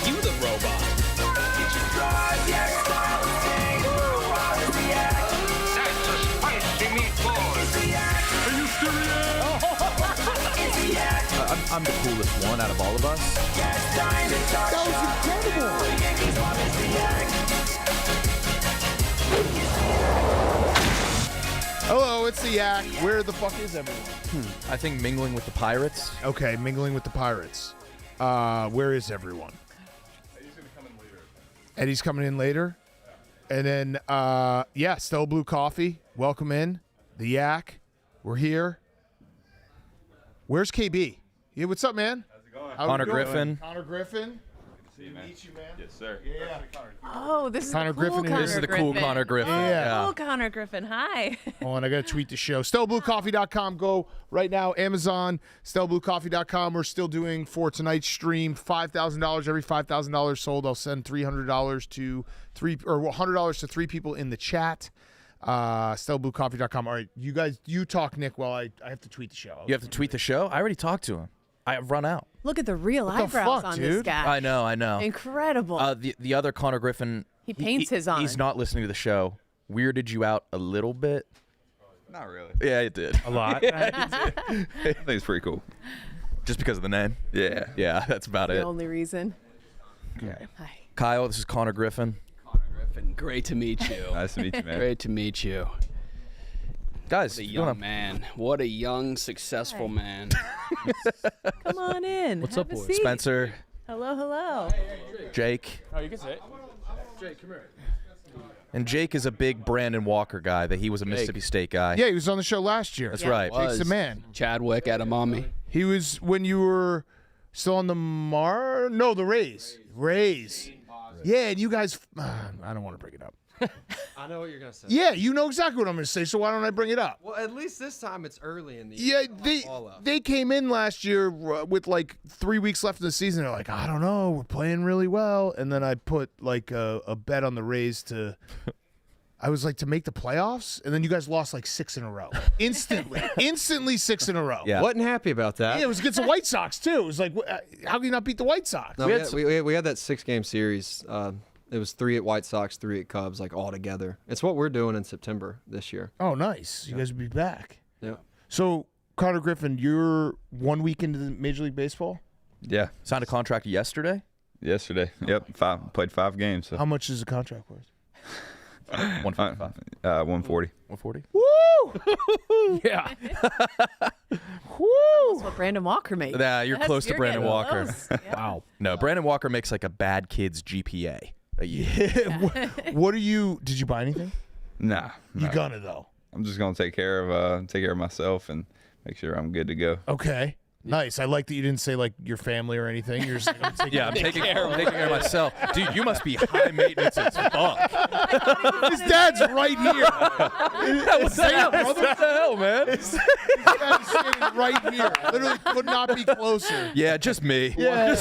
You the robot. That's a spicy meatball. Are you serious? I'm the coolest one out of all of us. That was incredible. Hello, it's the Yak. Where the fuck is everyone? I think mingling with the Pirates. Okay, mingling with the Pirates. Where is everyone? Eddie's coming in later. And then, yeah, Stella Blue Coffee. Welcome in. The Yak. We're here. Where's KB? Yeah, what's up, man? How's it going? Connor Griffin. Connor Griffin. Good to see you, man. Meet you, man. Yes, sir. Yeah. Oh, this is Connor the cool Griffin. Connor This is the cool Griffin. Connor Griffin. Oh, Yeah. cool Connor Griffin. Hi. Oh, and I got to tweet the show. StellaBlueCoffee.com. Go right now. Amazon, StellaBlueCoffee.com. We're still doing for tonight's stream $5,000. Every $5,000 sold, I'll send $300 to $100 to 3 people in the chat. StellaBlueCoffee.com. All right, you guys, you talk, Nick, while I have to tweet the show. You have to tweet the show? I already talked to him. I've run out. Look at the real the eyebrows fuck, on this dude? guy. I know. Incredible. The other Connor Griffin. He paints his on. He's not listening to the show. Weirded you out a little bit? Not really. Yeah, it did. A lot. I think it's pretty cool. Just because of the name? Yeah. Yeah, that's about the it. only reason. Okay. Hi. Kyle, this is Connor Griffin. Griffin, great to meet you. Nice to meet you, man. Great to meet you. Guys, What a you wanna- young man. What a young, successful man. Come on in. What's Have up, a boys? seat. Spencer, Hello, hello. Jake. Oh, you can say it. Jake, come here. And Jake is a big Brandon Walker guy. That he was a Mississippi State guy. Yeah, he was on the show last year. That's Yeah. right. Jake's the Was man. Chadwick Edamame. He was when you were still on the the Rays. Rays. Yeah, and you guys, I don't want to bring it up. I know what you're gonna say. Yeah, you know exactly what I'm going to say, so why don't I bring it up? Well, at least this time it's early in the Yeah, year. All up. they came in last year with like 3 weeks left in the season. They're like, I don't know, we're playing really well. And then I put like a bet on the Rays to, I was like to make the playoffs. And then you guys lost like 6 in a row. Instantly 6 in a row. Yeah. Wasn't happy about that. Yeah, it was against the White Sox too. It was like, how can you not beat the White Sox? No, we had that 6-game series. It was 3 at White Sox, 3 at Cubs, like all together. It's what we're doing in September this year. Oh, nice. You guys will be back. Yeah. So, Connor Griffin, you're 1 week into the Major League Baseball. Yeah. Signed a contract yesterday. Yesterday. Yep. Played 5 games. So. How much is the contract worth? 145. 140. 140. Woo! Yeah. Woo! That's what Brandon Walker made. Yeah, you're That's- close to Brandon getting Walker. close. Yeah. Wow. No, Brandon Walker makes like a bad kid's GPA a year. What are you? Did you buy anything? Nah. You nah. gonna though? I'm just gonna take care of myself and make sure I'm good to go. Okay. Nice. I like that you didn't say like your family or anything. You're just like, I'm taking Yeah, I'm taking care of myself. Dude, you must be high maintenance as fuck. His dad's right here. What's that, brother? What the hell, man? His dad's standing right here. Literally could not be closer. Yeah, just me. Yeah.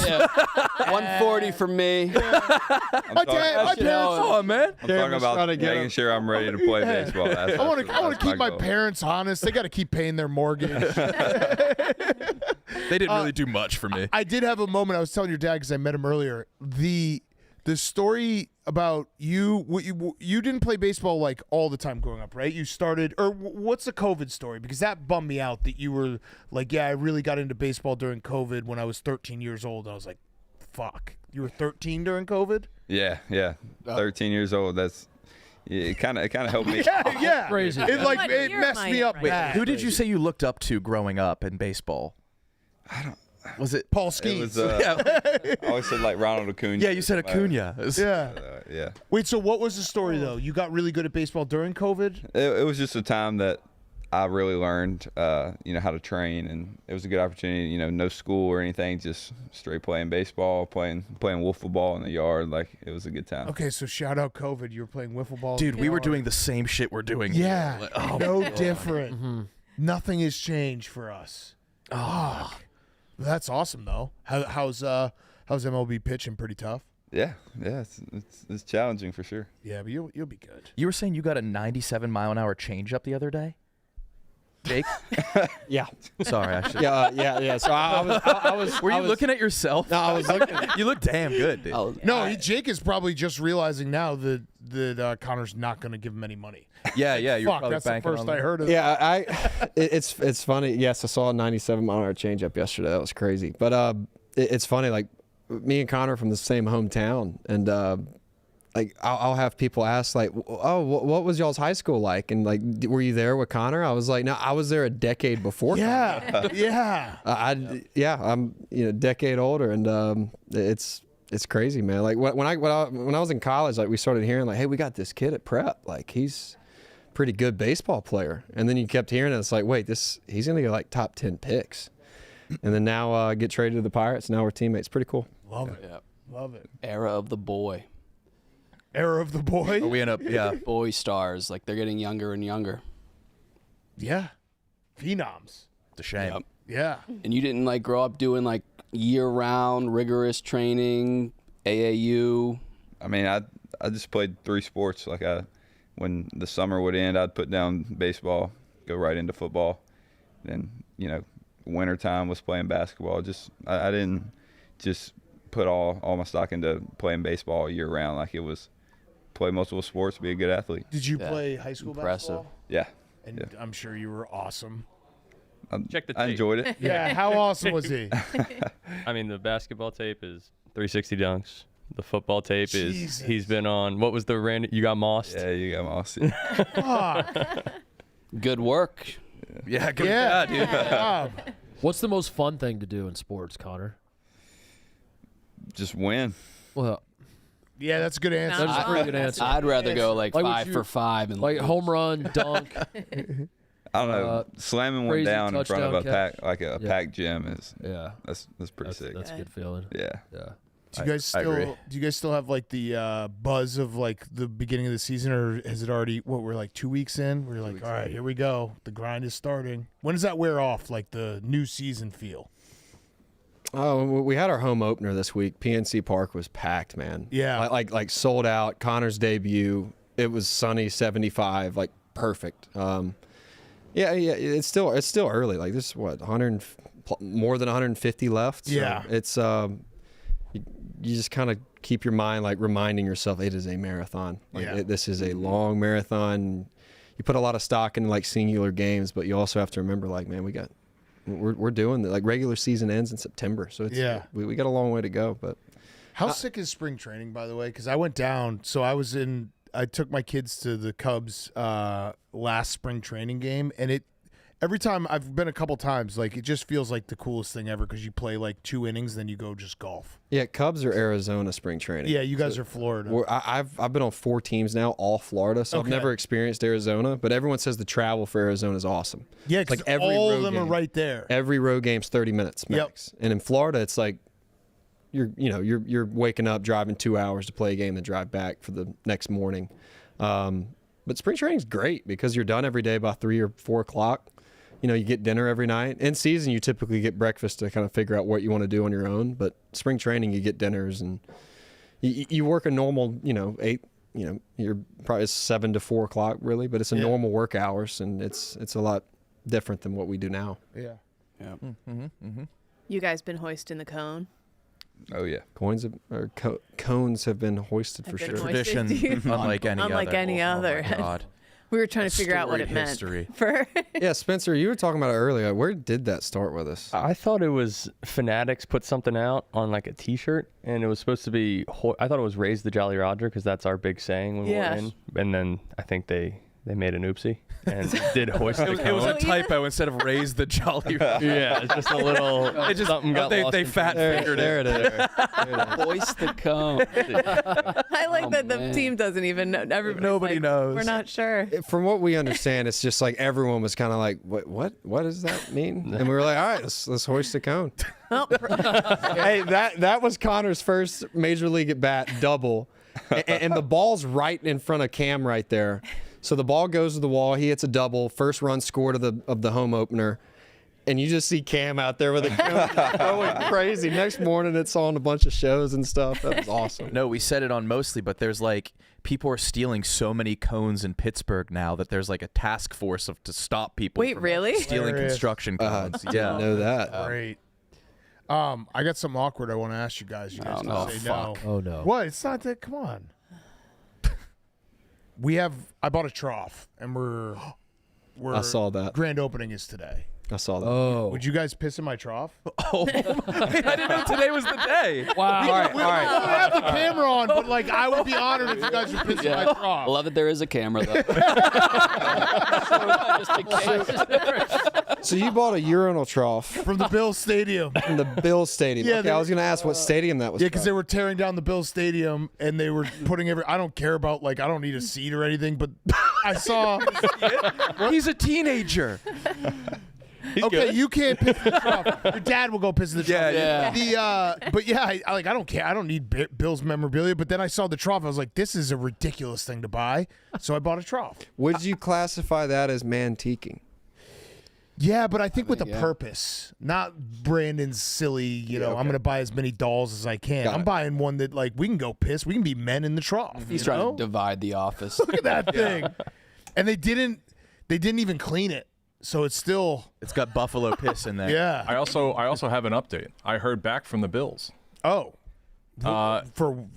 140 for me. My parents. Come on, man. I'm talking about making sure I'm ready to play baseball. I want to keep my goal. parents honest. They got to keep paying their mortgage. They didn't really do much for me. I did have a moment. I was telling your dad because I met him earlier. The story about you didn't play baseball like all the time growing up, right? You started, or what's the COVID story? Because that bummed me out that you were like, yeah, I really got into baseball during COVID when I was 13 years old. I was like, fuck. You were 13 during COVID? Yeah. 13 years old. That's it. Kind of helped me. Yeah. Crazy. It like What it year messed am I me in up right bad. Who did you say you looked up to growing up in baseball? Was it Paul It Skeens. was. I always said like Ronald Acuna. Yeah, you said Acuna. Yeah. Yeah. Wait, so what was the story though? You got really good at baseball during COVID? It was just a time that I really learned, how to train, and it was a good opportunity. No school or anything, just straight playing baseball, playing wiffle ball in the yard. Like it was a good time. Okay, so shout out COVID. You were playing wiffle ball. Dude, we were doing the same shit we're doing. Yeah, Like, oh, no different. Nothing has changed for us. Oh, that's awesome though. How's MLB pitching? Pretty tough. Yeah, it's challenging for sure. Yeah, but you'll be good. You were saying you got a 97-mile-an-hour changeup the other day? Jake? Yeah. Sorry, I should. Yeah. So I was. Were you looking at yourself? No, I was looking. You look damn good, dude. Jake is probably just realizing now that Connor's not going to give him any money. Yeah. You're Fuck, probably that's the banking first on I that. heard of. Yeah, it's funny. Yes, I saw a 97-mile-an-hour changeup yesterday. That was crazy. But it's funny. Like me and Conor are from the same hometown, and like I'll have people ask like, "Oh, what was y'all's high school like?" And like, were you there with Conor? I was like, "No, I was there a decade before." Yeah, yeah. I'm a decade older, and it's crazy, man. Like when I was in college, like we started hearing like, "Hey, we got this kid at prep. Like he's a pretty good baseball player," and then you kept hearing it. It's like, wait, he's gonna get like top 10 picks, and then now get traded to the Pirates. Now we're teammates. Pretty cool. Love it. Yep. Love it. Era of the boy. Era of the boy. Are we in a Boy stars. Like they're getting younger and younger. Yeah. Phenoms. It's a shame. Yep. Yeah. And you didn't like grow up doing like year-round rigorous training, AAU. I mean, I just played 3 sports. Like when the summer would end, I'd put down baseball, go right into football. Then wintertime was playing basketball. I didn't just put all my stock into playing baseball year round. Like it was play multiple sports, be a good athlete. Did you play high school Impressive. basketball? Yeah. And I'm sure you were awesome. Check the I tape. enjoyed it. Yeah. How awesome was he? I mean, the basketball tape is 360 dunks. The football tape Jesus. is he's been on. What was the random? You got mossed. Yeah, you got mossed. Fuck. Good work. Yeah, good Yeah, dude. job. What's the most fun thing to do in sports, Conor? Just win. Well, Yeah, that's a good answer. that's a pretty good answer. I'd rather go like Like, would 5 you- for 5 and Like lose. home run, dunk. I don't know. Slamming one crazy down in front of a touchdown pack, like a Yeah. packed gym is Yeah, that's pretty sick. that's a good feeling. Yeah. Yeah. Do you guys I agree. still have like the buzz of like the beginning of the season, or has it already? We're like 2 weeks in. We're like, all right, here we go. The grind is starting. When does that wear off? Like the new season feel? Oh, we had our home opener this week. PNC Park was packed, man. Yeah. like sold out. Connor's debut. It was sunny, 75, like perfect. Yeah. It's still early. Like this, is what, more than 150 left. So Yeah. It's you just kind of keep your mind like reminding yourself it is a marathon. Like Yeah. this is a long marathon. You put a lot of stock in like singular games, but you also have to remember, like, man, we're doing the, like, regular season ends in September, so it's we got a long way to go. But How sick is spring training, by the way? Because I went down. So I took my kids to the Cubs last spring training game, and every time I've been a couple times, like it just feels like the coolest thing ever because you play like 2 innings, then you go just golf. yeah, Cubs are Arizona spring training. Yeah, you guys are Florida. I've been on 4 teams now, all Florida, so I've Okay. never experienced Arizona. But everyone says the travel for Arizona is awesome. Yeah, It's because like every all road of them are game. right there. Every road game's 30 minutes max. And in Florida, it's like you're waking up, driving 2 hours to play a game, then drive back for the next morning. But spring training's great because you're done every day by 3 or 4 o'clock. You get dinner every night. In season, you typically get breakfast to kind of figure out what you want to do on your own. But spring training, you get dinners, and you work a normal, 8. You're probably 7 to 4 o'clock really, but it's a normal work hours, and it's a lot different than what we do now. Yeah. You guys been hoisting the cone? Oh yeah. Cones have been hoisted for Have sure. been Tradition, hoisted. unlike any Unlike other. any Oh, other. my God. We were trying to figure out what it Storied meant. history. For Yeah, Spencer, you were talking about it earlier. Where did that start with us? I thought it was Fanatics put something out on like a T-shirt, and it was supposed to be. I thought it was "Raise the Jolly Roger" because that's our big saying when Yeah. we're in. And then I think they made an oopsie and did hoist the It was a cone. typo insteed of raise the jolly. Yeah, it's just a little. It just something got lost they in fat fingered There it. it is. Hoist the cone. I like Oh, that the man. team doesn't even know. Everybody's Nobody like, knows. We're not sure. From what we understand, it's just like everyone was kind of like, what does that mean? And we were like, all right, let's hoist the cone. Oh, Hey, that was Connor's first major league at bat double, and the ball's right in front of Cam right there. So the ball goes to the wall. He hits a double. First run scored of the home opener. and you just see Cam out there with a cone going crazy. Next morning, it's on a bunch of shows and stuff. That was awesome. No, we said it on Mostly, but there's like people are stealing so many cones in Pittsburgh now that there's like a task force to stop people. Wait, from really? stealing Hilarious. construction cones. Didn't Yeah. know that. Great. I got something awkward I want to ask you guys. You guys Oh, can no. say Fuck. no. Oh no. What? It's not that. Come on. I bought a trough, and we're I saw that. grand opening is today. I saw that. Oh. Would you guys piss in my trough? Oh, I didn't know today was the day. Wow. We don't have the camera on, but like I would be honored if you guys would piss in my I trough. love that there is a camera though. Just in case. So you bought a urinal trough From the Bills Stadium. from the Bills Stadium. Yeah, Okay, I was going to ask what stadium that was. Yeah, because from. they were tearing down the Bills Stadium and they were putting I don't care about, like, I don't need a seat or anything, but I saw. He's a teenager. Okay, you can't piss in the trough. Your dad will go piss in the trough. Yeah. But yeah, I don't care. I don't need Bills memorabilia. But then I saw the trough. I was like, this is a ridiculous thing to buy. So I bought a trough. Would you classify that as mantiquing? Yeah, but I think with a yeah. purpose, not Brandon's silly, I'm going to buy as many dolls as I can. Got I'm it. buying one that, like, we can go piss. We can be men in the trough. He's you trying know? to divide the office. Look at that thing. And they didn't even clean it. So it's still, It's got buffalo piss in there. yeah. I also have an update. I heard back from the Bills. Oh. About the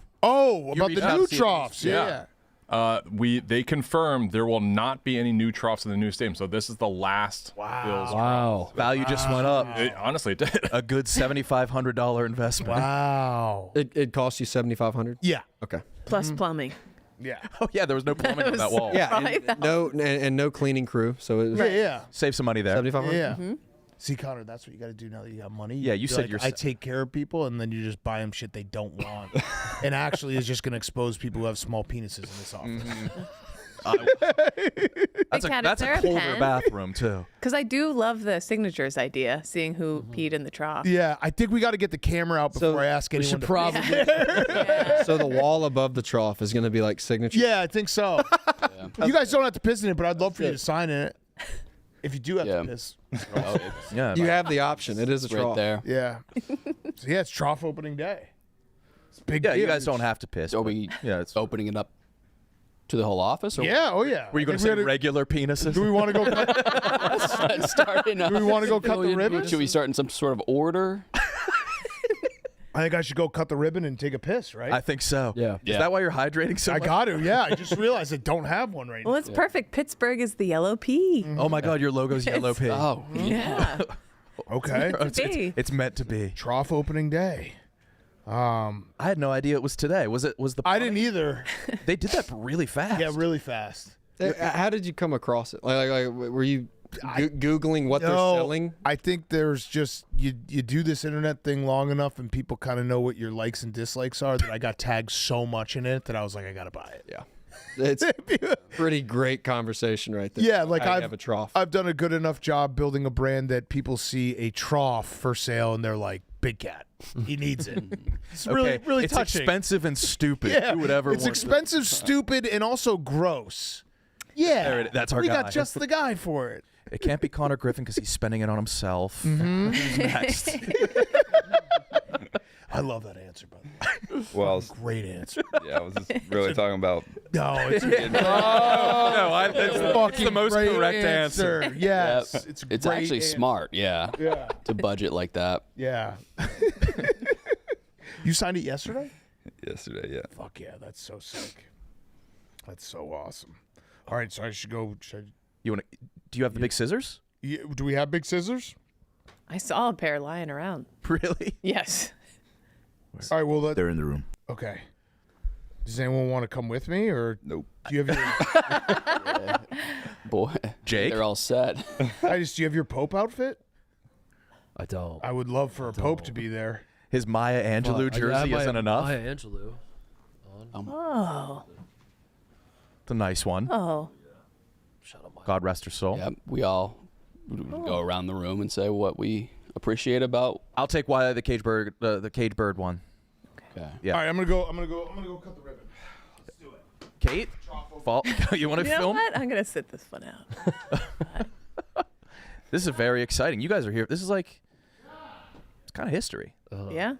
reached out new to see if troughs. Yeah. They confirmed there will not be any new troughs in the new stadium. So this is the last Bills. Wow. Value just went up. Honestly, it did. A good $7,500 investment. Wow. It cost you $7,500. Yeah. Okay. Plus plumbing. Yeah. Oh yeah, there was no plumbing on that wall. Yeah, Right. and no cleaning crew. So it was Yeah. Save some money there. $7,500. Yeah. See, Conor, that's what you got to do now that you got money. Yeah, you You're said like, you're I set. take care of people, and then you just buy them shit they don't want, and actually is just going to expose people who have small penises in this office. That's Cat, is that's there a a colder pen? bathroom too. Because I do love the signatures idea, seeing who peed in the trough. Yeah, I think we got to get the camera out before I ask anyone. should to probably. Yeah. So the wall above the trough is going to be like signature. Yeah, I think so. You guys don't have to piss in it, but I'd love for you to sign in it. If you do have Yeah. to piss. Oh, it's Yeah. You have the option. It is a right trough. there. Yeah. So yeah, it's trough opening day. It's a big Yeah, you deal. guys don't have to piss. Are but- we Yeah, it's. opening it up to the whole office? Or Yeah, oh yeah. Were you going to say regular penises? Do we want to go cut, starting do we want to go cut the ribbon? Should we start in some sort of order? I think I should go cut the ribbon and take a piss, right? I think so. Yeah. Is Yeah. that why you're hydrating so I much? got to, yeah. I just realized I don't have one right Well, now. it's perfect. Pittsburgh is the yellow pea. Oh my God, your logo's yellow pig. Oh, Yeah. Okay. It's meant to be. Trough opening day. I had no idea it was today. Was the? I didn't either. They did that really fast. Yeah, really fast. How did you come across it? Like were you Googling what they're selling? I think there's just you do this internet thing long enough and people kind of know what your likes and dislikes are that I got tagged so much in it that I was like, I gotta buy it. Yeah. It's pretty great conversation right there. Yeah, like I I've have a trough. I've done a good enough job building a brand that people see a trough for sale and they're like, Big Cat, he needs it. It's really it's touching. expensive and stupid. Yeah, Who would ever it's want expensive, stupid, and also gross. Yeah, There it- that's our we guy. got just the guy for it. It can't be Conor Griffin because he's spending it on himself. Mm-hmm. Who's next? I love that answer, by the way. Well, Great answer. yeah, I was just really talking about. No, it's no, it's fucking the most great correct answer. Yes, Yep. it's a It's great actually answer. smart, yeah, Yeah, to budget like that. yeah. You signed it yesterday? Yesterday, yeah. Fuck yeah, that's so sick. That's so awesome. All right, so I should go. You want to? Do you have the big scissors? Do we have big scissors? I saw a pair lying around. Really? Yes. All right, well, They're in the room. okay. Does anyone want to come with me, or Nope. do you have your? Boy, Jake? they're all set. Do you have your Pope outfit? I don't. I would love for a Pope to be there. His Maya Angelou jersey isn't enough. Maya Angelou. Oh. It's a nice one. Oh. Shut up, Maya. God rest her soul. Yep, we all go around the room and say what we appreciate about. I'll take Wyatt the cage bird, the cage bird one. Okay. Yeah. All right, I'm gonna go cut the ribbon. Let's do it. Kate, you want to You know film? what? I'm going to sit this one out. This is very exciting. You guys are here. This is like, it's kind of history. Yeah.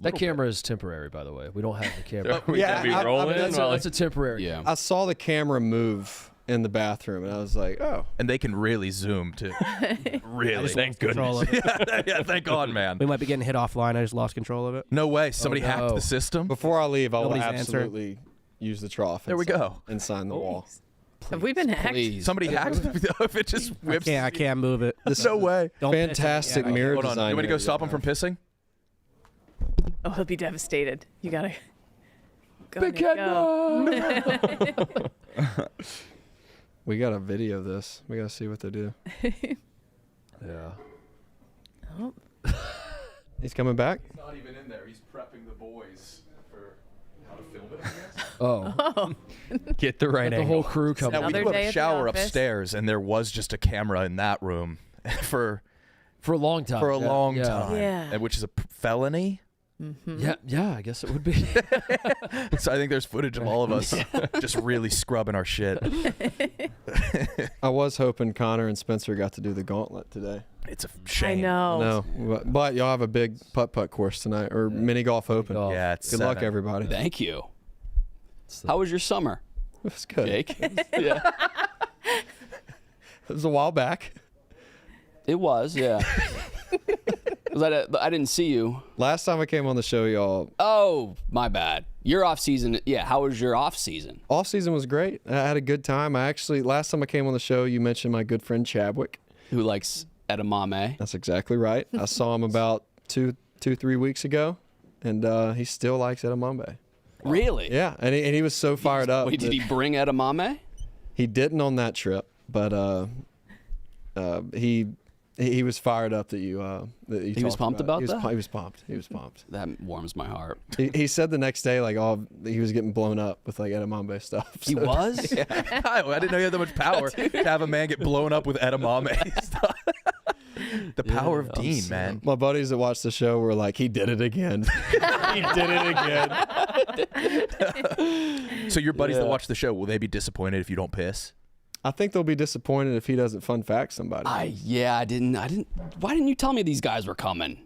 That camera is temporary, by the way. We don't have the camera. We gotta be rolling. That's a temporary. Yeah. I saw the camera move in the bathroom, and I was like, oh. And they can really zoom, too. Really. Thank goodness. Yeah, thank God, man. We might be getting hit offline. I just lost control of it. No way. Somebody no. hacked the system. Before I leave, I will Nobody's absolutely use the trough. There we go. And sign the wall. Have we been hacked? Please. Somebody hacked if it just whips. I can't move it. No way. Fantastic mirror Hold on. design. You want me to go stop him from pissing? Oh, he'll be devastated. You gotta go. Big Nick, head, go. We got a video of this. We got to see what they do. Yeah. Oh. He's coming back? He's not even in there. He's prepping the boys for how to film it, I guess. Oh. Get the right The angle. whole crew coming. Now, we Another do have day a at the shower office. upstairs, and there was just a camera in that room for For a long time. a long Yeah. time, Yeah. and which is a felony. Yeah, I guess it would be. So I think there's footage of all of us just really scrubbing our shit. I was hoping Conor and Spencer got to do the gauntlet today. It's a I shame. know. No, but y'all have a big putt-putt course tonight, or mini golf open. Golf. Yeah, it's Good luck, 7. everybody. Thank you. How was your summer, It was good. Jake? Yeah. It was a while back. It was, yeah. 'Cause I didn't see you. Last time I came on the show, y'all, Oh, my bad. Your off season. Yeah. How was your off season? off season was great. I had a good time. Last time I came on the show, you mentioned my good friend Chadwick. Who likes edamame? That's exactly right. I saw him about 3 weeks ago, and he still likes edamame. Really? Yeah, and he was so fired up. Wait, did that he bring edamame? He didn't on that trip, but he was fired up that you He was talked pumped about he was, that? He was pumped. He was pumped. That warms my heart. He said the next day, like, he was getting blown up with like edamame stuff. He So- was? Kyle, I didn't know you had that much power to have a man get blown up with edamame. The power of Dean, man. My buddies that watched the show were like, he did it again. He did it again. So your buddies that watch the show, will they be disappointed if you don't piss? I think they'll be disappointed if he doesn't fun fact somebody. I didn't. Why didn't you tell me these guys were coming?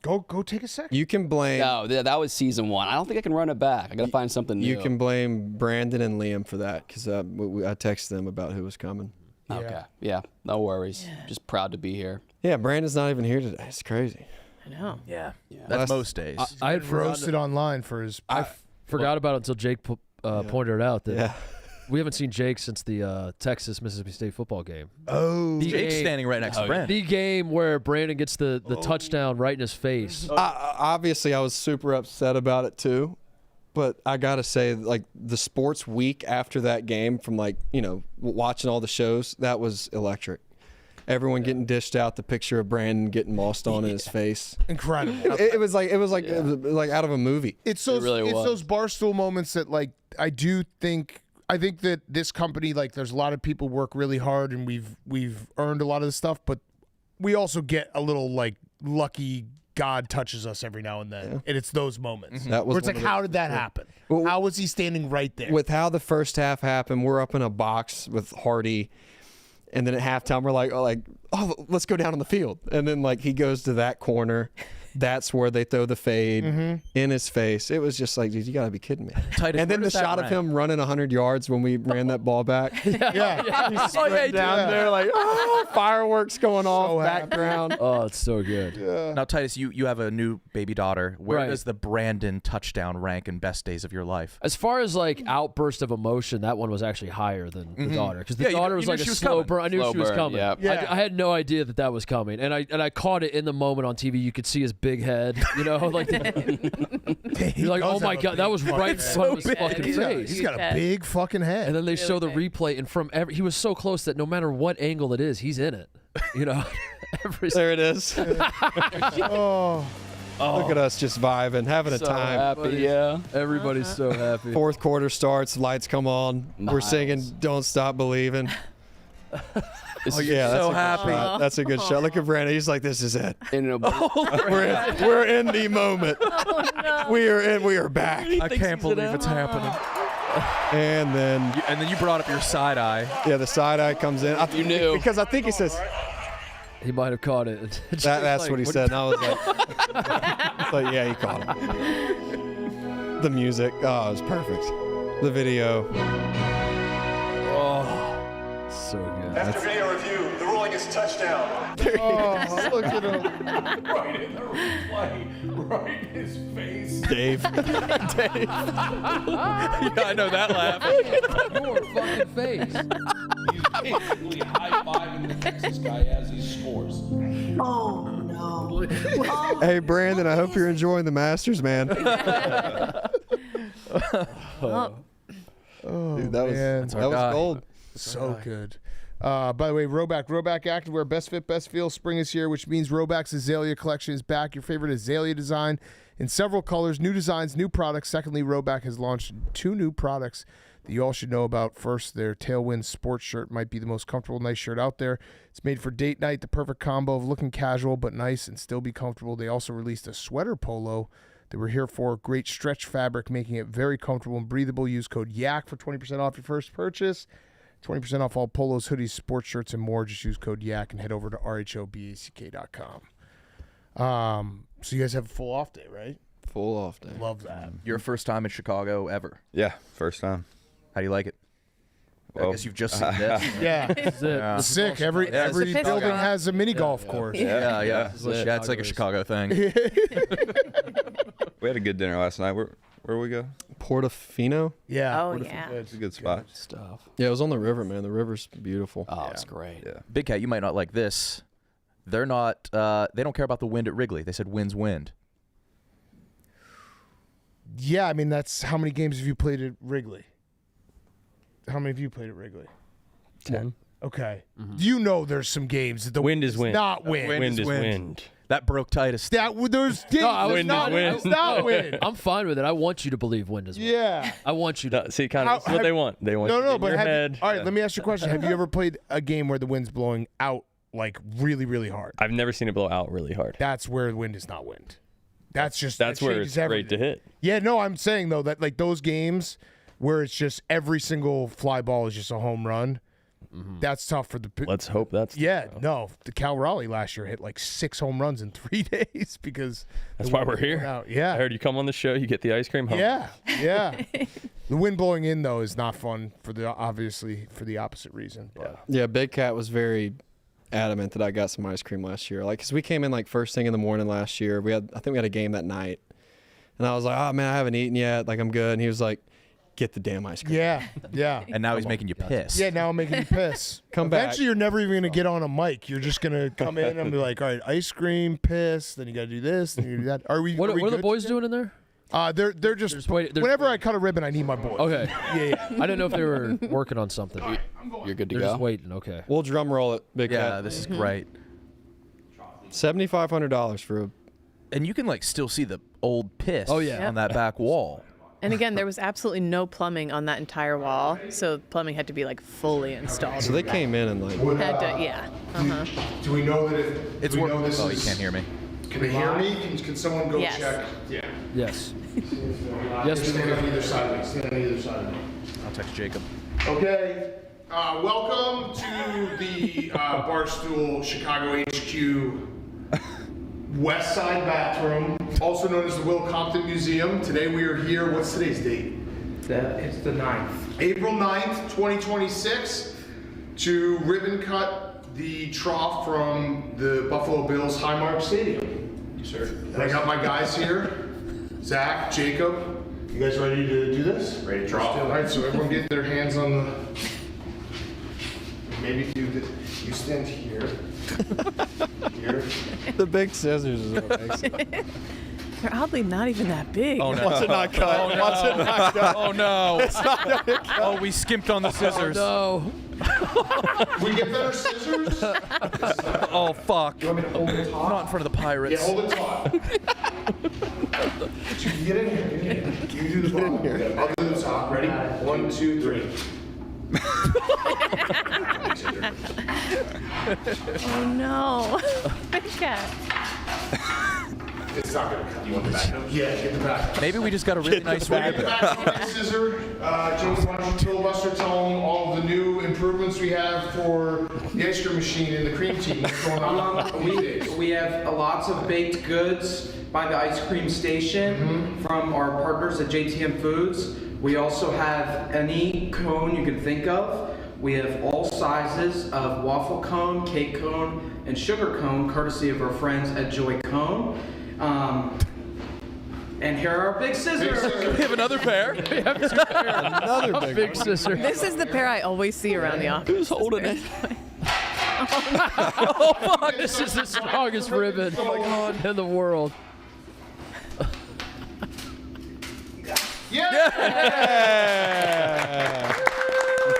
Go take a second. You can blame. No, that was season 1. I don't think I can run it back. I gotta find something new. You can blame Brandon and Liam for that because I texted them about who was coming. Okay. Yeah. No worries. Just proud to be here. Yeah, Brandon's not even here today. It's crazy. I know. Yeah. That's most days. I had Roasted online for his. forgot about it until Jake pointed it out that Yeah. we haven't seen Jake since the Texas-Mississippi State football game. Oh, The Jake's game- standing right next to Brandon. The game where Brandon gets the touchdown right in his face. Obviously, I was super upset about it too. But I got to say, like, the sports week after that game from, like, watching all the shows, that was electric. Everyone getting dished out the picture of Brandon getting mossed on in his face. incredible. It was like out of a movie. It's those really it's was. those Barstool moments that, like, I think that this company, like, there's a lot of people work really hard and we've earned a lot of the stuff, but we also get a little, like, lucky God touches us every now and then, and it's those moments That was where it's one like, of the- how did that happen? Well, How was he standing right there? With how the first half happened, we're up in a box with Hardy, and then at halftime we're like, oh, let's go down on the field, and then like he goes to that corner. That's where they throw the fade in his face. It was just like, dude, you got to be kidding me. Titus, And then where the does that shot of rank? him running 100 yards when we ran that ball back. yeah. He's sprinting down there like, oh, fireworks going off, happy. background. Oh, it's so good. Now, Titus, you have a new baby daughter. Where Right. does the Brandon touchdown rank in best days of your life? As far as like outburst of emotion, that one was actually higher than the daughter because the Yeah, you daughter knew- was you like knew a she was slow coming. burn. I knew Slow she was burn, coming. yeah. Yeah. I had no idea that was coming, and I caught it in the moment on TV. You could see his big head, like you're like, oh does my have a god, that big was fucking right in head. front of his So fucking big. face. He's got a head. big fucking head. And then they show the Really replay, and from he was so close that no matter what angle it is, he's in it. Every There it is. oh, Look at us just vibing, having a So time. happy, yeah. everybody's so happy. Fourth quarter starts, lights come on. We're Nice. singing "Don't Stop Believing." This is Yeah, that's so a good happy. shot. That's a good shot. Look at Brandon. He's like, "This is it. in a, We're in the moment. We are back." I can't believe it's happening. And then you brought up your side eye. Yeah, the side eye comes in. You knew. Because I think he says He might have caught it. that's what he said. And I was like, it's like, yeah, he caught him. The music, oh, it was perfect. The video. Oh, so good. After video review, the ruling is touchdown. Oh, look at him. Right in the replay. Right in his face. Dave. Dave. Yeah, I know that laugh. Your fucking face. He's basically high-fiving the Texas guy as he scores. Oh, no. Hey, Brandon, I hope you're enjoying the Masters, man. Dude, that was gold. So good. By the way, Roback Activewear, best fit, best feel. Spring is here, which means Roback's Azalea collection is back. Your favorite Azalea design in several colors, new designs, new products. Secondly, Roback has launched 2 new products that you all should know about. First, their Tailwind sports shirt might be the most comfortable, nice shirt out there. It's made for date night, the perfect combo of looking casual but nice and still be comfortable. They also released a sweater polo that we're here for. Great stretch fabric, making it very comfortable and breathable. Use code YAK for 20% off your first purchase. 20% off all polos, hoodies, sports shirts, and more. Just use code YAK and head over to rhoback.com. So you guys have a full off day, right? Full off day. Love that. Your first time in Chicago ever. Yeah, first time. How do you like it? Well, I guess you've just seen this. Yeah. Sick. Every building has a mini golf course. Yeah. It's like a Chicago thing. We had a good dinner last night. Where we go? Portofino? Yeah. Oh, yeah. It's a good spot. Good stuff. Yeah, it was on the river, man. The river's beautiful. Oh, it's great. Yeah. Big Cat, you might not like this. They're not. They don't care about the wind at Wrigley. They said wind's wind. Yeah, I mean, that's how many games have you played at Wrigley? How many have you played at Wrigley? 10. Okay. You know there's some games that the Wind is wind. not wind. Wind is wind. That broke Titus. There's games wind not, is wind. It's not wind. I'm fine with it. I want you to believe wind is wind. Yeah. I want you to. See, kind of, that's what they want. They want you to get in your head. All right, let me ask you a question. Have you ever played a game where the wind's blowing out like really, really hard? I've never seen it blow out really hard. That's where the wind is not wind. That's where it's great to hit. Yeah, no, I'm saying though that like those games where it's just every single fly ball is just a home run. That's tough for the. Let's hope that's. No, the Cal Raleigh last year hit like 6 home runs in 3 days because. That's why we're here. Out. Yeah, I heard you come on the show, you get the ice cream home. Yeah. The wind blowing in though is not fun for the opposite reason. But. Yeah, Big Cat was very adamant that I got some ice cream last year. Like, cause we came in like first thing in the morning last year. I think we had a game that night, and I was like, oh man, I haven't eaten yet. Like I'm good. And he was like, get the damn ice cream. Yeah. And now he's making you piss. Yeah, now I'm making you piss. Eventually, you're never even going to get on a mic. You're just going to come in and be like, all right, ice cream, piss, then you got to do this, then you do that. What are the boys doing in there? They're just whenever I cut a ribbon, I need my boys. Okay. Yeah. I didn't know if they were working on something. You're good to They're go. just waiting. Okay. We'll drum roll it, Big Cat. Yeah, this is great. $7,500 for a. And you can like still see the old piss. Yeah. On that back wall. And again, there was absolutely no plumbing on that entire wall, so plumbing had to be like fully installed. So they came in and like. Had to, yeah. Do we know that It's working. Oh, you can't hear me. Can they hear me? Can someone go Yes. check? Yeah. Yes. Stand on either side of me. Stand on either side of me. I'll text Jacob. Okay. Welcome to the Barstool Chicago HQ West Side bathroom, also known as the Will Compton Museum. Today we are here. What's today's date? It's the 9th. April 9th, 2026, to ribbon cut the trough from the Buffalo Bills Highmark Stadium. Yes, sir. And I got my guys here, Zach, Jacob. You guys ready to do this? Ready to trough. All right, so everyone get their hands on the. Maybe do this. You stand here. Here. The big scissors is what makes it. They're oddly not even that big. Oh no! Watch it not cut. Oh, no. Watch it not cut. Oh no! It's not gonna cut. Oh, we skimped on the scissors. No. We get better scissors? Oh fuck! You want me to hold it taut? Not in front of the Pirates. Yeah, hold it taut. Get in here. Get in here. You do the bottom. Okay, I'll do the top. Ready? 1, 2, 3. Oh no. Big Cat. It's It's not gonna cut. You want the back? Yeah, get the back. Maybe we just got a really nice ribbon. Scissor. Joey, why don't you filibuster? Tell them all the new improvements we have for the ice cream machine and the cream team. What's going on? We have lots of baked goods by the ice cream station from our partners at JTM Foods. We also have any cone you can think of. We have all sizes of waffle cone, cake cone, and sugar cone, courtesy of our friends at Joy Cone. And here are our big scissors. We have another pair. We have 2 pairs. Another big scissors. This is the pair I always see around the office. Who's holding it? Oh, fuck. This is the strongest ribbon in the world. Yeah!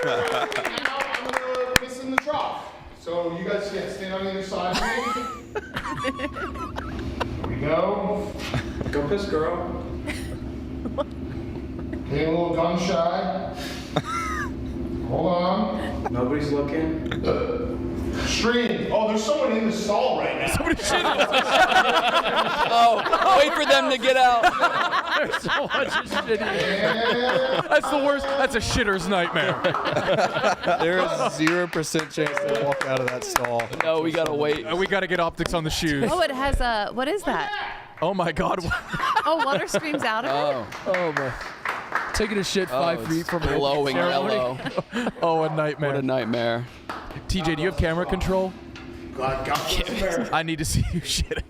I'm gonna piss in the trough. So you guys can stand on the other side of me. Here we go. Go piss, girl. Getting a little gun shy. Hold on. Nobody's looking. Stream. Oh, there's someone in the stall right now. Somebody Oh, wait for them to get out. There's so much shit in here. That's the worst. That's a shitter's nightmare. There is 0% chance they'll walk out of that stall. No, we gotta wait. We got to get optics on the shoes. Oh, it has a, what is that? Oh my God. Oh, water streams out of it? Oh, my. Taking a shit 5 feet from a Glowing ceremony. yellow. Oh, a nightmare. What a nightmare. TJ, do you have camera control? God, bless I need to see you shitting.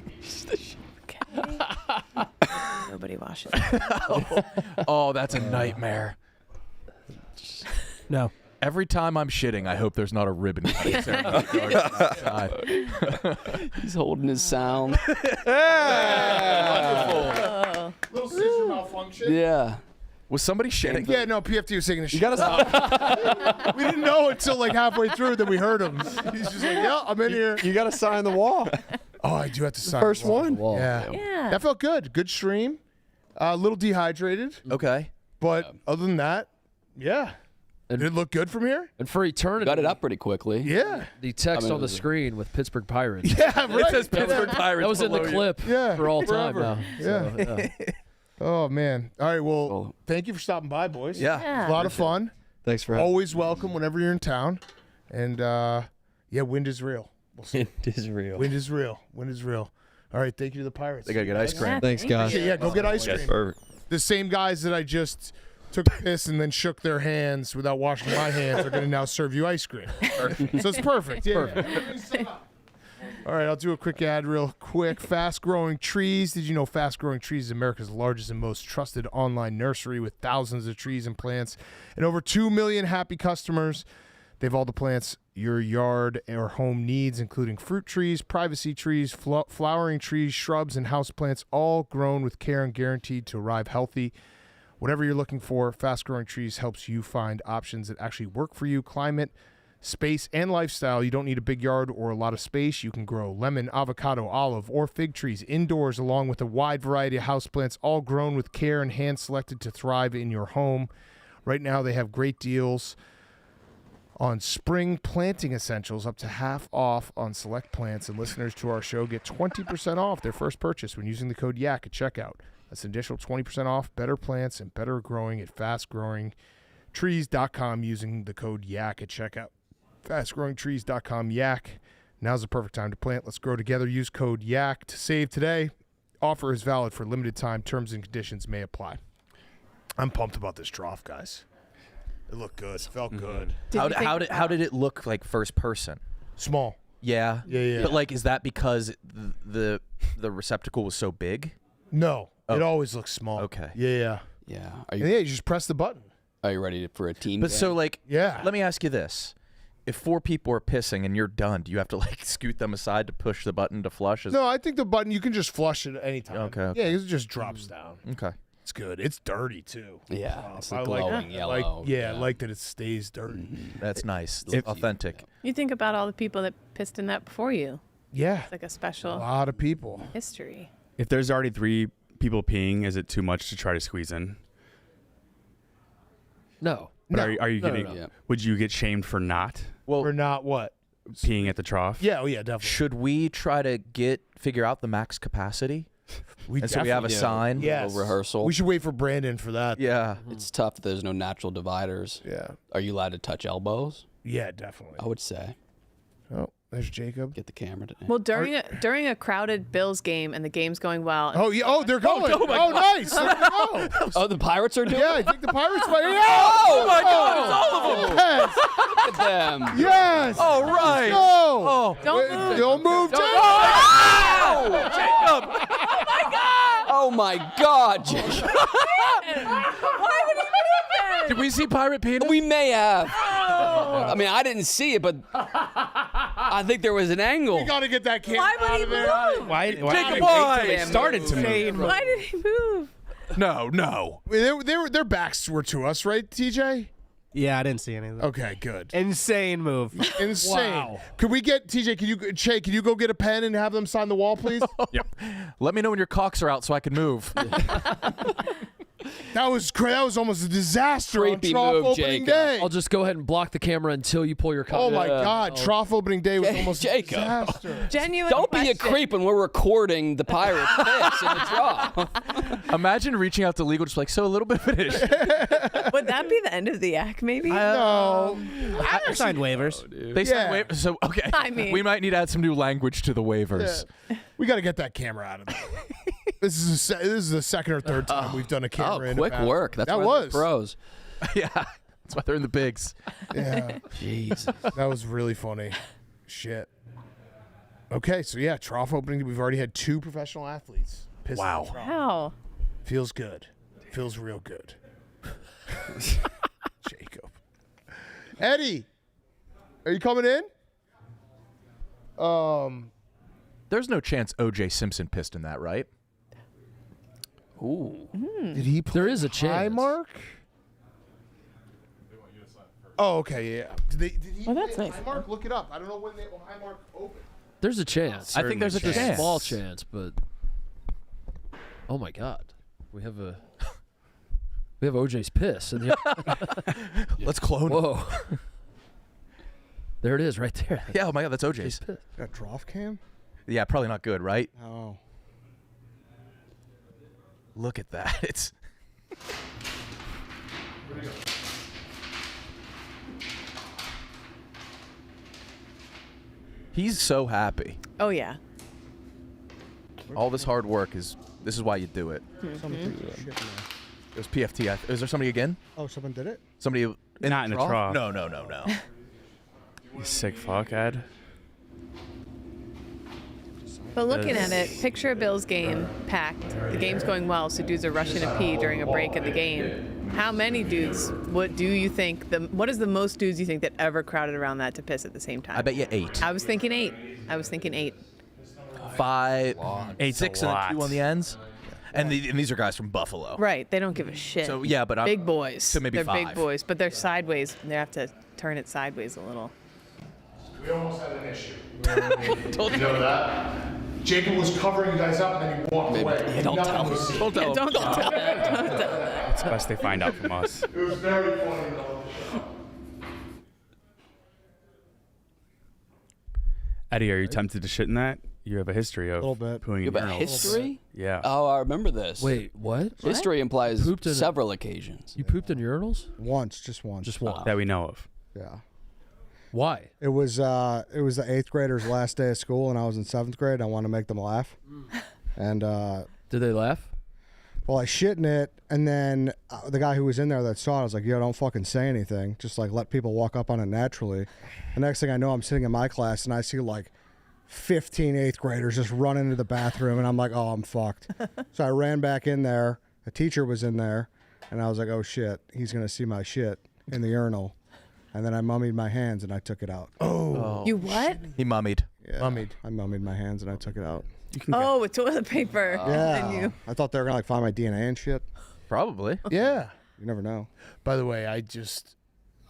Nobody washes. Oh, that's a nightmare. No. Every time I'm shitting, I hope there's not a ribbon cutting ceremony going on outside. He's holding his sound. Wonderful. Little scissor malfunction. Yeah. Was somebody shitting? Yeah, no, PFT was taking a shit. You gotta stop. We didn't know until like halfway through that we heard him. He's just like, yeah, I'm in here. You gotta sign the wall. Oh, I do have to sign. First the wall. one. Yeah. Yeah. That felt good. Good stream. A little dehydrated, Okay. but other than that, yeah. Did it look good from here? And for eternity, Got it up pretty quickly. Yeah. the text I mean, on the screen with Pittsburgh Pirates. Yeah, right. It says Pittsburgh Pirates. That was in the below you. clip Yeah, for all time forever. now. Yeah. So, Oh, man. All right, well, thank you for stopping by, boys. Yeah. Yeah. A lot of fun. Thanks for having me. Always welcome whenever you're in town. And, yeah, wind is real. We'll see. It is real. Wind is real. Wind is real. All right, thank you to the Pirates. They got to get ice cream. Yeah, Thanks, thank guys. Yeah, go get ice cream. Perfect. The same guys that I just took a piss and then shook their hands without washing my hands are going to now serve you ice cream. So it's perfect. Yeah. All right, I'll do a quick ad real quick. Fast Growing Trees. Did you know Fast Growing Trees is America's largest and most trusted online nursery with thousands of trees and plants and over 2 million happy customers? They have all the plants your yard or home needs, including fruit trees, privacy trees, flowering trees, shrubs, and houseplants, all grown with care and guaranteed to arrive healthy. Whatever you're looking for, Fast Growing Trees helps you find options that actually work for you. Climate, space, and lifestyle. You don't need a big yard or a lot of space. You can grow lemon, avocado, olive, or fig trees indoors, along with a wide variety of houseplants, all grown with care and hand-selected to thrive in your home. Right now, they have great deals on spring planting essentials, up to half off on select plants, and listeners to our show get 20% off their first purchase when using the code YAK at checkout. That's an additional 20% off better plants and better growing at fastgrowingtrees.com using the code YAK at checkout. Fastgrowingtrees.com, YAK. Now's the perfect time to plant. Let's grow together. Use code YAK to save today. Offer is valid for limited time. Terms and conditions may apply. I'm pumped about this trough, guys. It looked good. Felt good. How did it look like first person? Small. Yeah. Yeah. But like, is that because the receptacle was so big? No. It always looks small. Okay. Yeah. Yeah. You just press the button. Are you ready for a team? But game? so like, yeah. Let me ask you this: if 4 people are pissing and you're done, do you have to like scoot them aside to push the button to flush? No, I think the button, you can just flush it at any time. Okay. Yeah, it just drops down. Okay. It's good. It's dirty too. Yeah, it's the I glowing yellow. I like that it stays dirty. That's nice. It's authentic. You think about all the people that pissed in that before you. Yeah. It's like a special A lot of people. history. If there's already 3 people peeing, is it too much to try to squeeze in? No. But No. are you No, getting? no, no. Would you get shamed for not? We're not what? Peeing at the trough? Yeah, definitely. Should we try to figure out the max capacity? And so we have a sign. Yes. Rehearsal. We should wait for Brandon for that. Yeah. It's tough. There's no natural dividers. Yeah. Are you allowed to touch elbows? Yeah, definitely. I would say. Oh, there's Jacob. Get the camera to. Well, during a crowded Bills game and the game's going well. Oh, yeah. Oh, they're going. Oh, nice. There we go. Oh, the Pirates are doing. Yeah, I think the Pirates might. Oh my God! It's all of them. Yes. Look at them. Yes. Oh, right. No. Oh. Don't move. Don't move. Jacob. Oh my God, Jacob. Why would he do that? Did we see pirate penis? We may have. I mean, I didn't see it, but I think there was an angle. You got to get that camera Why would out he of there. move? Why Jacob, wait why? till they started to move? Why did he move? No. Their backs were to us, right, TJ? Yeah, I didn't see anything. Okay, good. Insane move. Insane. Wow. Could we get TJ? Can you go get a pen and have them sign the wall, please? Yep. Let me know when your cocks are out so I can move. That was that was almost a disaster Creepy on Trough move, opening Jacob. day. I'll just go ahead and block the camera until you pull your cock. Oh my God, Trough opening day was almost Jacob. a disaster. Genuine Don't be a question. creep when we're recording the Pirates piss in the Trough. Imagine reaching out to legal, just like, so a little bit of an issue. Would that be the end of the act, maybe? No. I signed waivers. They signed waivers. So, okay. I mean- we might need to add some new language to the waivers. We got to get that camera out of there. This is the second or third time we've done a camera. in the Quick past. work. That's that why was they're pros. Yeah. That's why they're in the bigs. Yeah. Jeez. That was really funny. Shit. Okay, so yeah, Trough opening. We've already had 2 professional athletes. Piss in the trough. Wow. Feels good. Feels real good. Jacob. Eddie, are you coming in? There's no chance O.J. Simpson pissed in that, right? Ooh. Did he play There is a chance. Highmark? Oh, okay, yeah. Did he Oh, that's play nice. Highmark? Look it up. I don't know when Highmark opened. There's a chance. I think there's a Just chance. a small chance, but oh my God, we have OJ's piss. In the Let's clone him. Whoa. There it is, right there. Yeah, oh my God, that's O.J.'s. Got Trough cam? Yeah, probably not good, right? Oh. Look at that. It's. He's so happy. Oh yeah. All this hard work this is why you do it. It was PFT. Is there somebody again? Oh, someone did it? Somebody Not in the trough. No. You sick fuck, Ed. But looking at it, picture a Bills game packed. The game's going well, so dudes are rushing to pee during a break in the game. How many dudes? What do you think? What is the most dudes you think that ever crowded around that to piss at the same time? I bet you 8. I was thinking 8. 5, 8's 6, a and lot. 2 on the ends. And these are guys from Buffalo. Right. They don't give a shit. So yeah, but big boys. So maybe they're 5. big boys, but they're sideways. They have to turn it sideways a little. We almost had an issue. You know that? Jacob was covering you guys up, and then he walked away. Yeah, don't tell him. Don't tell him. Don't tell them. It's best they find out from us. It was very funny, though. Eddie, are you tempted to shit in that? You have a history of Little bit. pooing You in have a urinals. history? Yeah. Oh, I remember this. Wait, what? History implies Pooped in a- several occasions. You pooped in urinals? Once, just once. Just one. That we know of. Yeah. Why? It was the 8th graders' last day of school, and I was in 7th grade. I wanted to make them laugh. And did they laugh? Well, I shit in it, and then the guy who was in there that saw it, I was like, yo, don't fucking say anything. Just like let people walk up on it naturally. The next thing I know, I'm sitting in my class, and I see like 15 8th graders just run into the bathroom, and I'm like, oh, I'm fucked. So I ran back in there. A teacher was in there, and I was like, oh shit, he's gonna see my shit in the urinal. And then I mummied my hands and I took it out. Oh. You what? He mummied. Yeah, mummied. I mummied my hands and I took it out. Oh, with toilet paper. Yeah. And you. I thought they were gonna like find my DNA and shit. Probably. Yeah. You never know. By the way,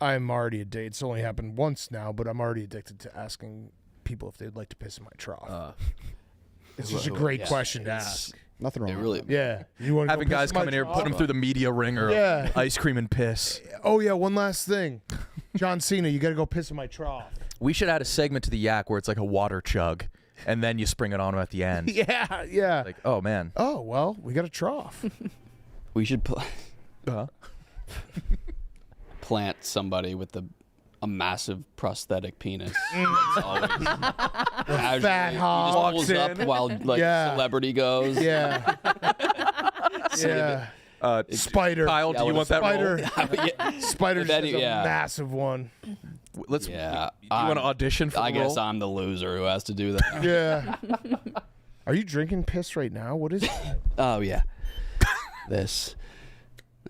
I'm already addicted. It's only happened once now, but I'm already addicted to asking people if they'd like to piss in my trough. It's just a great question to ask. Nothing wrong. It really. Yeah. You want Having guys come in here, put them through the media ringer. Yeah. Of ice cream and piss. Oh yeah, one last thing. John Cena, you got to go piss in my trough. We should add a segment to the Yak where it's like a water chug. and then you spring it on him at the end. Yeah. Like, oh man. Oh well, we got a trough. We should plant somebody with a massive prosthetic penis. That's always casually, fat hog he just walks pulls up in. while celebrity goes. Yeah. Yeah. Spider. Kyle, do you want that role? Spider's Then a massive one. Let's. Yeah. Do you want to audition for I the guess role? I'm the loser who has to do that. Yeah. Are you drinking piss right now? What is it? Oh yeah. This.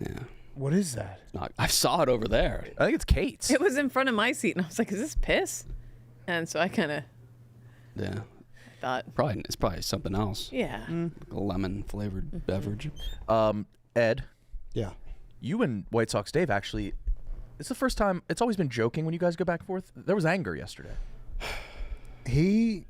Yeah. What is that? I saw it over there. I think it's Kate's. It was in front of my seat, and I was like, "Is this piss?" And so I kind of Yeah. thought, It's probably something else. yeah. Like a lemon flavored beverage. Ed. Yeah. You and White Sox Dave actually. It's the first time. It's always been joking when you guys go back and forth. There was anger yesterday. He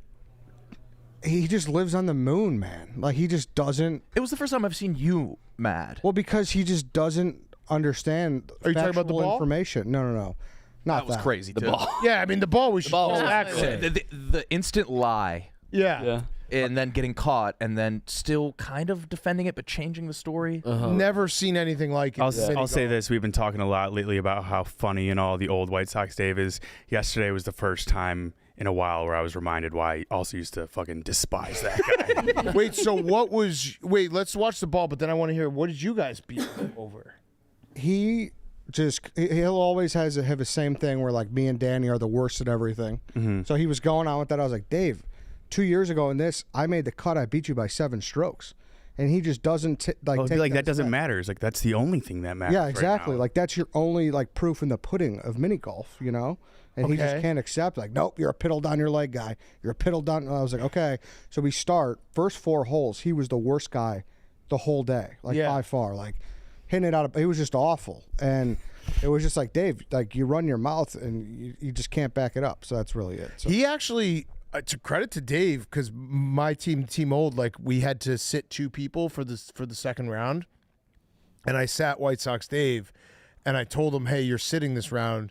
just lives on the moon, man. Like he just doesn't. It was the first time I've seen you mad. Well, because he just doesn't understand. Are you talking about the factual ball? information? No, not That was crazy. The too. ball. Yeah, I mean the ball was ball was accurate. The instant lie. Yeah. And then getting caught, and then still kind of defending it, but changing the story. Never seen anything like it. I'll say this. We've been talking a lot lately about how funny and all the old White Sox Dave is. Yesterday was the first time in a while where I was reminded why I also used to fucking despise that guy. Wait, so what was... Wait, let's watch the ball, but then I want to hear, what did you guys beat over? He'll always have the same thing where like me and Danny are the worst at everything. So he was going on with that. I was like, Dave, 2 years ago in this, I made the cut. I beat you by 7 strokes. And he just doesn't take that doesn't matter. It's like that's the only thing that matters. Yeah, exactly. Right now. Like that's your only like proof in the pudding of mini golf, you know? And he just can't accept like, nope, you're a piddle down your leg guy. You're a piddle down. And I was like, okay. So we start first 4 holes. He was the worst guy the whole day, like by far, like hitting it out of. He was just awful, and it was just like, Dave, like you run your mouth and you just can't back it up. So that's really it. So. He actually, to credit to Dave, because my team old, like we had to sit 2 people for the second round, and I sat White Sox Dave, and I told him, hey, you're sitting this round,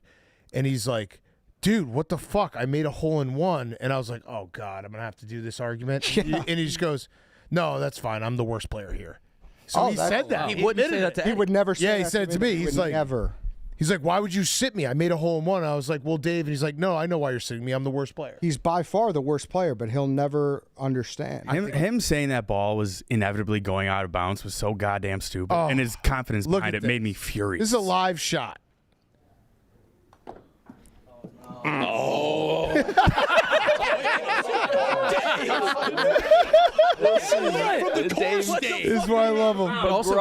and he's like, dude, what the fuck? I made a hole in one, and I was like, oh god, I'm gonna have to do this argument, and he just goes, no, that's fine, I'm the worst player here. So he said that. He wouldn't say that to He would never say that. Yeah, he said it to me. He's like, never. He's like, why would you sit me? I made a hole in one. I was like, well, Dave. And he's like, no, I know why you're sitting me. I'm the worst player. He's by far the worst player, but he'll never understand. Him saying that ball was inevitably going out of bounds was so goddamn stupid, and his confidence behind it made me furious. This is a live shot. Oh. This is why I love him. But also,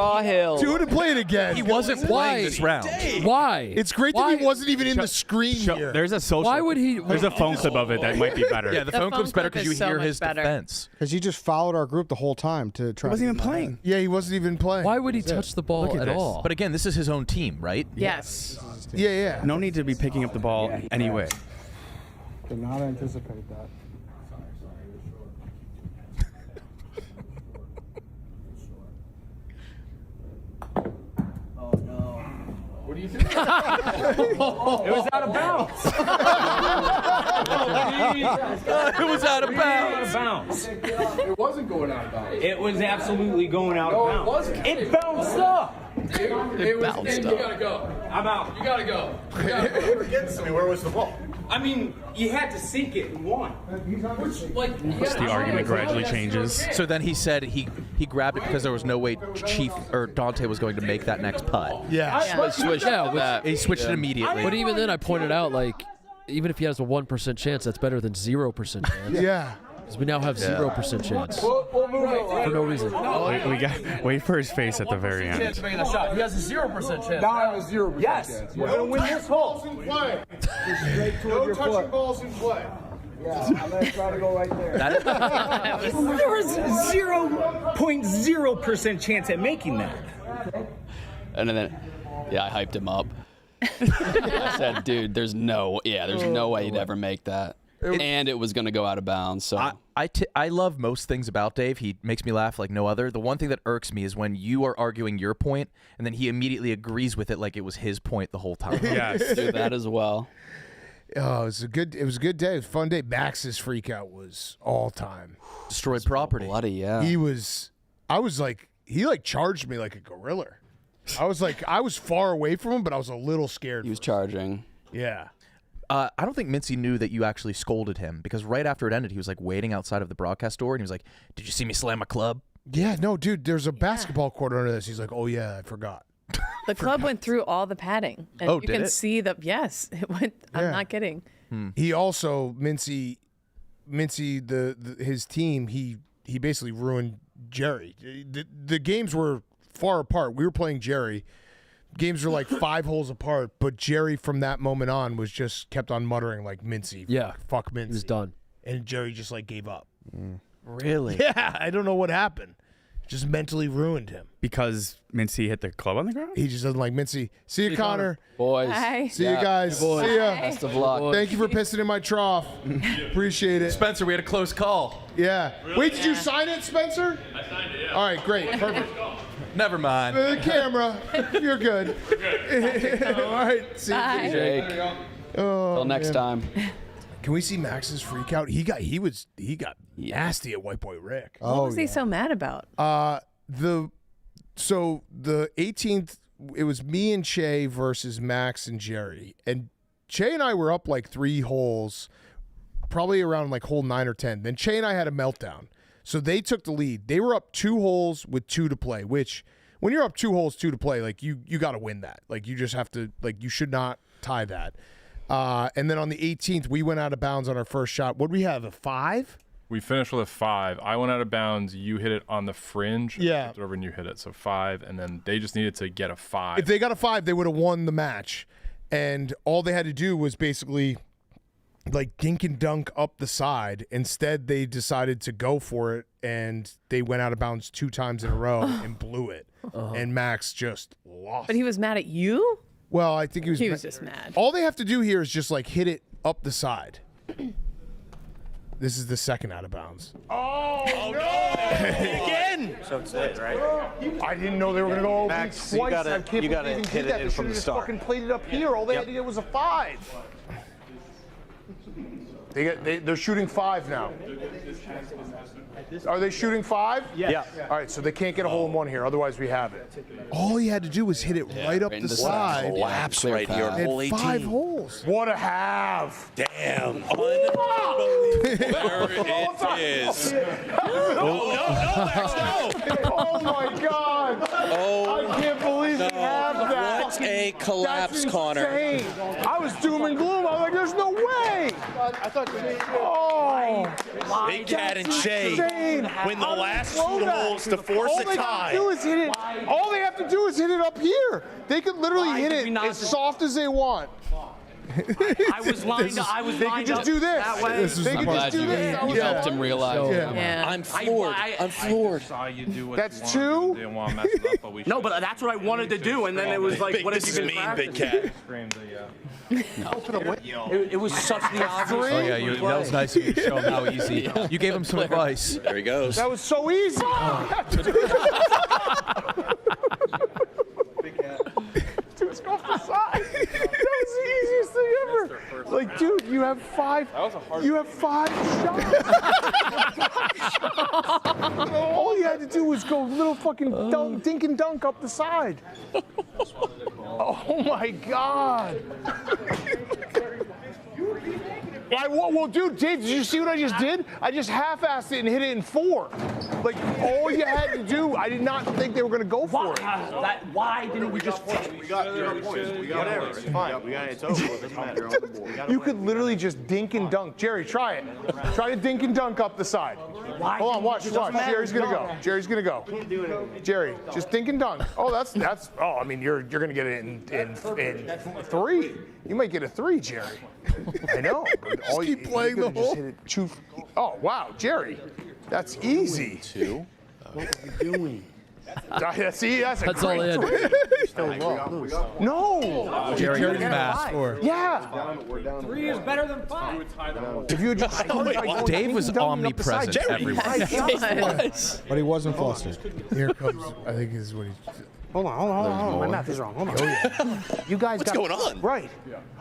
do it and play it again. He wasn't playing this round. Why? It's great that he wasn't even in the screen here. There's a social. Why would he? There's a phone clip of it that might be better. Yeah, the phone clip's better because you hear his defense. Because he just followed our group the whole time to try. He wasn't even playing. Yeah, he wasn't even playing. Why would he touch the ball at all? But again, this is his own team, right? Yes. Yeah. No need to be picking up the ball anyway. Did not anticipate that. What are you doing? It was out of bounds. It was out of bounds. It wasn't going out of bounds. It was absolutely going out of bounds. It wasn't. It bounced up. It was. You gotta go. I'm out. You gotta go. They were getting to me. Where was the ball? I mean, you had to sink it and one. Plus the argument gradually changes. So then he said he grabbed it because there was no way Chief or Dante was going to make that next putt. Yeah. He switched it immediately. But even then, I pointed out, like, even if he has a 1% chance, that's better than 0% chance. Yeah. Because we now have 0% chance. We'll move it For no reason. We got wait for his face at the very end. Chance of making a shot. He has a 0% chance. Now I have a 0% chance. We're gonna win this hole. No touching balls in play. Yeah, I'm gonna try to go right there. There was 0.0% chance at making that. And then, I hyped him up. I said, dude, there's no way he'd ever make that. And it was going to go out of bounds. So I love most things about Dave. He makes me laugh like no other. The one thing that irks me is when you are arguing your point, and then he immediately agrees with it like it was his point the whole time. Yes. do that as well. Oh, it was a good day. It was a fun day. Max's freak out was all time. Destroyed property. Bloody, yeah. He charged me like a gorilla. I was far away from him, but I was a little scared. He was charging. Yeah. I don't think Mincy knew that you actually scolded him, because right after it ended, he was like waiting outside of the broadcast door, and he was like, "Did you see me slam a club?" Yeah, no, dude. There's a basketball court under this. He's like, "Oh yeah, I forgot." The club went through all the padding, and Oh, you did can it? see the it went. I'm not kidding. He also Mincy, his team. He basically ruined Jerry. The games were far apart. We were playing Jerry. Games were like 5 holes apart, but Jerry from that moment on was just kept on muttering like Mincy. Yeah. Fuck Mincy. He was done. And Jerry just like gave up. Really? Yeah, I don't know what happened. Just mentally ruined him. Because Mincy hit the club on the ground? He just doesn't like Mincy. See you, Connor. Boys. Bye. See you guys. See ya. Best of luck. Thank you for pissing in my trough. Appreciate it. Spencer, we had a close call. Yeah. Wait, did you sign it, Spencer? I signed it, yeah. All right, great. Perfect. Never mind. The camera. You're good. All right. See Bye. you. Jake. Oh, Till next time. Can we see Max's freak out? He got nasty at White Boy Rick. What was he so mad about? The 18th, it was me and Che versus Max and Jerry, and Che and I were up like 3 holes, probably around like hole 9 or 10. Then Che and I had a meltdown, so they took the lead. They were up 2 holes with 2 to play, which when you're up 2 holes 2 to play, like you got to win that. Like you just have to, like you should not tie that. And then on the 18th, we went out of bounds on our first shot. What did we have, a 5? We finished with a 5. I went out of bounds. You hit it on the fringe. Yeah. I flipped it over and you hit it. So 5. And then they just needed to get a 5. If they got a 5, they would have won the match. And all they had to do was basically like dink and dunk up the side. Instead, they decided to go for it, and they went out of bounds 2 times in a row and blew it. And Max just lost. But he was mad at you? Well, I think he was just mad. All they have to do here is just like hit it up the side. This is the second out of bounds. Oh no! Again! So it's it, right? I didn't know they were going to go Max, twice. you gotta- I can't you believe gotta they even hit did it that. in They from should the have just start. fucking played it up here. All they had to do was a 5. They're shooting 5 now. Are they shooting 5? Yeah. All right, so they can't get a hole in 1 here. Otherwise, we have it. All he had to do was hit it right up the side. Collapse right here on And hole 18. 5 holes. What a have! Damn. Unbelievable. There it is. No, Max, no. Oh my God! Oh, I can't believe they have that. What a collapse, That's Connor. insane. I was doom and gloom. I was like, "There's no way!" Oh, Big Cat and Shay insane. win the How did last they blow 2 that? holes to force All a they tie. have to do is hit it. All they have to do is hit it up here. They could literally hit it as soft as they want. I was lined up. I was They lined could just up do this. that way. They could just do this. You helped him realize. Yeah. I'm floored. I'm floored. Saw you do what That's you wanted to 2? do. Didn't want to mess it up, but we No, but that's what I wanted to do, and then it was like, what This have is you been mean, Big practicing? Cat. screamed It was such the obvious. Oh yeah, that was nice of you to show him how easy. You gave him some advice. There he goes. That was so easy. Just off the side. That was the easiest thing ever. Like, dude, you have 5. You have 5 shots. All you had to do was go little fucking dink and dunk up the side. Oh my God. Well, dude, Dave, did you see what I just did? I just half-assed it and hit it in 4. Like, all you had to do, I did not think they were going to go for it. Why didn't we just? We got 0 points. We got whatever. It's fine. We got it. It's over. It doesn't matter. You're on the board. You could literally just dink and dunk. Jerry, try it. Try to dink and dunk up the side. Hold on, watch. Jerry's gonna go. Jerry's gonna go. Jerry, just dink and dunk. Oh, that's. Oh, I mean, you're gonna get it in 3. You might get a 3, Jerry. I know. Just keep playing the hole. Oh wow, Jerry, that's easy. 2. What are you doing? See, that's all great they had. trick. Still lose. No. Jerry didn't math. Yeah. 3 is better than 5. If you had just started by going Dave dink was and dunking up the side, omnipresent Jerry, everywhere. my God. But he wasn't flustered. Here comes. I think this is what he. Hold on. My math is wrong. Hold on. You guys What's going on? Right.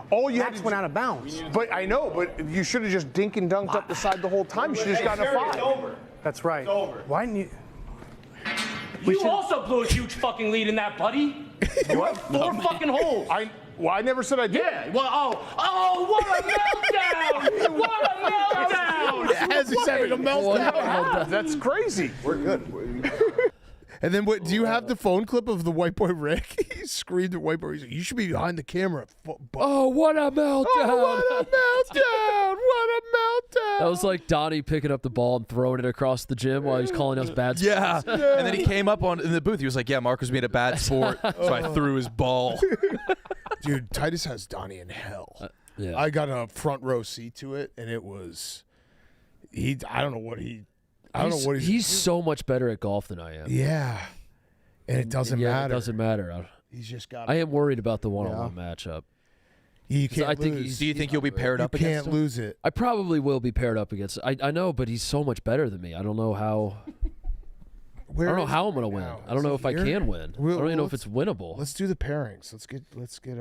All you Max went out of bounds. But I know, but you should have just dink and dunked up the side the whole time. You should have just gotten a 5. It's over. That's right. It's over. Why didn't you? You also blew a huge fucking lead in that, buddy. You have 4 fucking holes. I never said I did. Yeah. Well, what a meltdown! What a meltdown! As he's having a meltdown. That's crazy. We're good. And then what? Do you have the phone clip of the white boy Rick? He screamed at white boy. He's like, "You should be behind the camera." Oh, what a meltdown! Oh, what a meltdown! What a meltdown! That was like Donnie picking up the ball and throwing it across the gym while he's calling us bad sports. Yeah. And then he came up in the booth. He was like, "Yeah, Mark was being a bad sport, so I threw his ball." Dude, Titus has Donnie in hell. Yeah. I got a front row seat to it, and it was I don't know what he's so much better at golf than I am. Yeah, and it doesn't matter. It doesn't matter. He's just got. I am worried about the one-on-one matchup. You can't lose. Do you think you'll be paired up You against can't him? lose it. I probably will be paired up against. I know, but he's so much better than me. I don't know how. I don't know how I'm gonna win. I don't know if I can win. I don't even know if it's winnable. Let's do the pairings. Let's get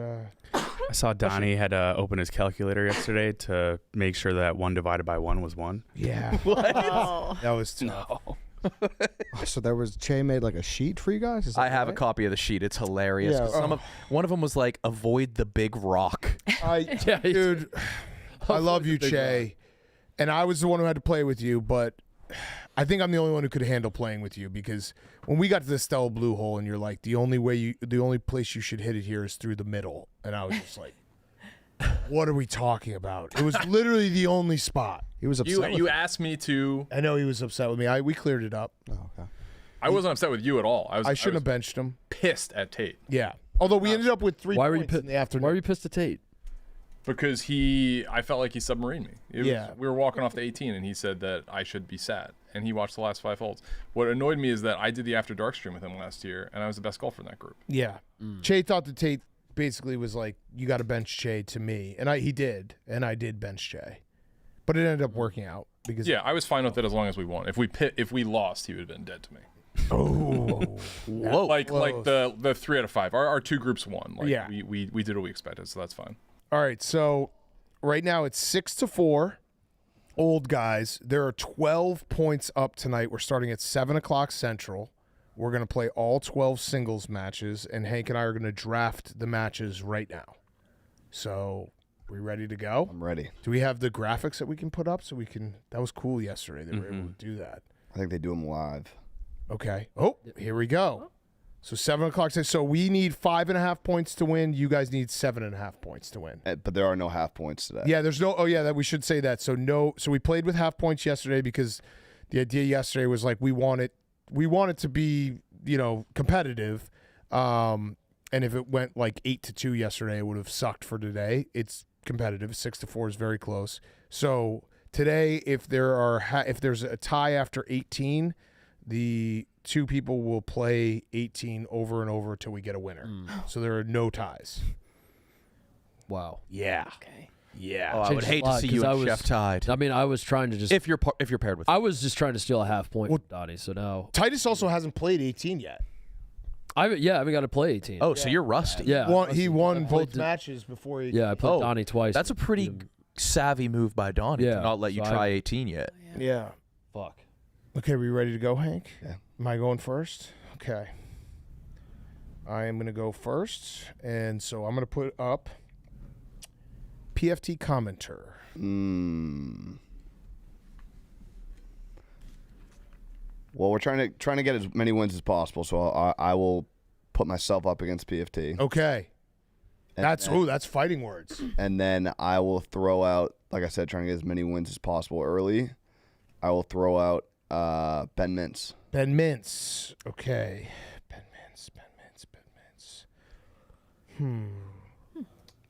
I saw Donnie had to open his calculator yesterday to make sure that 1 divided by 1 was 1. Yeah. Oh. That was tough. So there was Che made like a sheet for you guys? Is that I have a right? copy of the sheet. It's hilarious. Yeah. 'Cause one of them was like, avoid the big rock. Dude, I love you, Che. And I was the one who had to play with you, but I think I'm the only one who could handle playing with you because when we got to the Stella Blue hole and you're like, the only place you should hit it here is through the middle. And I was just like, what are we talking about? It was literally the only spot. He was upset. You asked me to. I know he was upset with me. We cleared it up. Oh, okay. I wasn't upset with you at all. I shouldn't have benched him. Pissed at Tate. Yeah. Although we ended up with 3 points in the afternoon. Why were you pissed at Tate? Because I felt like he submarined me. Yeah. We were walking off the 18, and he said that I should be sad. And he watched the last 5 holes. What annoyed me is that I did the After Dark stream with him last year, and I was the best golfer in that group. Yeah. Che thought that Tate basically was like, you got to bench Che to me. And he did. And I did bench Che. But it ended up working out. Because I was fine with it as long as we won. If we lost, he would have been dead to me. Oh. Whoa. Like the 3 out of 5. Our 2 groups won. Like, Yeah. We did what we expected, so that's fine. All right, so right now it's 6-4. Old guys, there are 12 points up tonight. We're starting at 7 o'clock Central. We're going to play all 12 singles matches, and Hank and I are going to draft the matches right now. So, we ready to go? I'm ready. Do we have the graphics that we can put up so we can? That was cool yesterday. They were able to do that. I think they do them live. Okay. Oh, here we go. So 7 o'clock. So we need 5.5 points to win. You guys need 7.5 points to win. But there are no half points today. Yeah, there's no. Oh yeah, that we should say that. So no. So we played with half points yesterday because the idea yesterday was like we want it to be competitive. And if it went like 8-2 yesterday, it would have sucked for today. It's competitive. 6-4 is very close. So today, if there's a tie after 18, the 2 people will play 18 over and over till we get a winner. So there are no ties. Wow. Yeah. Okay. Yeah. Oh, I would hate to see you and Chef tied. I mean, I was trying to just if you're paired with. I was just trying to steal a half point from Donnie. So now Titus also hasn't played 18 yet. I haven't got to play 18. Oh, so you're rusty. Yeah. He won both matches before he. Yeah, I played Donnie twice. That's a pretty savvy move by Donnie to not let you try 18 yet. Yeah. Fuck. Okay, we ready to go, Hank? Yeah. Am I going first? Okay. I am going to go first, and so I'm going to put up PFT commenter. Well, we're trying to get as many wins as possible, so I will put myself up against PFT. Okay. And That's fighting words. And then I will throw out, like I said, trying to get as many wins as possible early. I will throw out Ben Mintz. Ben Mintz. Okay. Ben Mintz.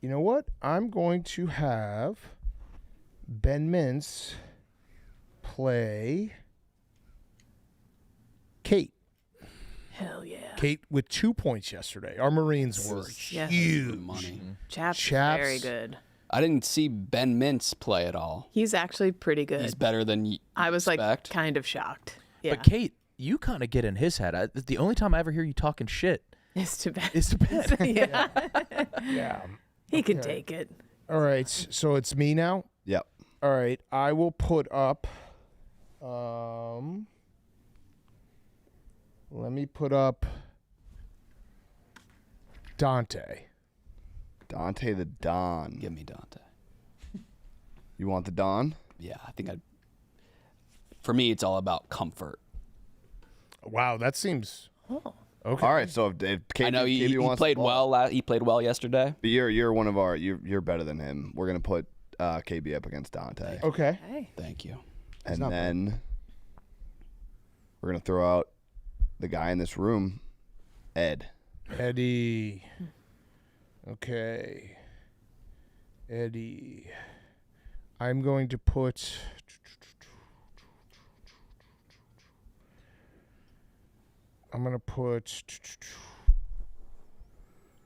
You know what? I'm going to have Ben Mintz play Kate. Hell yeah. Kate with 2 points yesterday. Our Marines were huge. Money. Chaps, very good. I didn't see Ben Mintz play at all. He's actually pretty good. He's better than I was like kind of shocked. Yeah. But Kate, you kind of get in his head. The only time I ever hear you talking shit It's too bad. It's too bad. Yeah. Yeah. He can Okay. take it. All right, so it's me now. Yep. All right, I will put up. Let me put up Dante. Dante the Don. Give me Dante. You want the Don? Yeah, I think I'd. For me, it's all about comfort. Wow, that seems. Oh. Okay. All right, so if KB, I know he wants played the ball, well. He played well yesterday. but you're one of our. You're better than him. We're gonna put KB up against Dante. Okay. Thank you. And then we're gonna throw out the guy in this room, Ed. Eddie. Okay. Eddie. I'm going to put. I'm going to put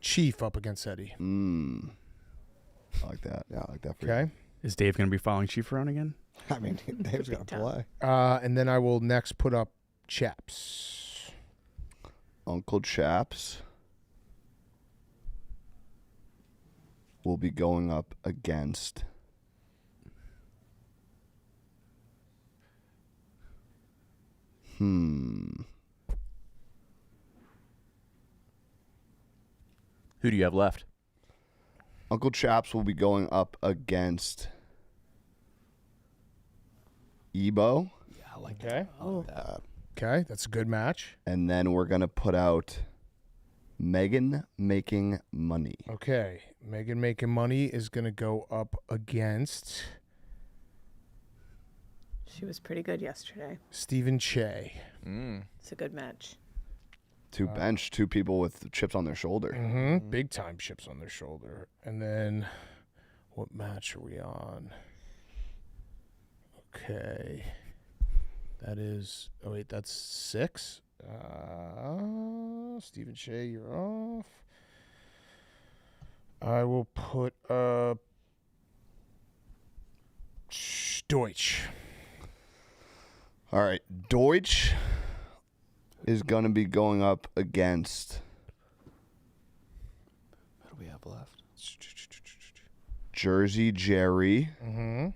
Chief up against Eddie. I like that. Yeah, I like that for Okay. Is Dave going to be following Chief around again? I mean, Dave's going to play. And then I will next put up Chaps. Uncle Chaps will be going up against Who do you have left? Uncle Chaps will be going up against Ebo. Yeah, I like Okay. that. I like that. Okay, that's a good match. And then we're going to put out Megan Making Money. Okay, Megan Making Money is going to go up against She was pretty good yesterday. Stephen Che. It's a good match. Two people with chips on their shoulder. Mm-hmm. Big time chips on their shoulder. And then, what match are we on? Okay. That is, oh wait, that's 6. Stephen Che, you're off. I will put up Deutsch. All right. Deutsch is going to be going up against What do we have left? Jersey Jerry. Mm-hmm.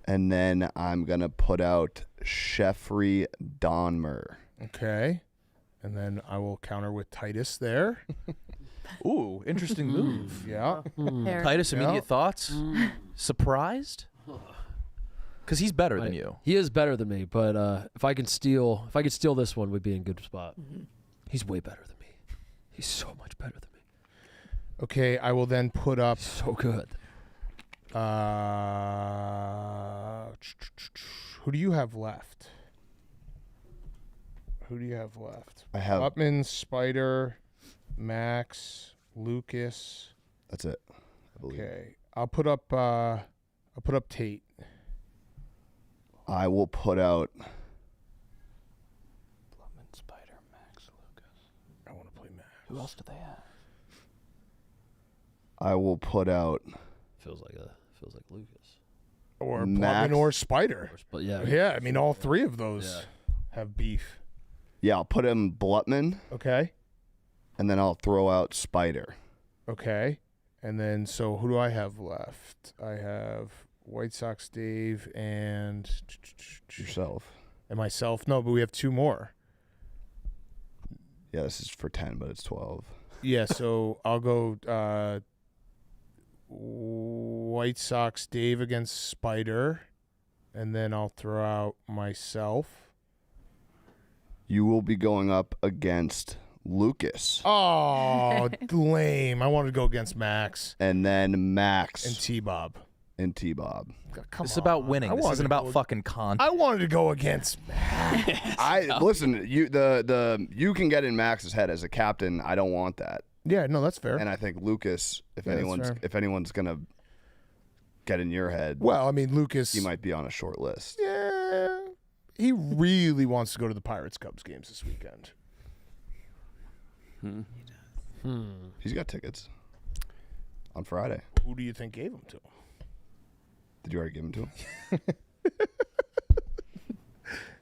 And then I'm going to put out Sheffrey Donmer. Okay. And then I will counter with Titus there. Ooh, interesting move. Yeah. Titus, immediate thoughts? Surprised? Because he's better than you. He is better than me, but if I could steal this one, we'd be in a good spot. He's way better than me. He's so much better than me. Okay, I will then put up. So good. Who do you have left? I have Upman, Spider, Max, Lucas. That's it. I believe. Okay, I'll put up Tate. I will put out Blumman, Spider, Max, Lucas. I want to play Max. Who else do they have? I will put out Feels like Lucas. Or Max. Blumman or Spider. But yeah. Yeah, I mean all three of those have beef. Yeah, I'll put him Blutman. Okay. And then I'll throw out Spider. Okay. And then so who do I have left? I have White Sox Dave and Yourself. And myself. No, but we have 2 more. Yeah, this is for 10, but it's 12. Yeah, so I'll go White Sox Dave against Spider, and then I'll throw out myself. You will be going up against Lucas. Oh, lame. I wanted to go against Max. And then Max. And T-Bob. This is about winning. This isn't about fucking content. I wanted to go against Max. Listen, you can get in Max's head as a captain. I don't want that. Yeah, no, that's fair. And I think Lucas, if anyone's gonna get in your head, well, I mean, Lucas, he might be on a short list. Yeah, he really wants to go to the Pirates Cubs games this weekend. He's got tickets on Friday. Who do you think gave him to him? Did you already give him to him?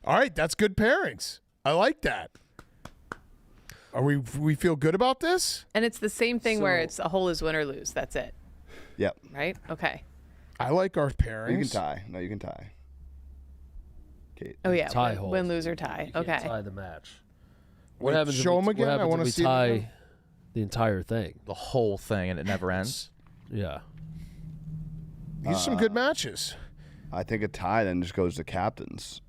All right, that's good pairings. I like that. Are we feel good about this? And it's the same thing where it's a hole is win or lose. That's it. Yep. Right? Okay. I like our pairings. You can tie. No, you can tie. Kate. Oh, yeah. Tie win, hole. win, lose, or tie. You Okay. can't tie the match. What Wait, happens show if 'em we, again? What I happens wanna if we see it tie again. the entire thing? The whole thing, and it never ends. Yeah. These are some good matches. I think a tie then just goes to captains.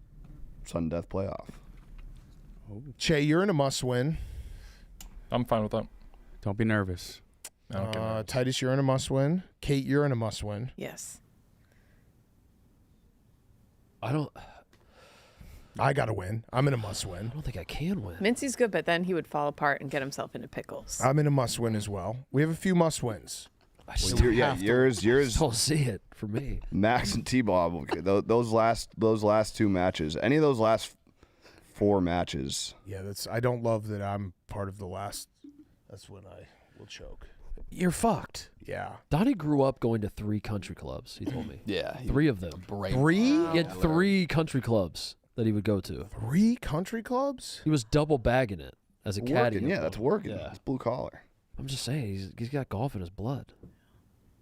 Sudden death playoff. Che, you're in a must-win. I'm fine with that. Don't be nervous. Titus, you're in a must-win. Kate, you're in a must-win. Yes. I got to win. I'm in a must-win. I don't think I can win. Mincy's good, but then he would fall apart and get himself into pickles. I'm in a must-win as well. We have a few must-wins. Yours. Don't see it for me. Max and T-Bob. Those last two matches. Any of those last 4 matches. Yeah, I don't love that I'm part of the last. That's when I will choke. You're fucked. Yeah. Donnie grew up going to 3 country clubs, he told me. Yeah. 3 of them. Brave. 3? He had 3 country clubs that he would go to. 3 country clubs? He was double bagging it as a caddy. Working, yeah, that's working. Yeah. It's blue collar. I'm just saying, he's got golf in his blood.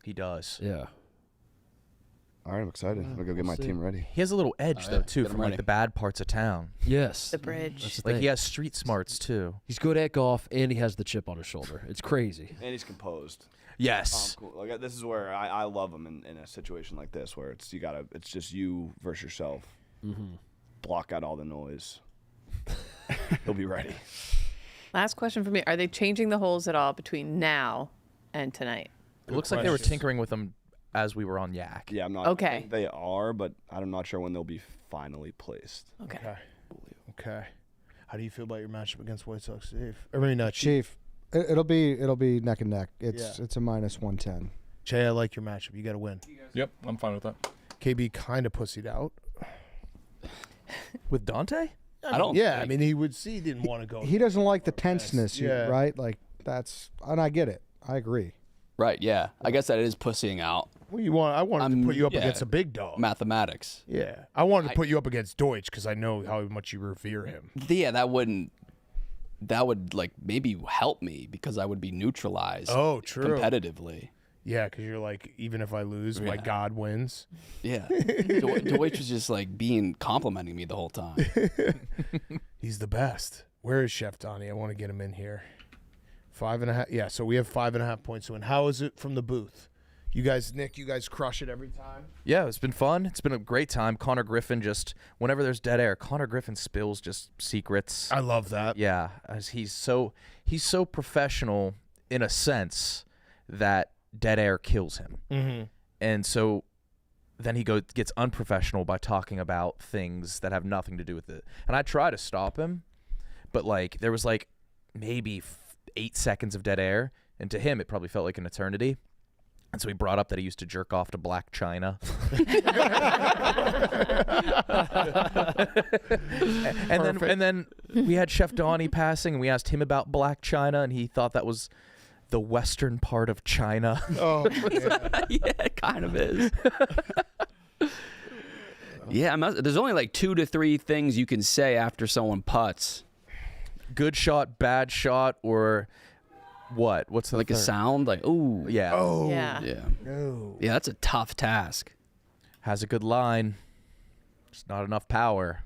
He does. Yeah. All right, I'm excited. I'm gonna go get my team ready. He has a little edge though too Get him from ready. like the bad parts of town. Yes. The bridge. That's the Like thing. he has street smarts too. He's good at golf, and he has the chip on his shoulder. It's crazy. And he's composed. Yes. Cool. Like, this is where I love him in a situation like this, where it's just you versus yourself. Mm-hmm. Block out all the noise. He'll be ready. Last question for me. Are they changing the holes at all between now and tonight? It looks like they were tinkering with them as we were on Yak. Yeah, I'm not. Okay. I think they are, but I'm not sure when they'll be finally placed. Okay. Okay. How do you feel about your matchup against White Sox Dave? I mean, not Chief. It'll be neck and neck. It's a -110. Che, I like your matchup. You got to win. Yep, I'm fine with that. KB kind of pussied out. With Dante? I don't. Yeah, I mean, he didn't want to go. He doesn't like the tenseness, Yeah. right? Like and I get it. I agree. Right. Yeah. I guess that is pussying out. Well, I wanted to put you up yeah. against a big dog. Mathematics. Yeah, I wanted to put you up against Deutsch because I know how much you revere him. Yeah, that would like maybe help me because I would be neutralized. Oh, true. Competitively. Yeah, because you're like, even if I lose, my God wins. Yeah. Deutsch was just like complimenting me the whole time. He's the best. Where is Chef Donnie? I want to get him in here. 5.5. Yeah, so we have 5.5 points to win. How is it from the booth? You guys, Nick, you guys crush it every time? Yeah, it's been fun. It's been a great time. Conor Griffin whenever there's dead air, Conor Griffin spills just secrets. I love that. Yeah, as he's so professional in a sense that dead air kills him. Mm-hmm. And so then he gets unprofessional by talking about things that have nothing to do with it. And I try to stop him, but like there was like maybe 8 seconds of dead air, and to him it probably felt like an eternity. And so he brought up that he used to jerk off to Black China. and then we had Chef Donnie passing, and we asked him about Black China, and he thought that was the western part of China. Oh, Yeah, it kind of is. Yeah, there's only like 2 to 3 things you can say after someone putts. Good shot, bad shot, or what? What's the like third? a sound? Like, ooh. Yeah. Oh. Yeah. Yeah. No. Yeah, that's a tough task. Has a good line. Just not enough power.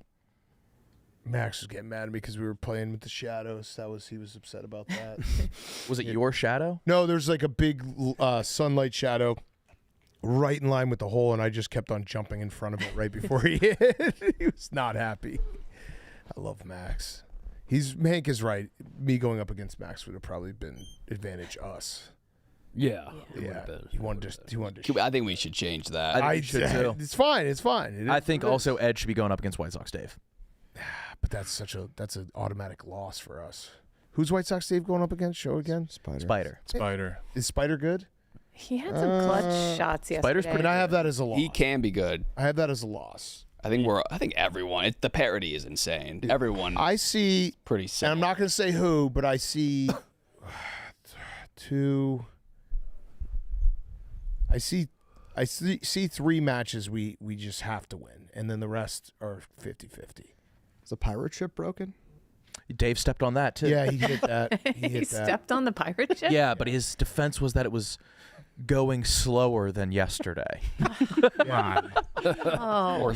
Max was getting mad at me because we were playing with the shadows. He was upset about that. Was it your shadow? No, there's like a big sunlight shadow right in line with the hole, and I just kept on jumping in front of it right before he hit. He was not happy. I love Max. Hank is right. Me going up against Max would have probably been advantage us. Yeah. Yeah. He wanted to. I think we should change that. I think we should too. It's fine. It's fine. I think also Ed should be going up against White Sox Dave. But that's an automatic loss for us. Who's White Sox Dave going up against? Show again. Spider. Is Spider good? He had some clutch shots yesterday. Spider's pretty. And I have that as a loss. He can be good. I have that as a loss. I think everyone. The parody is insane. Everyone. I see. Pretty And simple. I'm not going to say who, but I see two. I see 3 matches we just have to win, and then the rest are 50-50. Is the pirate ship broken? Dave stepped on that too. Yeah, he hit that. He stepped on the pirate ship. Yeah, but his defense was that it was going slower than yesterday. Oh.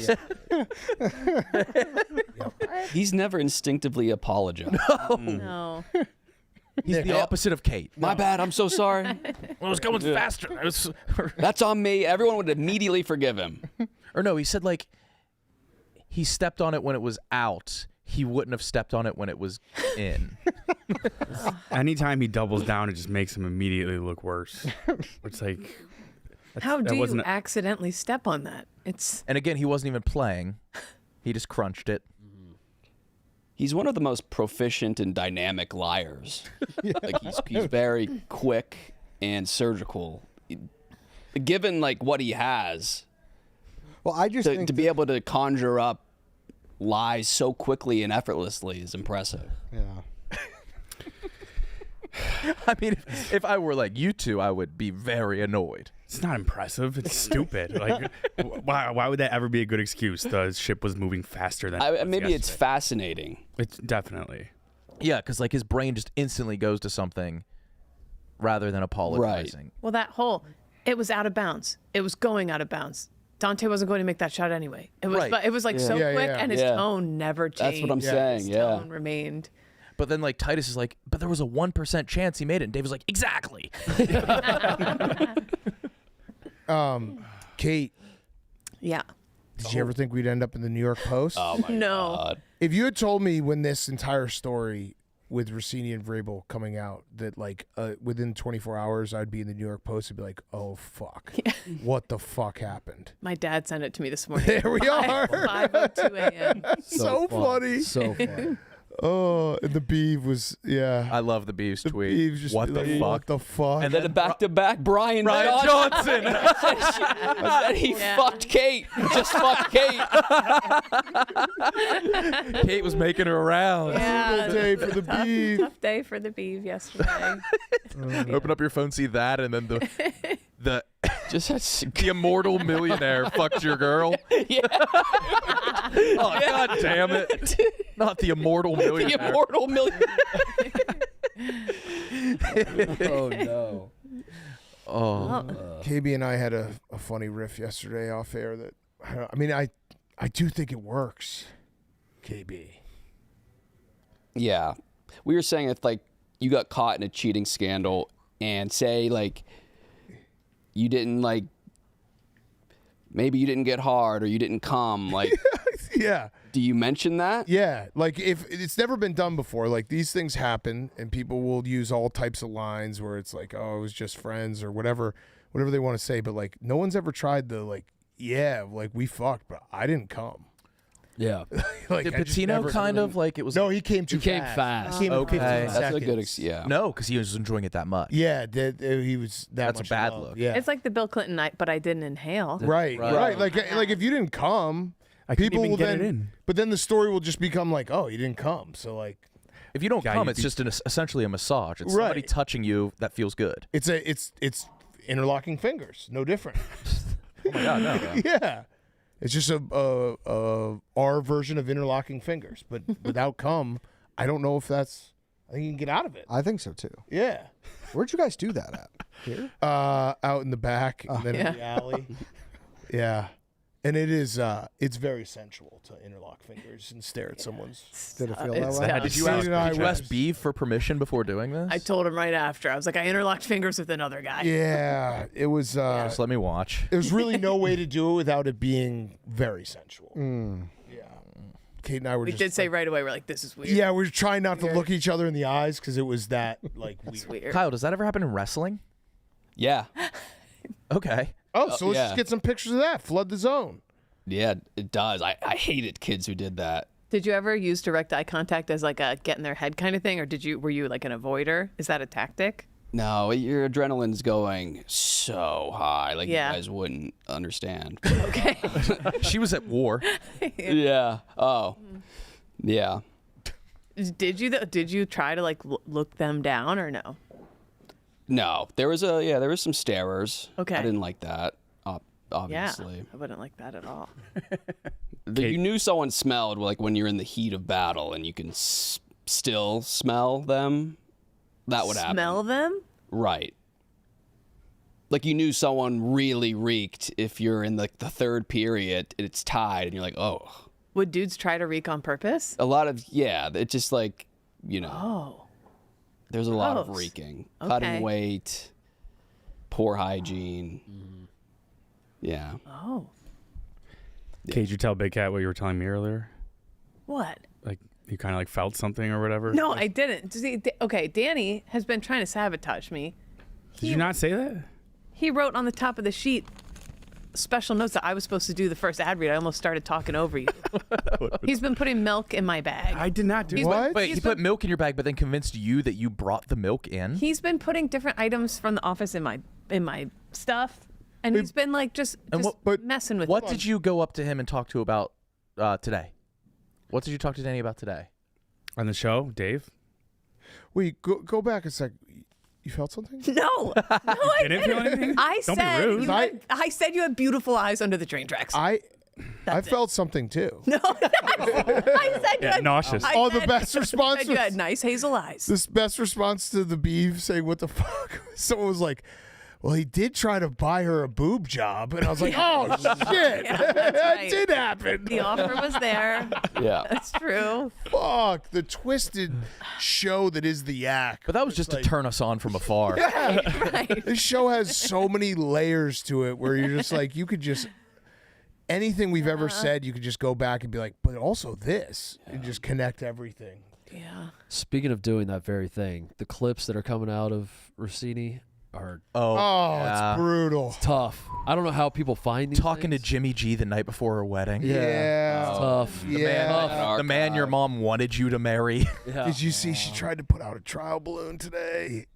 He's never instinctively apologized. No. He's the opposite of Kate. My bad. I'm so sorry. Well, it was going faster. That's on me. Everyone would immediately forgive him. Or no, he said like he stepped on it when it was out. He wouldn't have stepped on it when it was in. Anytime he doubles down, it just makes him immediately look worse. It's like, How do you accidentally step on that? And again, he wasn't even playing. He just crunched it. He's one of the most proficient and dynamic liars. Like he's very quick and surgical. Given like what he has, well, I just think to be able to conjure up lies so quickly and effortlessly is impressive. Yeah. I mean, if I were like you two, I would be very annoyed. It's not impressive. It's stupid. Like, why would that ever be a good excuse? The ship was moving faster than maybe it's fascinating. It's definitely. Yeah, because like his brain just instantly goes to something rather than apologizing. Well, that hole, it was out of bounds. It was going out of bounds. Dante wasn't going to make that shot anyway. It was, it was like so quick, and his tone never changed. That's what I'm saying. His tone remained. But then like Titus is like, but there was a 1% chance he made it. And Dave was like, exactly. Kate. Yeah. Did you ever think we'd end up in the New York Post? Oh my God. If you had told me when this entire story with Rossini and Vrabel coming out that like within 24 hours I'd be in the New York Post, I'd be like, oh fuck, what the fuck happened? My dad sent it to me this morning. There we are. 5:02 a.m. So funny. So funny. Oh, and the Beeve was, I love the Beeve's tweet. Beeve just What the like, fuck? What the fuck? And then back-to-back Brian Johnson. said he fucked Kate. Just fucked Kate. Kate was making her around. Yeah, day for the Beeve. Tough day for the Beeve yesterday. Open up your phone, see that, and then the the immortal millionaire fucked your girl. Yeah. Oh God damn it! Not the immortal millionaire. The immortal millionaire. Oh no. KB and I had a funny riff yesterday off air that I do think it works. KB. Yeah. We were saying if like you got caught in a cheating scandal and say like you didn't like maybe you didn't get hard or you didn't come, like yeah. Do you mention that? Yeah, like if it's never been done before, like these things happen and people will use all types of lines where it's like, oh, it was just friends or whatever they want to say, but like no one's ever tried the like, yeah, like we fucked, but I didn't come. Yeah. Like, Did Patino kind of like it was? No, he came too He came fast. fast. He came in Okay. 15 That's a seconds. good yeah. No, because he was enjoying it that much. Yeah, he was that That's much a bad love. look. Yeah. It's like the Bill Clinton night, but I didn't inhale. Right. Like if you didn't come, people will then. But then the story will just become like, oh, you didn't come. So like, if you don't come, it's just essentially a massage. It's somebody touching you that feels good. It's interlocking fingers, no different. Oh my God, no. Yeah. It's just our version of interlocking fingers, but without cum, I don't know if that's. I think you can get out of it. I think so too. Yeah. Where'd you guys do that at? Here? Out in the back, and then Yeah. in the alley. Yeah, and it's very sensual to interlock fingers and stare at someone's. Did it feel It's that way? tough. Did you ask Beef for permission before doing this? I told him right after. I was like, I interlocked fingers with another guy. Yeah, it was. Just let me watch. There's really no way to do it without it being very sensual. Yeah, Kate and I were. We just did say right away, we're like, this is weird. Yeah, we were trying not to look each other in the eyes because it was that like weird. Kyle, does that ever happen in wrestling? Yeah. Okay. Oh, so let's just get some pictures of that. Flood the zone. Yeah, it does. I hated kids who did that. Did you ever use direct eye contact as like a get in their head kind of thing, or were you like an avoider? Is that a tactic? No, your adrenaline's going so high, like Yeah. you guys wouldn't understand. Okay. She was at war. Yeah. Oh. Yeah. Did you try to like look them down or no? No, there was some starers. Okay. I didn't like that. Obviously. Yeah, I wouldn't like that at all. You knew someone smelled like when you're in the heat of battle and you can still smell them, that would happen. Smell them? Right. Like you knew someone really reeked if you're in the third period and it's tied and you're like, oh. Would dudes try to reek on purpose? A lot of, yeah, it's just like, Oh. There's a lot of Gross. reeking. Okay. Cutting weight, poor hygiene. Yeah. Oh. Okay, did you tell Big Cat what you were telling me earlier? What? Like you kind of like felt something or whatever? No, I didn't. See, okay, Danny has been trying to sabotage me. Did you not say that? He wrote on the top of the sheet special notes that I was supposed to do the first ad read. I almost started talking over you. He's been putting milk in my bag. I did not do that. Wait, he put milk in your bag, but then convinced you that you brought the milk in? He's been putting different items from the office in my stuff, and he's been like just messing with. What did you go up to him and talk to about today? What did you talk to Danny about today? On the show, Dave? Wait, go back a sec. You felt something? No, I didn't feel anything? I Don't be said rude. I said you had beautiful eyes under the train tracks. I felt something too. No, I said you had nauseous. The best response. I said you had nice hazel eyes. This best response to the beef saying, "What the fuck?" Someone was like, "Well, he did try to buy her a boob job," and I was like, "Oh shit, Yeah, that's that right. did happen." The offer was there. Yeah, that's true. Fuck the twisted show that is the Yak. But that was just to turn us on from afar. This show has so many layers to it where you're just like, you could just anything we've ever said, you could just go back and be like, but also this, and just connect everything. Yeah. Speaking of doing that very thing, the clips that are coming out of Rossini are it's brutal. It's tough. I don't know how people find these Talking to Jimmy G the night before her wedding. Yeah. It's tough. The man your mom wanted you to marry. Did you see she tried to put out a trial balloon today?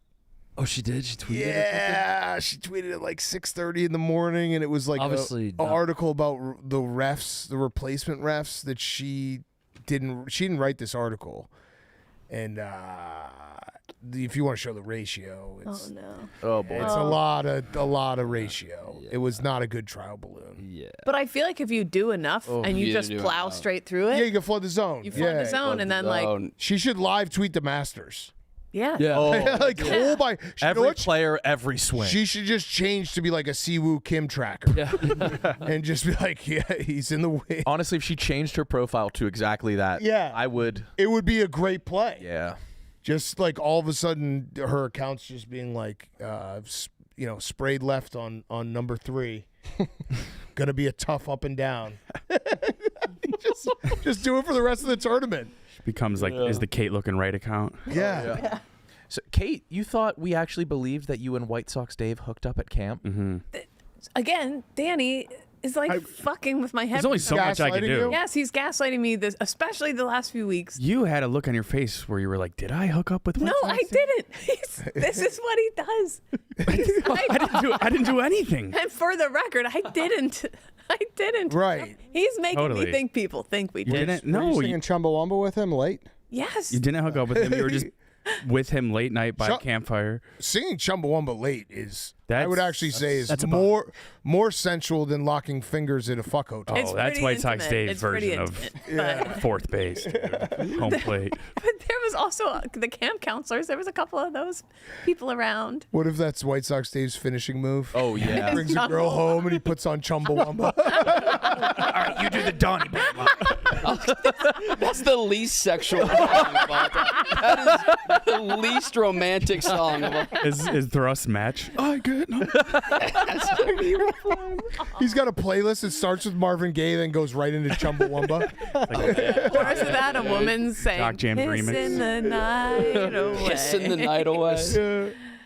Oh, she did? She tweeted it? Yeah, she tweeted at like 6:30 in the morning, and it was like Obviously an not. article about the refs, the replacement refs that she didn't write this article. And if you want to show the ratio, it's Oh boy, it's a lot of ratio. It was not a good trial balloon. Yeah. But I feel like if you do enough and you just plow straight through it, Yeah, you can flood the zone. you flood the zone, and then like She should live tweet the Masters. yeah, Like hole by Every player, every swing. She should just change to be like a Siwoo Kim tracker. And just be like, yeah, he's in the way. Honestly, if she changed her profile to exactly that, Yeah. I would. It would be a great play. Yeah. Just like all of a sudden, her account's just being like, sprayed left on number 3. Gonna be a tough up and down. just do it for the rest of the tournament. Becomes like, is the Kate looking right account? Yeah. So, Kate, you thought we actually believed that you and White Sox Dave hooked up at camp? Mm-hmm. Again, Danny is like fucking with my head. There's only so much I can do. Yes, he's gaslighting me. Especially the last few weeks. You had a look on your face where you were like, did I hook up with White No, Sox I Dave? didn't. This is what he does. I didn't do anything. And for the record, I didn't. Right. He's making Totally. me think people think we You did. didn't? Were No. you singing Chumbawamba with him late? Yes. You didn't hook up with him. You were just with him late night by a campfire. Singing Chumbawamba late is, I That's- would actually say, is that's a more sensual than locking fingers at a fuck hotel. Oh, that's White Sox Dave's It's pretty version of intimate, fourth base, dude. Home plate. But there was also the camp counselors. There was a couple of those people around. What if that's White Sox Dave's finishing move? Oh, yeah. Brings a girl home and he puts on Chumbawamba. All right, you do the Donnie. That's the least sexual song of all time. That is the least romantic song of all time. Is thrust match? I get no. He's got a playlist that starts with Marvin Gaye, then goes right into Chumbawamba. Or is that a woman saying, Doc Jam's remix. "Kissing the night away"? Kissing the night away.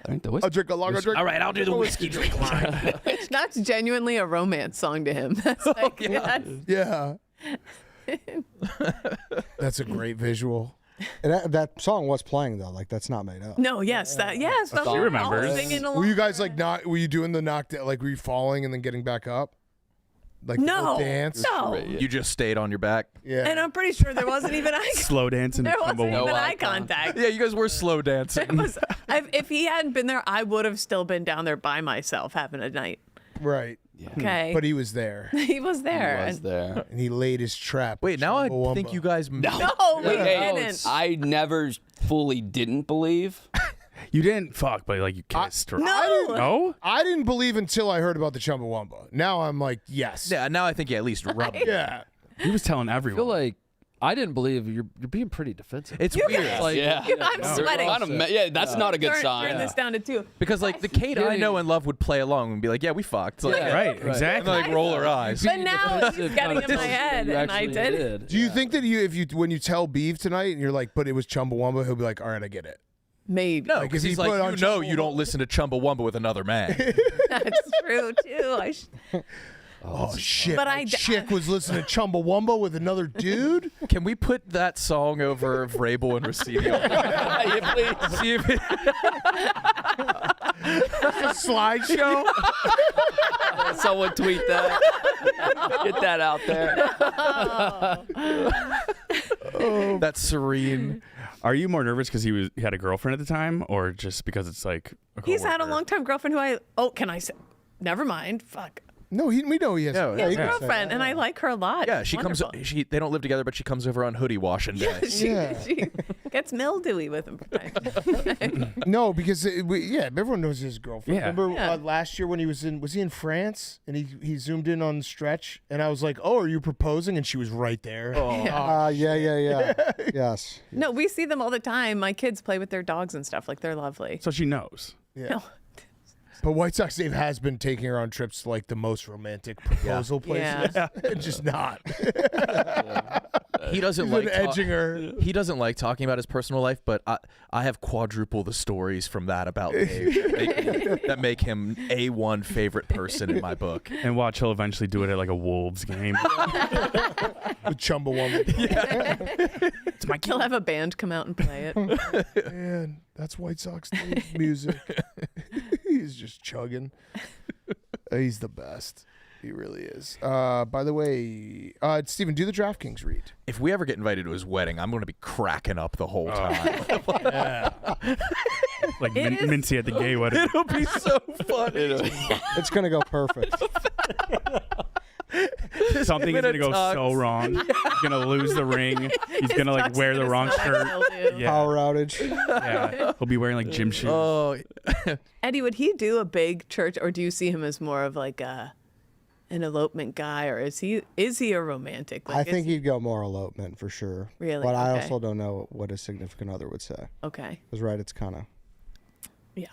I think the I'll drink a longer drink. All right, I'll do the whiskey drink line. That's genuinely a romance song to him. That's like, Yeah. That's a great visual. And that song was playing though. Like that's not made up. No, yes, that yes. She remembers. Were you guys like not? Were you doing the knockdown? Like were you falling and then getting back up? Like No, the dance? no. You just stayed on your back. Yeah. And I'm pretty sure there wasn't even eye Slow dancing. There wasn't Chumbawamba. even eye contact. Yeah, you guys were slow dancing. If he hadn't been there, I would have still been down there by myself having a night. Right. Okay. But he was there. He was there. He was there. And he laid his trap. Wait, now I think you guys. No, we didn't. I never fully didn't believe. You didn't fuck, but like you kissed. Right? No. I didn't believe until I heard about the Chumbawamba. Now I'm like, yes. Yeah, now I think you at least rubbed it. Yeah. He was telling I everyone. feel like I didn't believe you're being pretty defensive. It's You weird. guys- Like, I'm sweating. Yeah, that's not a good Turn sign. this down to 2. Because like the Kate I know and love would play along and be like, yeah, we fucked. Like, Yeah, right, right. exactly. And like roll her eyes. But now it's defensive getting in my connotation head, you and I actually did. Do you think that when you tell Beeve tonight and you're like, but it was Chumbawamba, he'll be like, all right, I get it. Maybe. No, Like, because if he's he put like, on you know, Chumbawamba- you don't listen to Chumbawamba with another man. That's true too. Oh shit! But my I- chick was listening to Chumbawamba with another dude. Can we put that song over Vrabel and Rossini? See if it slideshow. Someone tweet that. Get that out there. That's serene. Are you more nervous because he had a girlfriend at the time, or just because it's like He's had a long-time girlfriend who can I say? Never mind. Fuck. No, we know he has. No, He has a yeah. girlfriend, and I like her a lot. Yeah, She's she wonderful. comes. They don't live together, but she comes over on hoodie washing day. She gets mildewy with him. No, because everyone knows his girlfriend. Yeah. Remember Yeah. last year when he was in France and he zoomed in on the stretch and I was like, oh, are you proposing? And she was right there. Yeah. Yes. No, we see them all the time. My kids play with their dogs and stuff. Like they're lovely. so she knows. Yeah. No. But White Sox Dave has been taking her on trips to like the most romantic proposal places. Yeah. And just not. He doesn't He's been like edging her. He doesn't like talking about his personal life, but I have quadruple the stories from that about Dave that make him A1 favorite person in my book. And watch, he'll eventually do it at like a Wolves game. The Chumbawamba. He'll have a band come out and play it. Man, that's White Sox Dave's music. He's just chugging. He's the best. He really is. By the way, Steven, do the DraftKings read. If we ever get invited to his wedding, I'm going to be cracking up the whole time. Like Mincy at the gay wedding. It'll be so funny. It's gonna go perfect. Something is gonna go so wrong. He's gonna lose the ring. He's gonna like wear the wrong shirt. Yeah. Power outage. Yeah. He'll be wearing like gym shoes. Oh, Eddie, would he do a big church, or do you see him as more of like an elopement guy, or is he a romantic? Like, I think he'd go more elopement for sure. Really? But I Okay. also don't know what his significant other would say. Okay. Because right, it's kind of. Yeah.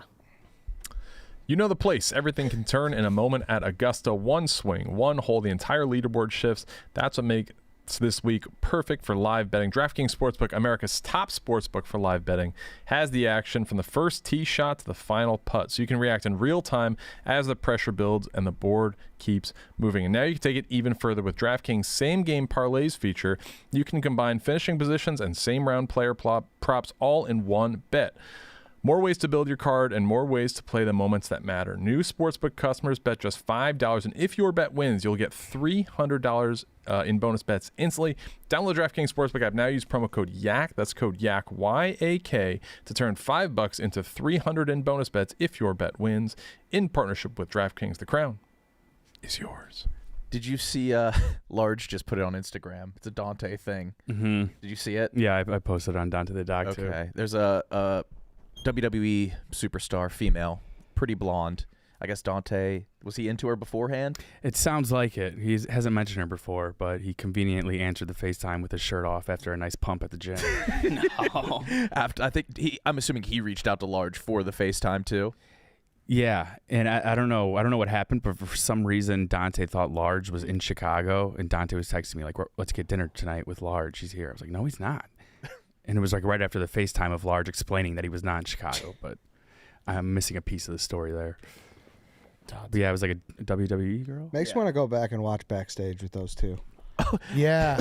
You know the place. Everything can turn in a moment at Augusta. One swing, one hole, the entire leaderboard shifts. That's what makes this week perfect for live betting. DraftKings Sportsbook, America's top sportsbook for live betting, has the action from the first tee shot to the final putt. So you can react in real time as the pressure builds and the board keeps moving. And now you can take it even further with DraftKings same game parlays feature. You can combine finishing positions and same round player props all in one bet. More ways to build your card and more ways to play the moments that matter. New sportsbook customers bet just $5, and if your bet wins, you'll get $300 in bonus bets instantly. Download the DraftKings Sportsbook app now. Use promo code YAK. That's code YAK, Y-A-K, to turn $5 into $300 in bonus bets if your bet wins. In partnership with DraftKings, the crown is yours. did you see Large just put it on Instagram? It's a Dante thing. Mm-hmm. Did you see it? Yeah, I posted on Dante the Dog too. Okay. There's a WWE superstar, female, pretty blonde. I guess Dante, was he into her beforehand? It sounds like it. He hasn't mentioned her before, but he conveniently answered the FaceTime with his shirt off after a nice pump at the gym. No. I'm assuming he reached out to Large for the FaceTime too. Yeah, and I don't know what happened, but for some reason Dante thought Large was in Chicago, and Dante was texting me like, "Let's get dinner tonight with Large. He's here." I was like, "No, he's not." And it was like right after the FaceTime of Large explaining that he was not in Chicago, but I'm missing a piece of the story there. But yeah, it was like a WWE girl. Makes me want to go back and watch backstage with those two. Yeah.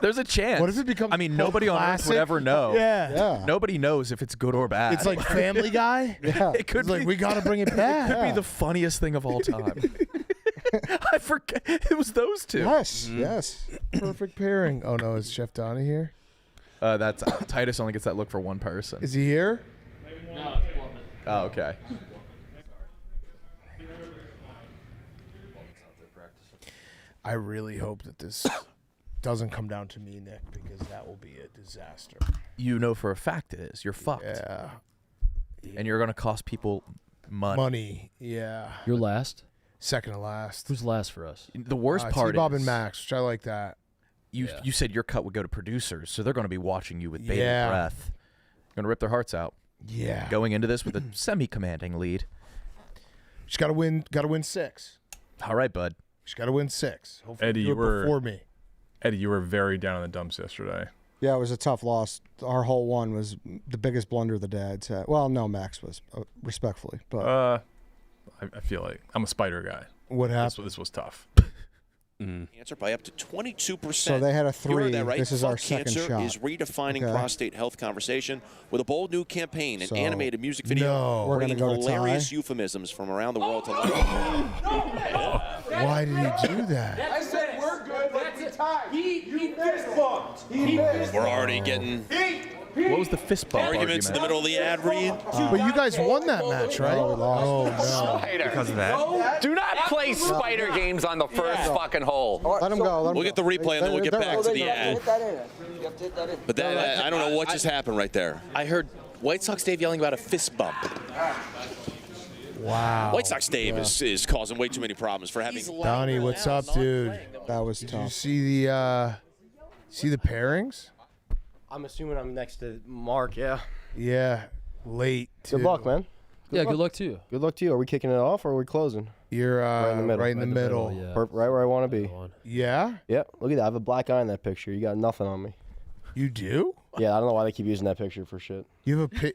There's a chance. What if it becomes? I mean, nobody on Earth would ever know. Yeah. Nobody knows if it's good or bad. It's like Family Guy. Yeah. It could It's be, like we got to bring it back. It could be the funniest thing of all time. I forget it was those two. Yes, yes. Perfect pairing. Oh no, is Chef Donnie here? That's Titus only gets that look for one person. Is he here? Oh, okay. I really hope that this doesn't come down to me, Nick, because that will be a disaster. You know for a fact it is. You're fucked. Yeah. And you're going to cost people money. Yeah. You're last? Second to last. Who's last for us? The worst part Bob is and Max, which I like that. You said your cut would go to producers, so they're going to be watching you with bated Yeah. breath. Going to rip their hearts out. Yeah. Going into this with a semi-commanding lead. Just got to win 6. All right, bud. Just got to win 6. Hopefully Eddie, do you it were before me. Eddie, you were very down in the dumps yesterday. Yeah, it was a tough loss. Our whole one was the biggest blunder of the day, I'd say. Well, no, Max was, respectfully. But I feel like I'm a Spider guy. What happened? This was tough. Cancer by up to 22%. So they had a 3. You heard that right? This is our Fuck second cancer shot. is redefining Okay. prostate health conversation with a bold new campaign, an So, animated music video no. We're bringing gonna go to tie. hilarious euphemisms from around the world to life. Why did he do that? I said we're good. That's a tie. He fist bumped. We're already getting What was the fist bump arguments in the middle of the ad read. But you guys won that match, right? Oh, we lost. no. Because of that. Do not play spider games on the first fucking hole. Let him go. Let him We'll get the replay and then we'll get back to the ad. But that, I don't know what just happened right there. I heard White Sox Dave yelling about a fist bump. Wow. White Sox Dave is causing way too many problems for having. Donnie, what's up, dude? That was Did tough. you see the pairings? I'm assuming I'm next to Mark, yeah. Yeah, late. Good luck, man. Good luck to you. Good luck to you. Are we kicking it off or are we closing? You're right in the middle. Right in the middle. Yeah. Right where I want to be. Yeah? Yep. Look at that. I have a black eye in that picture. You got nothing on me. You do? Yeah, I don't know why they keep using that picture for shit. You have a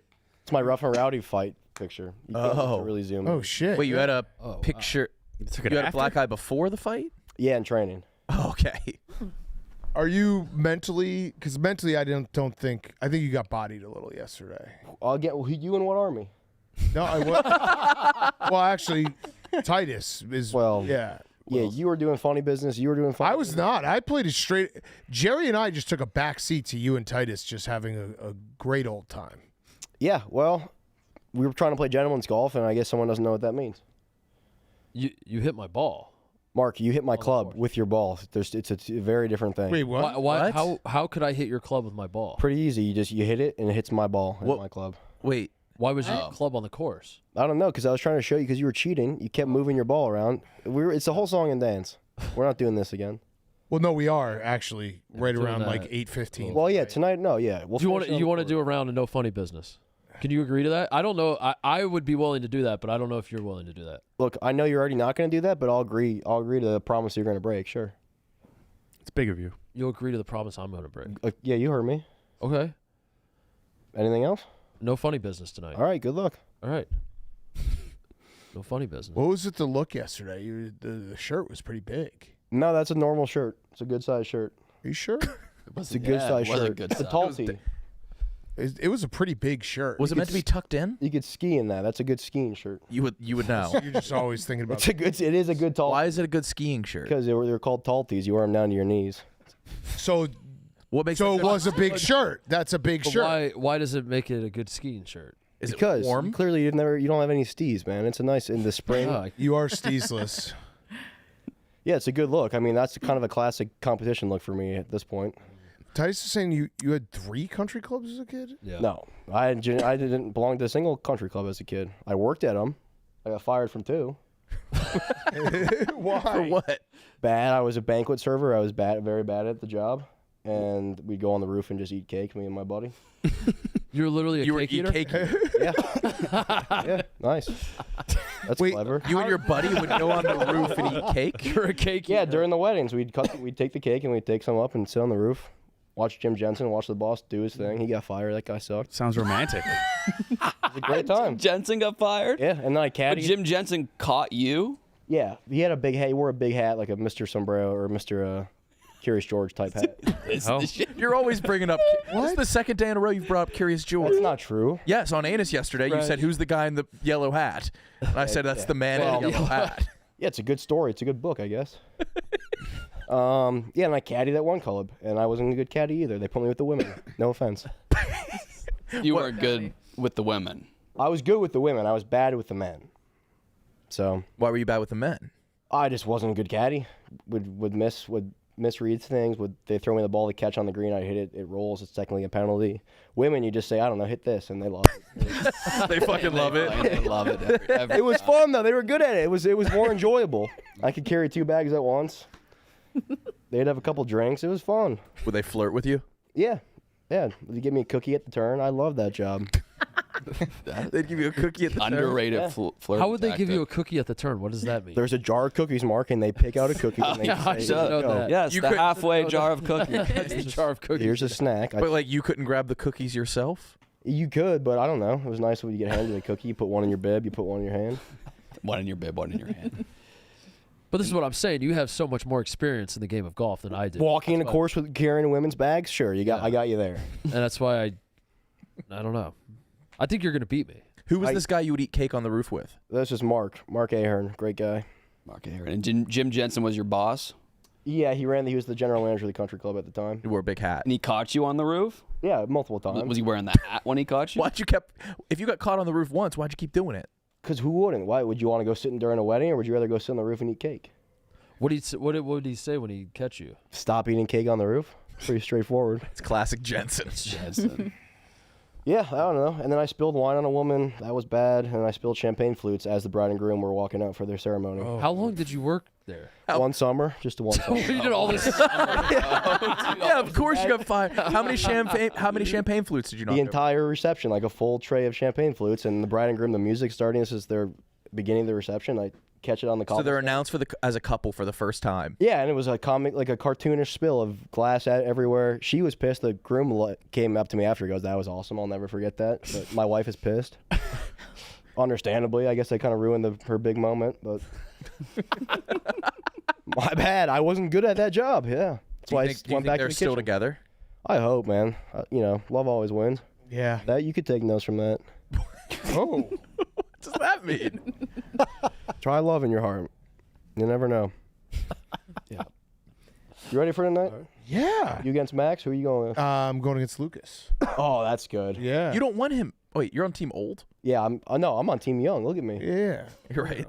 It's my rough and rowdy fight picture. You can't have to really zoom in. Oh shit. Wait, you had a picture. Took You it had a after? black eye before the fight? Yeah, in training. Oh, okay. Are you mentally? Because mentally, I don't think. I think you got bodied a little yesterday. I'll get you in what army? No, I was. Well, actually, Titus is. Well, yeah. Yeah, you were doing funny business. You were doing funny I was not. I played it straight. Jerry and I just took a back seat to you and Titus just having a great old time. Yeah, well, we were trying to play gentleman's golf, and I guess someone doesn't know what that means. You hit my ball. Mark, you hit my club with your ball. It's a very different thing. Wait, what? Why? How could I hit your club with my ball? Pretty easy. You hit it, and it hits my ball and my club. Wait. Why was your club on the course? I don't know, because I was trying to show you because you were cheating. You kept moving your ball around. It's a whole song and dance. We're not doing this again. Well, no, we are actually right doing around that. like 8:15. Well, yeah, tonight, no, yeah. We'll Do you finish it want on to do a round of no funny business? Can you agree to that? I don't know. I would be willing to do that, but I don't know if you're willing to do that. Look, I know you're already not going to do that, but I'll agree to the promise you're going to break. Sure. It's big of you. You'll agree to the promise I'm going to break. Yeah, you heard me. Okay. Anything else? No funny business tonight. All right. Good luck. All right. No funny business. What was it to look yesterday? The shirt was pretty big. No, that's a normal shirt. It's a good size shirt. Are you sure? It's a good size shirt. It's a tall tee. It was a pretty big shirt. Was it meant to be tucked in? You could ski in that. That's a good skiing shirt. You would know. You're just always thinking about. It is a good tall. Why is it a good skiing shirt? Because they're called tall tees. You wear them down to your knees. So what makes it was a big shirt. That's a big But shirt. why does it make it a good skiing shirt? Is because it warm? Clearly you don't have any stees, man. It's a nice in the spring. You are steesless. Yeah, it's a good look. I mean, that's kind of a classic competition look for me at this point. Titus is saying you had 3 country clubs as a kid? Yeah. No, I didn't belong to a single country club as a kid. I worked at them. I got fired from 2. Why? For what? Bad. I was a banquet server. I was very bad at the job. And we'd go on the roof and just eat cake, me and my buddy. You're literally a cake eater? Cake eater. Yeah. Yeah, nice. That's clever. You and your buddy would go on the roof and eat cake? You're a cake Yeah, eater. during the weddings, we'd take the cake and we'd take some up and sit on the roof. Watch Jim Jensen, watch the boss do his thing. He got fired. That guy sucked. Sounds romantic. It was a great time. Jensen got fired? Yeah, and then I But caddied. Jim Jensen caught you? Yeah, he had a big hat. He wore a big hat, like a Mr. Sombrero or Mr. Curious George type hat. You're always bringing up. This is the second day in a row you've brought up Curious George. That's not true. Yes, on Anus yesterday, you said, "Who's the guy in the yellow hat?" And I said, "That's the man in the yellow hat." Yeah, it's a good story. It's a good book, I guess. Yeah, and I caddied at one club, and I wasn't a good caddy either. They put me with the women. No offense. You weren't good with the women. I was good with the women. I was bad with the men. So why were you bad with the men? I just wasn't a good caddy. misread things. Would they throw me the ball to catch on the green? I hit it. It rolls. It's technically a penalty. Women, you just say, I don't know, hit this, and they love it. They fucking love it. They love it. Every It was fun though. They were good at it. It was more enjoyable. I could carry 2 bags at once. They'd have a couple drinks. It was fun. Would they flirt with you? Yeah. They give me a cookie at the turn. I love that job. They'd give you a cookie at the underrated Yeah. flirt. How would they give you a cookie at the turn? What does that mean? There's a jar of cookies, Mark, and they pick out a cookie. And they I say, should know "Go." that. Yes, You the could- halfway jar of cookies. It's a jar of cookies. Here's a snack. But like you couldn't grab the cookies yourself? You could, but I don't know. It was nice when you get handed a cookie. You put one in your bib. You put one in your hand. One in your bib, one in your hand. But this is what I'm saying. You have so much more experience in the game of golf than I do. Walking in a That's course with carrying women's bags. Sure, I got you there. And that's why I don't know. I think you're going to beat me. Who was this guy you would eat cake on the roof with? This is Mark Ahern, great guy. Mark Ahern. And Jim Jensen was your boss? Yeah, he was the general manager of the country club at the time. He wore a big hat. And he caught you on the roof? Yeah, multiple times. Was he wearing the hat when he caught you? If you got caught on the roof once, why'd you keep doing it? Because who wouldn't? Why would you want to go sitting during a wedding, or would you rather go sit on the roof and eat cake? What would he say when he catch you? Stop eating cake on the roof. Pretty straightforward. It's classic Jensen. Jensen. Yeah, I don't know. And then I spilled wine on a woman. That was bad. And I spilled champagne flutes as the bride and groom were walking out for their ceremony. How long did you work there? One summer, just one summer. You did all this. Yeah, of course you got 5. How many champagne flutes did you knock The over? entire reception, like a full tray of champagne flutes, and the bride and groom, the music starting. This is their beginning of the reception. I catch it on the So they're announced as a couple for the first time. Yeah, and it was a comic, like a cartoonish spill of glass everywhere. She was pissed. The groom came up to me after. He goes, "That was awesome. I'll never forget that." But my wife is pissed. Understandably, I guess I kind of ruined her big moment. But my bad. I wasn't good at that job. Yeah, that's why I went back to they're the still kitchen. together? I hope, man. Love always wins. Yeah. That you could take notes from that. Oh. What does that mean? Try love in your heart. You never know. Yeah. You ready for tonight? Yeah. You against Max? Who are you going with? I'm going against Lucas. Oh, that's good. Yeah. You don't want him. Wait, you're on team old? Yeah, I'm on team young. Look at me. Yeah. You're right.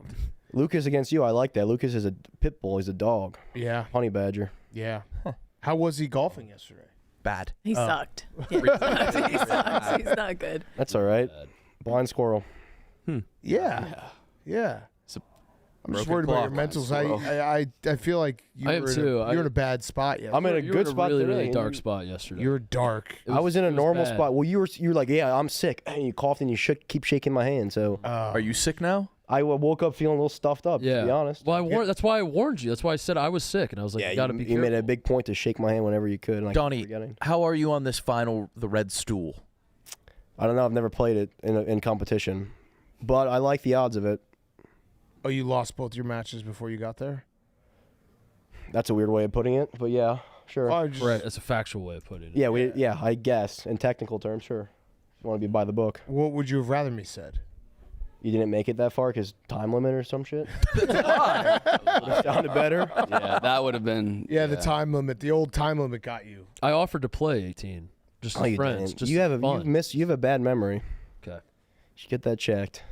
Lucas against you. I like that. Lucas is a pit bull. He's a dog. Yeah. Honey badger. Yeah. How was he golfing yesterday? Bad. He sucked. Yeah. He sucks. He's not good. That's all right. Blind squirrel. Yeah. Yeah. I'm just worried broken about your clock. mentals. I feel like you I am were in too. you're in a bad spot yesterday. I'm in a You were good in spot really, today. really dark spot yesterday. You're dark. I was in a it was normal bad. spot. Well, you were like, yeah, I'm sick, and you coughed and you keep shaking my hand. So Are you sick now? I woke up feeling a little stuffed up. Yeah. To be honest. Well, that's why I warned you. That's why I said I was sick, and I was like, Yeah, you got to be you careful. made a big point to shake my hand whenever you could. And I kept Donnie, forgetting. how are you on this final, the red stool? I don't know. I've never played it in competition, but I like the odds of it. Oh, you lost both your matches before you got there? That's a weird way of putting it, but yeah, sure. Oh, just, Right, that's a factual way of putting it. Yeah, I guess in technical terms, sure. If you want to be by the book. What would you have rather me said? You didn't make it that far because time limit or some shit. Would have sounded better. Yeah, that would have been. Yeah, the time limit. The old time limit got you. I offered to play 18, just Oh, as you friends. didn't. Just You have fun. you have a bad memory. Okay. You should get that checked.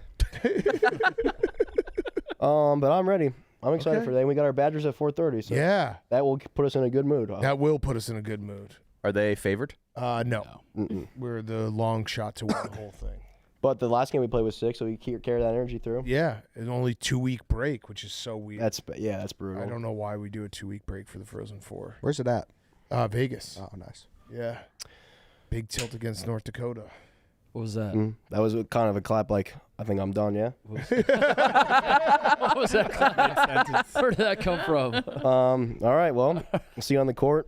But I'm ready. I'm excited Okay. for today. We got our Badgers at 4:30, so Yeah. that will put us in a good mood. That will put us in a good mood. Are they favored? No. Mm-mm. We're the long shot to win the whole thing. But the last game we played was 6, so we carry that energy through. Yeah, an only 2-week break, which is so weird. That's brutal. I don't know why we do a 2-week break for the Frozen Four. Where's it at? Vegas. Oh, nice. Yeah. Big tilt against North Dakota. What was that? That was kind of a clap. Like I think I'm done. Yeah. What was that? Where did that come from? All right. Well, see you on the court.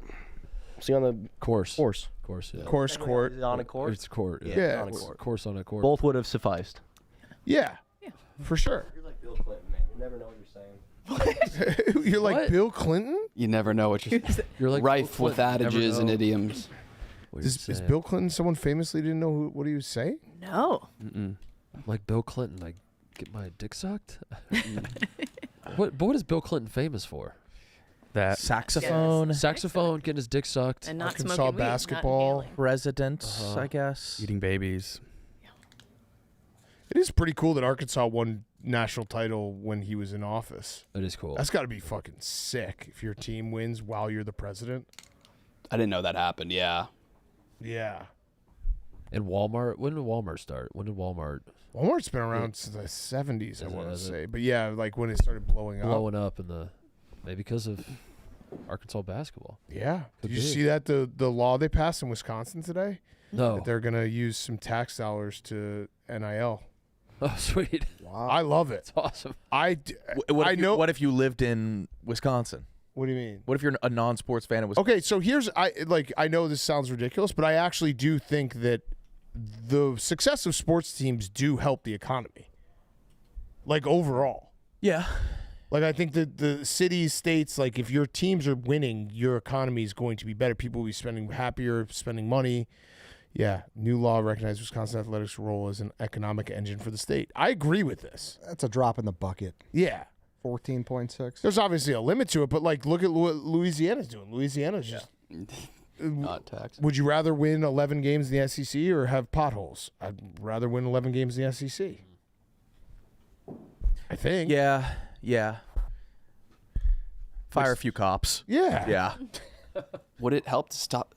See you on the Course. course. Yeah. Court. Is it on a court? It's court. Yeah, on a it's- court. Course on a court. Both would have sufficed. Yeah. For sure. You're like Bill Clinton, man. You never know what you're saying. You're like What? Bill Clinton? You never know what you're like rife Bill with Clinton. Never adages and know. idioms. What you're Is saying. Bill Clinton someone famously didn't know what he was saying? No. Like Bill Clinton? I get my dick sucked? What is Bill Clinton famous for? That Saxophone, Saxophone, getting his dick sucked. And not Arkansas smoking weed, not basketball. inhaling. resident, I guess. eating babies. It is pretty cool that Arkansas won national title when he was in office. That is cool. That's got to be fucking sick if your team wins while you're the president. I didn't know that happened. Yeah. Yeah. And Walmart. When did Walmart start? When did Walmart? Walmart's been around since the 70s, I want to say. But yeah, like when it started blowing up. In the maybe because of Arkansas basketball. Yeah. Could Did you be. see that the law they passed in Wisconsin today? No. That they're going to use some tax dollars to NIL. Oh, sweet. Wow. I love it. It's awesome. What if you lived in Wisconsin? What do you mean? What if you're a non-sports fan of Wisconsin? Okay, so I know this sounds ridiculous, but I actually do think that the success of sports teams do help the economy. Like overall. Yeah. Like I think that the cities, states, like if your teams are winning, your economy is going to be better. People will be spending happier, spending money. Yeah, new law recognizes Wisconsin athletics' role as an economic engine for the state. I agree with this. That's a drop in the bucket. Yeah. 14.6. There's obviously a limit to it, but like look at what Louisiana's doing. Louisiana's just not taxed. Would you rather win 11 games in the SEC or have potholes? I'd rather win 11 games in the SEC. I think. Yeah. Fire a few cops. Yeah. Yeah. Would it help to stop?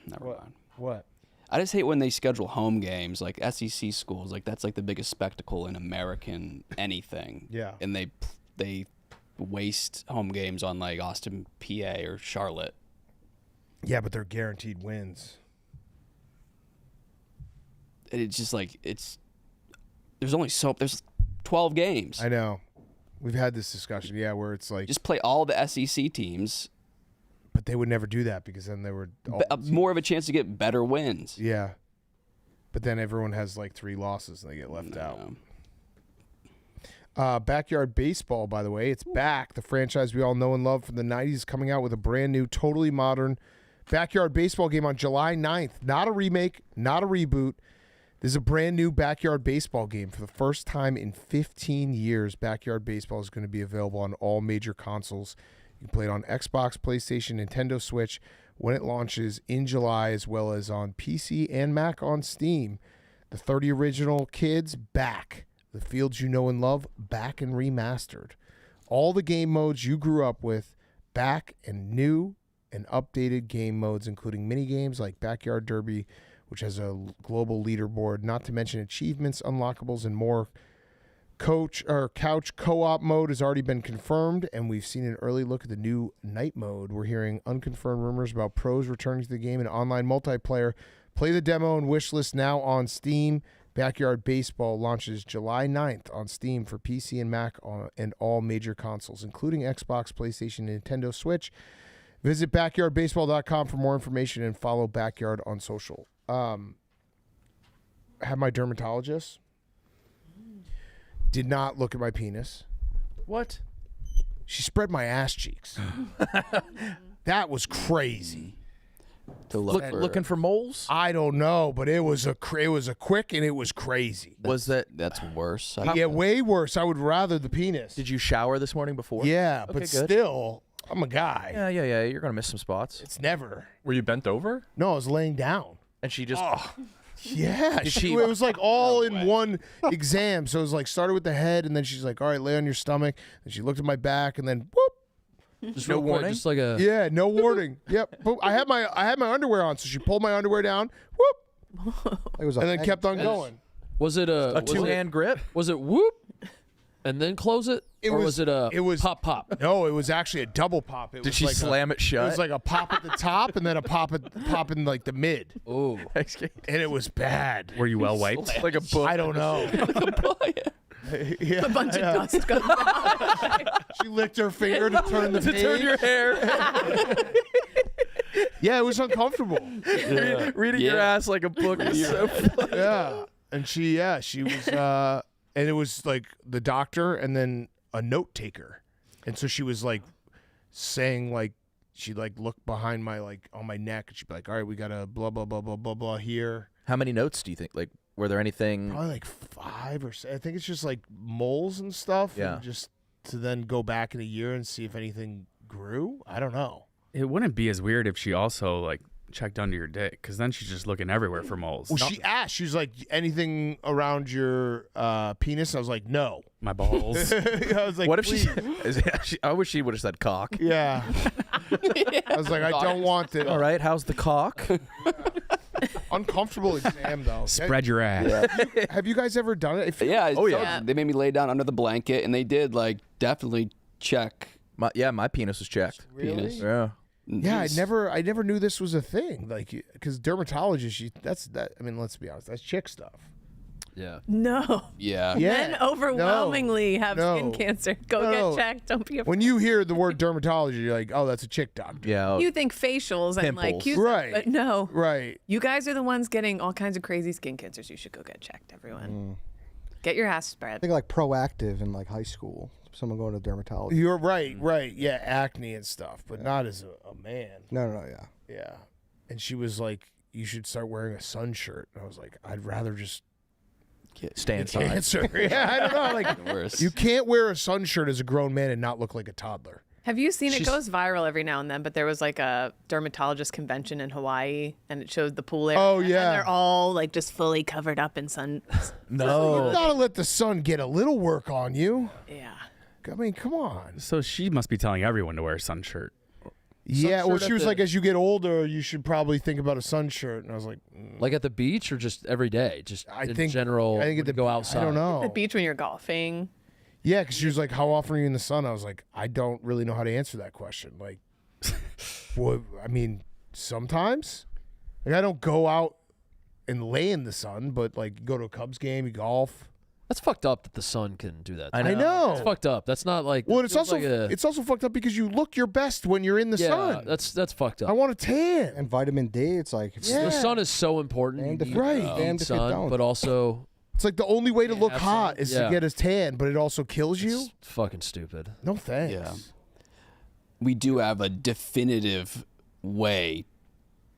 Never mind. What? I just hate when they schedule home games, like SEC schools. Like that's like the biggest spectacle in American anything. Yeah. And they waste home games on like Austin, PA, or Charlotte. Yeah, but they're guaranteed wins. It's just like there's 12 games. I know. We've had this discussion, yeah, where it's like Just play all the SEC teams. But they would never do that because then they were More of a chance to get better wins. Yeah. But then everyone has like 3 losses and they get left out. Backyard Baseball, by the way, it's back. The franchise we all know and love from the 90s is coming out with a brand new, totally modern Backyard Baseball game on July 9th. Not a remake, not a reboot. This is a brand new Backyard Baseball game. For the first time in 15 years, Backyard Baseball is going to be available on all major consoles. You can play it on Xbox, PlayStation, Nintendo Switch when it launches in July, as well as on PC and Mac on Steam. The 30 original kids back. The fields you know and love back and remastered. All the game modes you grew up with back, and new and updated game modes, including mini games like Backyard Derby, which has a global leaderboard, not to mention achievements, unlockables, and more. Couch co-op mode has already been confirmed, and we've seen an early look at the new night mode. We're hearing unconfirmed rumors about pros returning to the game in online multiplayer. Play the demo and wishlist now on Steam. Backyard Baseball launches July 9th on Steam for PC and Mac and all major consoles, including Xbox, PlayStation, and Nintendo Switch. Visit backyardbaseball.com for more information and follow Backyard on social. I have my dermatologist. Did not look at my penis. What? She spread my ass cheeks. That was crazy. Looking for moles? I don't know, but it was a quick and it was crazy. That's worse? Yeah, way worse. I would rather the penis. Did you shower this morning before? Yeah, Okay, but good. still, I'm a guy. Yeah. You're gonna miss some spots. It's never. Were you bent over? No, I was laying down. And she just. Yeah, Did it was like all in one exam. So it was like started with the head, and then she's like, "All right, lay on your stomach." And she looked at my back, and then whoop. Just No real quick, warning? just like a Yeah, no warning. Yep. But I had my underwear on, so she pulled my underwear down, whoop, It was a and then kept on going. Was it a two-hand grip? Was it whoop and then close it? Or was it a pop? No, it was actually a double pop. It Did was she like slam it shut? It was like a pop at the top and then a pop in like the mid. Oh, and it was bad. Were you well wiped? Like a book. I don't know. Yeah, A bunch of dust going by. She licked her finger to turn the to page. turn your hair. Yeah, it was uncomfortable. Reading your ass like a book is so fun. Yeah, and she was, and it was like the doctor and then a note taker, and so she was like saying like she'd like look behind my like on my neck and she'd be like, all right, we got a blah blah blah blah blah blah here. How many notes do you think? Like, were there anything? Probably like 5 or 6. I think it's just like moles and stuff. Yeah. And just to then go back in a year and see if anything grew. I don't know. It wouldn't be as weird if she also like checked under your dick, because then she's just looking everywhere for moles. Well, she asked. She was like, anything around your penis? I was like, no. My balls. I was like, What if please. I wish she would have said cock. Yeah. I was like, I don't want it. All right, how's the cock? Uncomfortable exam though. Spread your ass. Have you guys ever done it? Yeah. They made me lay down under the blanket, and they did like definitely check. My penis was checked. Really? Yeah. Yeah, I never knew this was a thing. Like, because dermatologists, I mean, let's be honest, that's chick stuff. Yeah. No. Yeah. Men overwhelmingly have No. skin cancer. Go No. get checked. Don't be afraid. When you hear the word dermatology, you're like, oh, that's a chick doctor. Yeah. You think facials and like Pimples. Q-tips, Right. but no. Right. You guys are the ones getting all kinds of crazy skin cancers. You should go get checked, everyone. Get your ass I spread. think like proactive in like high school. Someone going to dermatology. You're right. Yeah, acne and stuff, but not as a man. No, yeah. Yeah. And she was like, you should start wearing a sun shirt. And I was like, I'd rather just stay get inside. cancer. Yeah, I don't know. Like, you can't wear a sun shirt as a grown man and not look like a toddler. Have you seen it goes viral every now and then, but there was like a dermatologist convention in Hawaii and it showed the pool area. Oh, yeah. And they're all like just fully covered up in sun. No. You gotta let the sun get a little work on you. Yeah. I mean, come on. So she must be telling everyone to wear a sun shirt. Yeah, well, shirt she at was the- like, as you get older, you should probably think about a sun shirt. And I was like, Like at the beach or just every day? Just in general. I think when at the you go outside. I don't know. The beach when you're golfing. Yeah, because she was like, how often are you in the sun? I was like, I don't really know how to answer that question. Like, well, I mean, sometimes. Like, I don't go out and lay in the sun, but like, you go to a Cubs game, you golf. That's fucked up that the sun can do that. I know. It's fucked up. That's not like. Well, it it's feels also like a- it's also fucked up because you look your best when you're in the yeah, sun. that's fucked up. I want a tan. And vitamin D, it's like The sun is so important. Damned You if need, you- need damned if you sun, don't. but also It's like the only way to look have hot sun. is Yeah. to get a tan, but it also kills you. it's fucking stupid. No thanks. Yeah. We do have a definitive way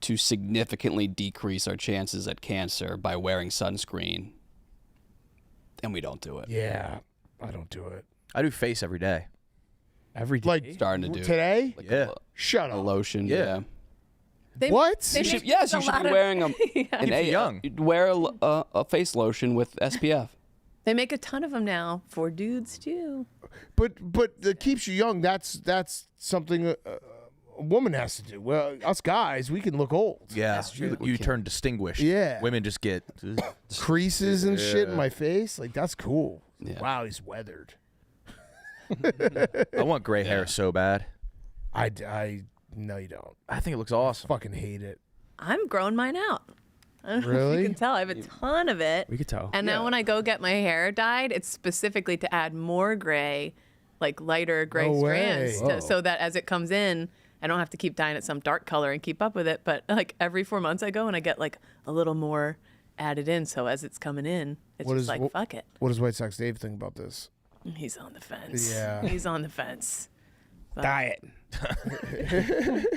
to significantly decrease our chances at cancer by wearing sunscreen, and we don't do it. Yeah, I don't do it. I do face every day. Every day. Like Starting to do today? Like Yeah. Shut a up. lotion. Yeah. They, What? They You should, make yes, a you should lot be of- wearing an Keeps you young. Wear a face lotion with SPF. They make a ton of them now for dudes too. But it keeps you young. That's something a woman has to do. Well, us guys, we can look old. Yeah. You turn distinguished. Yeah. Women just get Creases and shit in Yeah. my face. Like, that's cool. Yeah. Wow, he's weathered. I want gray hair so bad. I no, you don't. I think it looks awesome. Fucking hate it. I'm growing mine out. I don't know if Really? you can tell. I have a ton of it. We could tell. And now when I go get my hair dyed, it's specifically to add more gray, like lighter gray No strands, way. so that as it comes in, I don't have to keep dyeing it some dark color and keep up with it. But like every 4 months I go and I get like a little more added in. So as it's coming in, it's just like, fuck it. What does White Sox Dave think about this? He's on the fence. Yeah. He's on the fence. But, Diet.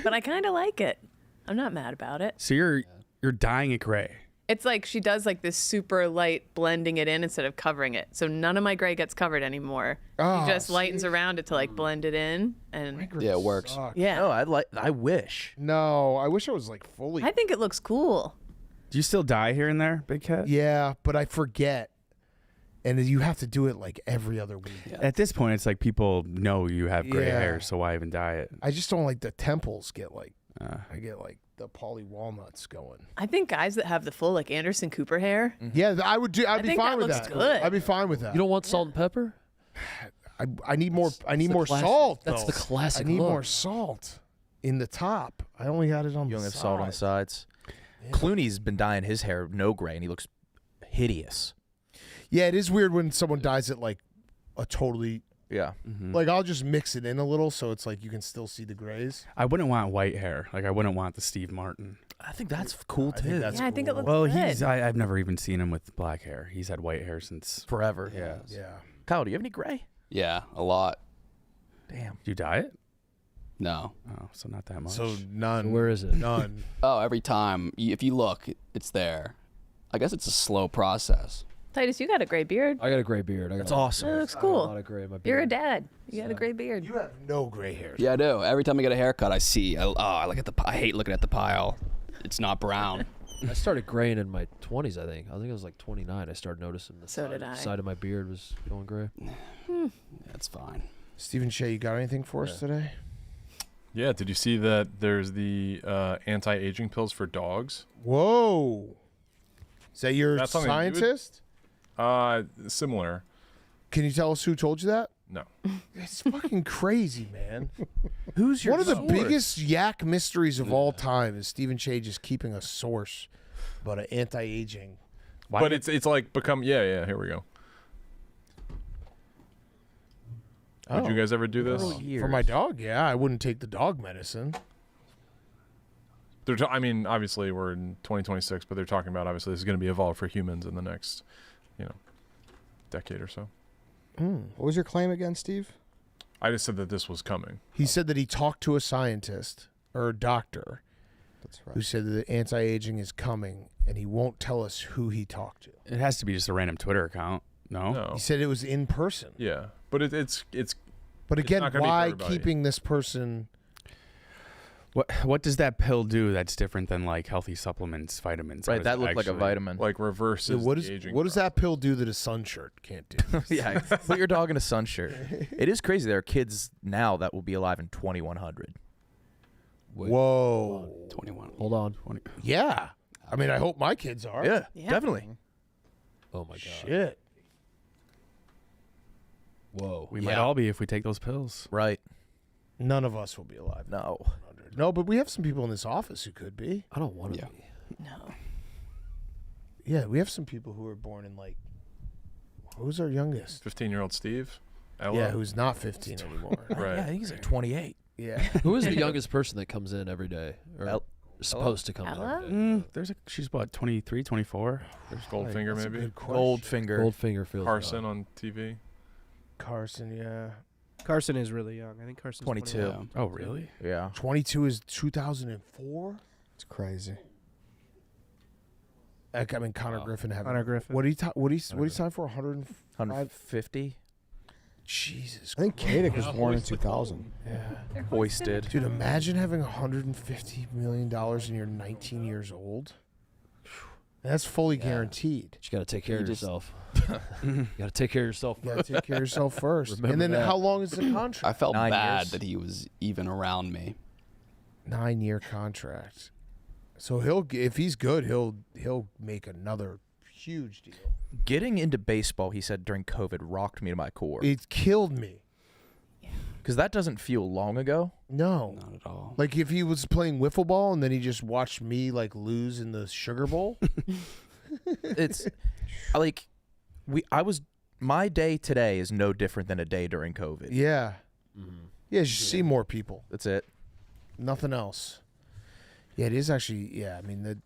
but I kind of like it. I'm not mad about it. So you're dyeing it gray. It's like she does like this super light blending it in instead of covering it. So none of my gray gets covered anymore. Oh, she just lightens around it to like blend it in. And Yeah, it works. Suck. yeah, No, I wish. No, I wish I was like fully. I think it looks cool. Do you still dye here and there, Big Cat? Yeah, but I forget. And then you have to do it like every other week. At this point, it's like people know you have gray Yeah. hair, so why even dye it? I just don't like the temples get like, I get like the poly walnuts going. I think guys that have the full like Anderson Cooper hair. Yeah, I would do. I'd be think fine that with looks that. good. I'd be fine with that. You don't want salt and pepper? I need more. I need the more classic- salt. that's though. the classic I need look. more salt in the top. I only got it on You the only have side. salt on the sides. Clooney's been dyeing his hair no gray, and he looks hideous. Yeah, it is weird when someone dyes it like a totally. Yeah. Like I'll just mix it in a little so it's like you can still see the grays. I wouldn't want white hair. Like I wouldn't want the Steve Martin. I think that's cool I think too. that's Yeah, I think it cool. looks Well, good. I've never even seen him with black hair. He's had white hair since Forever. Yeah. Yeah. Kyle, do you have any gray? Yeah, a lot. Damn. Do you dye it? No. Oh, so not that much. So none. Where is it? None. Oh, every time. If you look, it's there. I guess it's a slow process. Titus, you got a gray beard. I got a gray beard. That's awesome. That looks I got a lot cool. of gray in my beard. You're a dad. You got a gray beard. You have no gray hair. Yeah, I do. Every time I get a haircut, I see. I hate looking at the pile. it's not brown. I started graying in my 20s, I think. I think I was like 29. I started noticing the So did I. side of my beard was going gray. That's fine. Stephen Shea, you got anything for us today? Yeah, did you see that there's the anti-aging pills for dogs? Whoa. Is that your That's something you would- scientist? Similar. Can you tell us who told you that? No. It's fucking crazy, man. Who's your One of the source? biggest yak mysteries of all time is Stephen Shea just keeping a source about an anti-aging. But it's like become here we go. Did you guys ever do this? For my dog, yeah. I wouldn't take the dog medicine. I mean, obviously we're in 2026, but they're talking about obviously this is going to be evolved for humans in the next, decade or so. What was your claim again, Steve? I just said that this was coming. He said that he talked to a scientist or a doctor who said that anti-aging is coming, and he won't tell us who he talked to. It has to be just a random Twitter account. No. He said it was in person. Yeah, but it's. But it's again, not gonna be for why everybody. keeping this person? What does that pill do that's different than like healthy supplements, vitamins? Right, What does that it looked like a actually- vitamin. Like reverses What the is aging. what does that pill do that a sun shirt can't do? Yeah, put your dog in a sun shirt. It is crazy. There are kids now that will be alive in 2100. Whoa. 21. Hold on. 20. Yeah. I mean, I hope my kids are. Yeah, Yeah. definitely. Oh my god. Shit. Whoa. We might all be if we take those pills. Right. None of us will be alive. No. No, but we have some people in this office who could be. I don't want to Yeah. be. No. Yeah, we have some people who were born in who's our youngest? 15-year-old Steve? Ella? Yeah, who's not 15 anymore. Right. Yeah, I think he's like 28. Yeah. Who is the youngest person that comes in every day? Or supposed to come in Ella? every day? She's about 23, 24. There's Goldfinger That's a maybe. good question. Goldfinger. Goldfinger feels Carson on TV. Carson, yeah. Carson is really young. I think Carson's 22. 21. Oh, really? Yeah. 22 is 2004? It's crazy. I mean, Conor Griffin having. Connor Griffin. What did he sign for? 105? 150. Jesus. I think Caddy was born in 2000. Yeah. Hoisted. Dude, imagine having $150 million and you're 19 years old. That's fully guaranteed. You got to take care of yourself. You got to take care of yourself. You got to take care of yourself first. Remember And then that. how long is the contract? I felt 9 bad years. that he was even around me. 9-year contract. So if he's good, he'll make another huge deal. Getting into baseball, he said during COVID, rocked me to my core. It killed me. Because that doesn't feel long ago. No. Not at all. Like if he was playing wiffle ball and then he just watched me lose in the Sugar Bowl. It's my day today is no different than a day during COVID. Yeah. Yeah, you see more people. That's it. Nothing else. Yeah, it is actually. Yeah, I mean the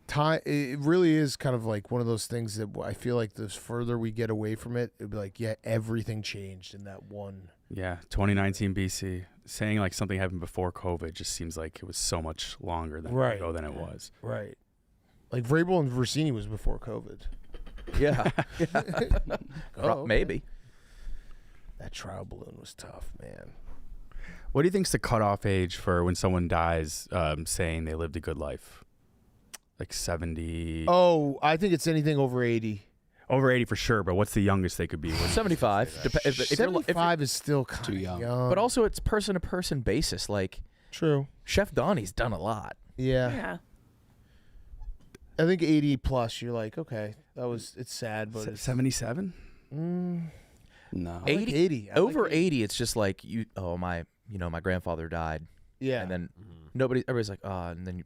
time. It really is kind of like one of those things that I feel like the further we get away from it, it'd be like, yeah, everything changed in that one. Yeah, 2019 BC. Saying like something happened before COVID just seems like it was so much longer ago than it was. Right. Like Vrabel and Versini was before COVID. Yeah. Okay. Maybe. That trial balloon was tough, man. What do you think's the cutoff age for when someone dies saying they lived a good life? Like 70? Oh, I think it's anything over 80. Over 80 for sure, but what's the youngest they could be? 75. If you're 75 is still kind Too of young. But also, it's person-to-person basis. Like, true. Chef Donnie's done a lot. Yeah. Yeah. I think 80 plus, you're like, okay, it's sad, but it's 77? No. I like 80. I Over like 80, it's just like, my grandfather died. Yeah. And then everybody's like, oh, and then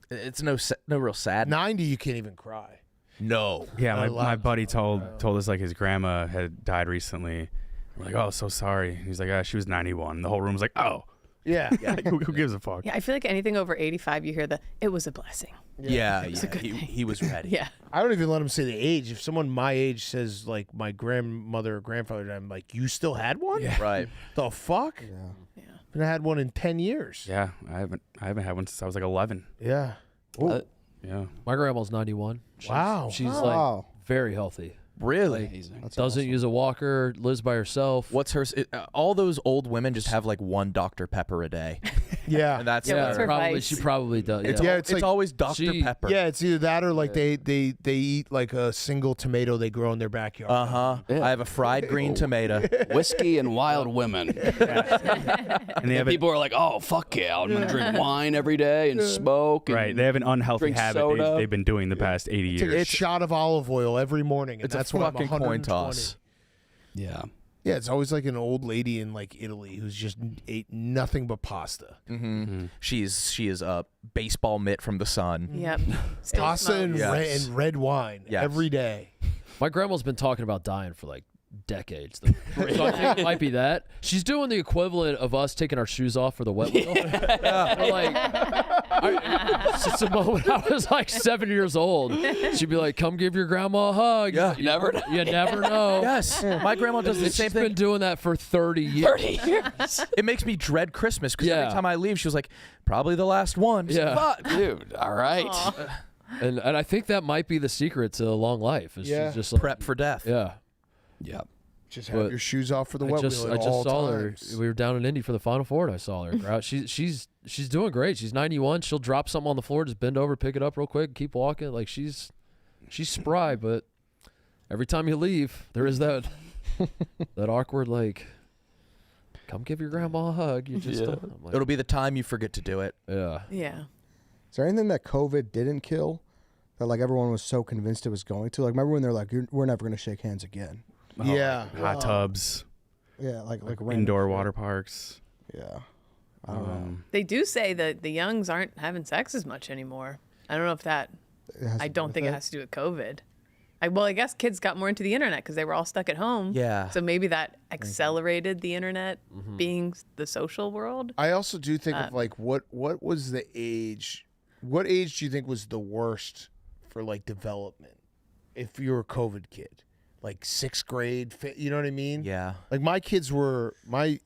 it's no real sadness. 90, you can't even cry. No. Yeah, my buddy told us like his grandma had died recently. We're like, oh, so sorry. And he's like, she was 91. And the whole room was like, oh. Yeah. Like, who gives a fuck? Yeah, I feel like anything over 85, you hear it was a blessing. Yeah, It's a good thing. he was ready. Yeah. I don't even let him say the age. If someone my age says like my grandmother or grandfather died, I'm like, you still had one? Yeah. Right. The fuck? Yeah. And I had one in 10 years. Yeah, I haven't had one since I was like 11. Yeah. Ooh. Yeah. My grandma's 91. Wow. She's Wow. like very healthy. Really? Doesn't use a walker, lives by herself. What's her? All those old women just have like one Dr. Pepper a day. Yeah, and that's probably. She probably does. It's like, always Dr. Pepper. Yeah, it's either that or like they eat like a single tomato they grow in their backyard. I have a fried green tomato. Whiskey and wild women. And people are like, oh, fuck yeah, I'm going to drink wine every day and smoke. Right. They have an unhealthy drink habit soda. they've been doing the past 80 years. It's a shot of olive oil every morning. And It's that's a why I'm fucking coin 120. toss. Yeah. Yeah, it's always like an old lady in like Italy who's just ate nothing but pasta. She is a baseball mitt from the sun. Yep. Still Pasta and, smokes. and red wine every day. My grandma's been talking about dying for like decades. So I think it might be that. She's doing the equivalent of us taking our shoes off for the wet wheel. We're like, since the moment I was like 7 years old, she'd be like, come give your grandma a hug. Yeah. You never know. Yes. My grandma does the same thing. She's been doing that for 30 years. 30 years. It makes me dread Christmas because every time I leave, she was like, probably the last one. Yeah. Fuck. Dude, all right. And I think that might be the secret to a long life. Is she's just prep for death. Yeah. Yep. Just have your shoes off for the wet wheel at I just all saw times. her. We were down in Indy for the Final Four, and I saw her. She's doing great. She's 91. She'll drop something on the floor, just bend over, pick it up real quick, and keep walking. Like she's spry, but every time you leave, there is that awkward like, come give your grandma a hug. You just don't. I'm like, It'll be the time you forget to do it. Yeah. Yeah. Is there anything that COVID didn't kill that like everyone was so convinced it was going to? Like, remember when they're like, we're never going to shake hands again? Yeah. Hot tubs. Yeah, like indoor random water parks. Yeah. I don't know. They do say that the youngs aren't having sex as much anymore. I don't know if that. I don't think it has to do with COVID. I guess kids got more into the internet because they were all stuck at home. Yeah. So maybe that accelerated the internet being the social world. I also do think of like what was the age? What age do you think was the worst for like development? If you're a COVID kid, like 6th grade, you know what I mean? Yeah. Like my kids were my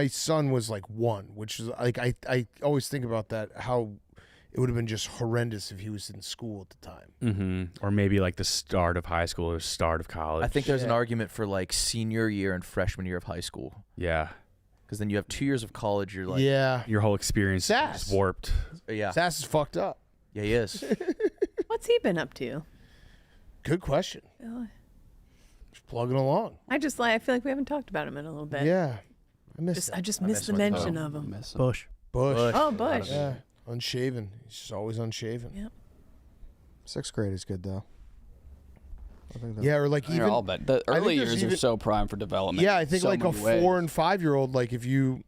son was like 1, which is like I always think about that, how it would have been just horrendous if he was in school at the time. Mm-hmm. Or maybe like the start of high school or start of college. I think there's an argument for like senior year and freshman year of high school. Yeah. Because then you have 2 years of college. You're like, your whole experience is warped. Yeah. Sass is fucked up. Yeah, he is. What's he been up to? Good question. Just plugging along. I feel like we haven't talked about him in a little bit. Yeah. I just missed the mention of him. Bush. Oh, Bush. Yeah. Unshaven. He's just always unshaven. Yep. 6th grade is good though. I think Yeah, or like They're even all bad. The I think early there's years are even- so prime for development. Yeah, I in think so like a many ways. 4 and 5-year-old, like if you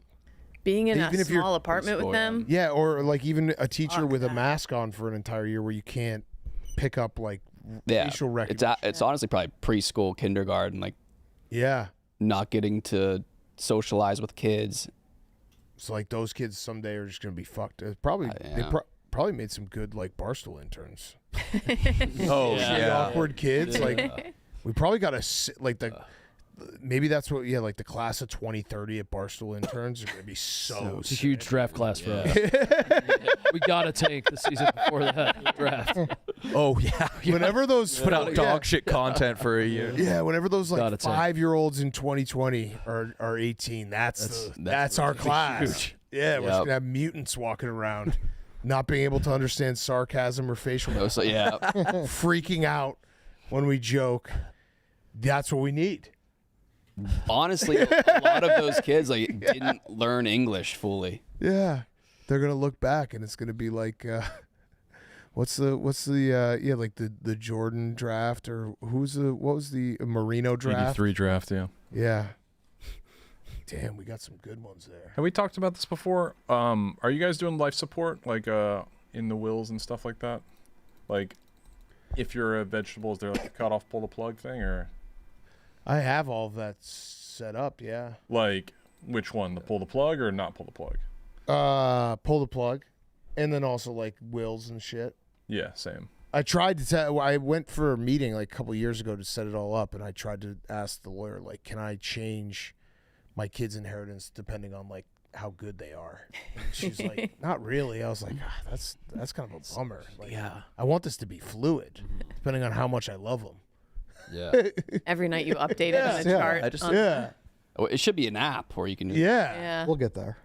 Being in even a if you're- small apartment with them. Yeah, or like even a teacher with a mask on for an entire year where you can't pick up like facial recognition. It's honestly probably preschool, kindergarten, like not getting to socialize with kids. So like those kids someday are just gonna be fucked. Probably they probably made some good like Barstool interns. Oh The yeah, awkward kids. Like we probably got to like the. Maybe that's what, like the class of 2030 at Barstool interns are going to be so it's a huge draft class for us. We got to tank the season before that draft. Oh, yeah. Whenever those put out dog shit content for a year. Yeah, whenever those like Gotta tank. 5-year-olds in 2020 are 18, that's our class. huge. Yeah, we're just going to have mutants walking around, not being able to understand sarcasm or facial freaking out when we joke. That's what we need. Honestly, a lot of those kids didn't learn English fully. Yeah, they're gonna look back and it's gonna be like, what's the like the Jordan draft or what was the Marino draft? 83 draft, yeah. Yeah. Damn, we got some good ones there. Have we talked about this before? Are you guys doing life support like in the wills and stuff like that? Like, if you're a vegetable, is there like a cut off, pull the plug thing or? I have all of that set up, yeah. Like, which one? The pull the plug or not pull the plug? Pull the plug, and then also like wills and shit. Yeah, same. I tried to I went for a meeting like a couple years ago to set it all up, and I tried to ask the lawyer, like, can I change my kids' inheritance depending on like how good they are? And she's like, not really. I was like, that's kind of a bummer. Like, I want this to be fluid, depending on how much I love them. Yeah. Every night you update it on a chart. Oh, it should be an app where you can. Yeah. We'll get there.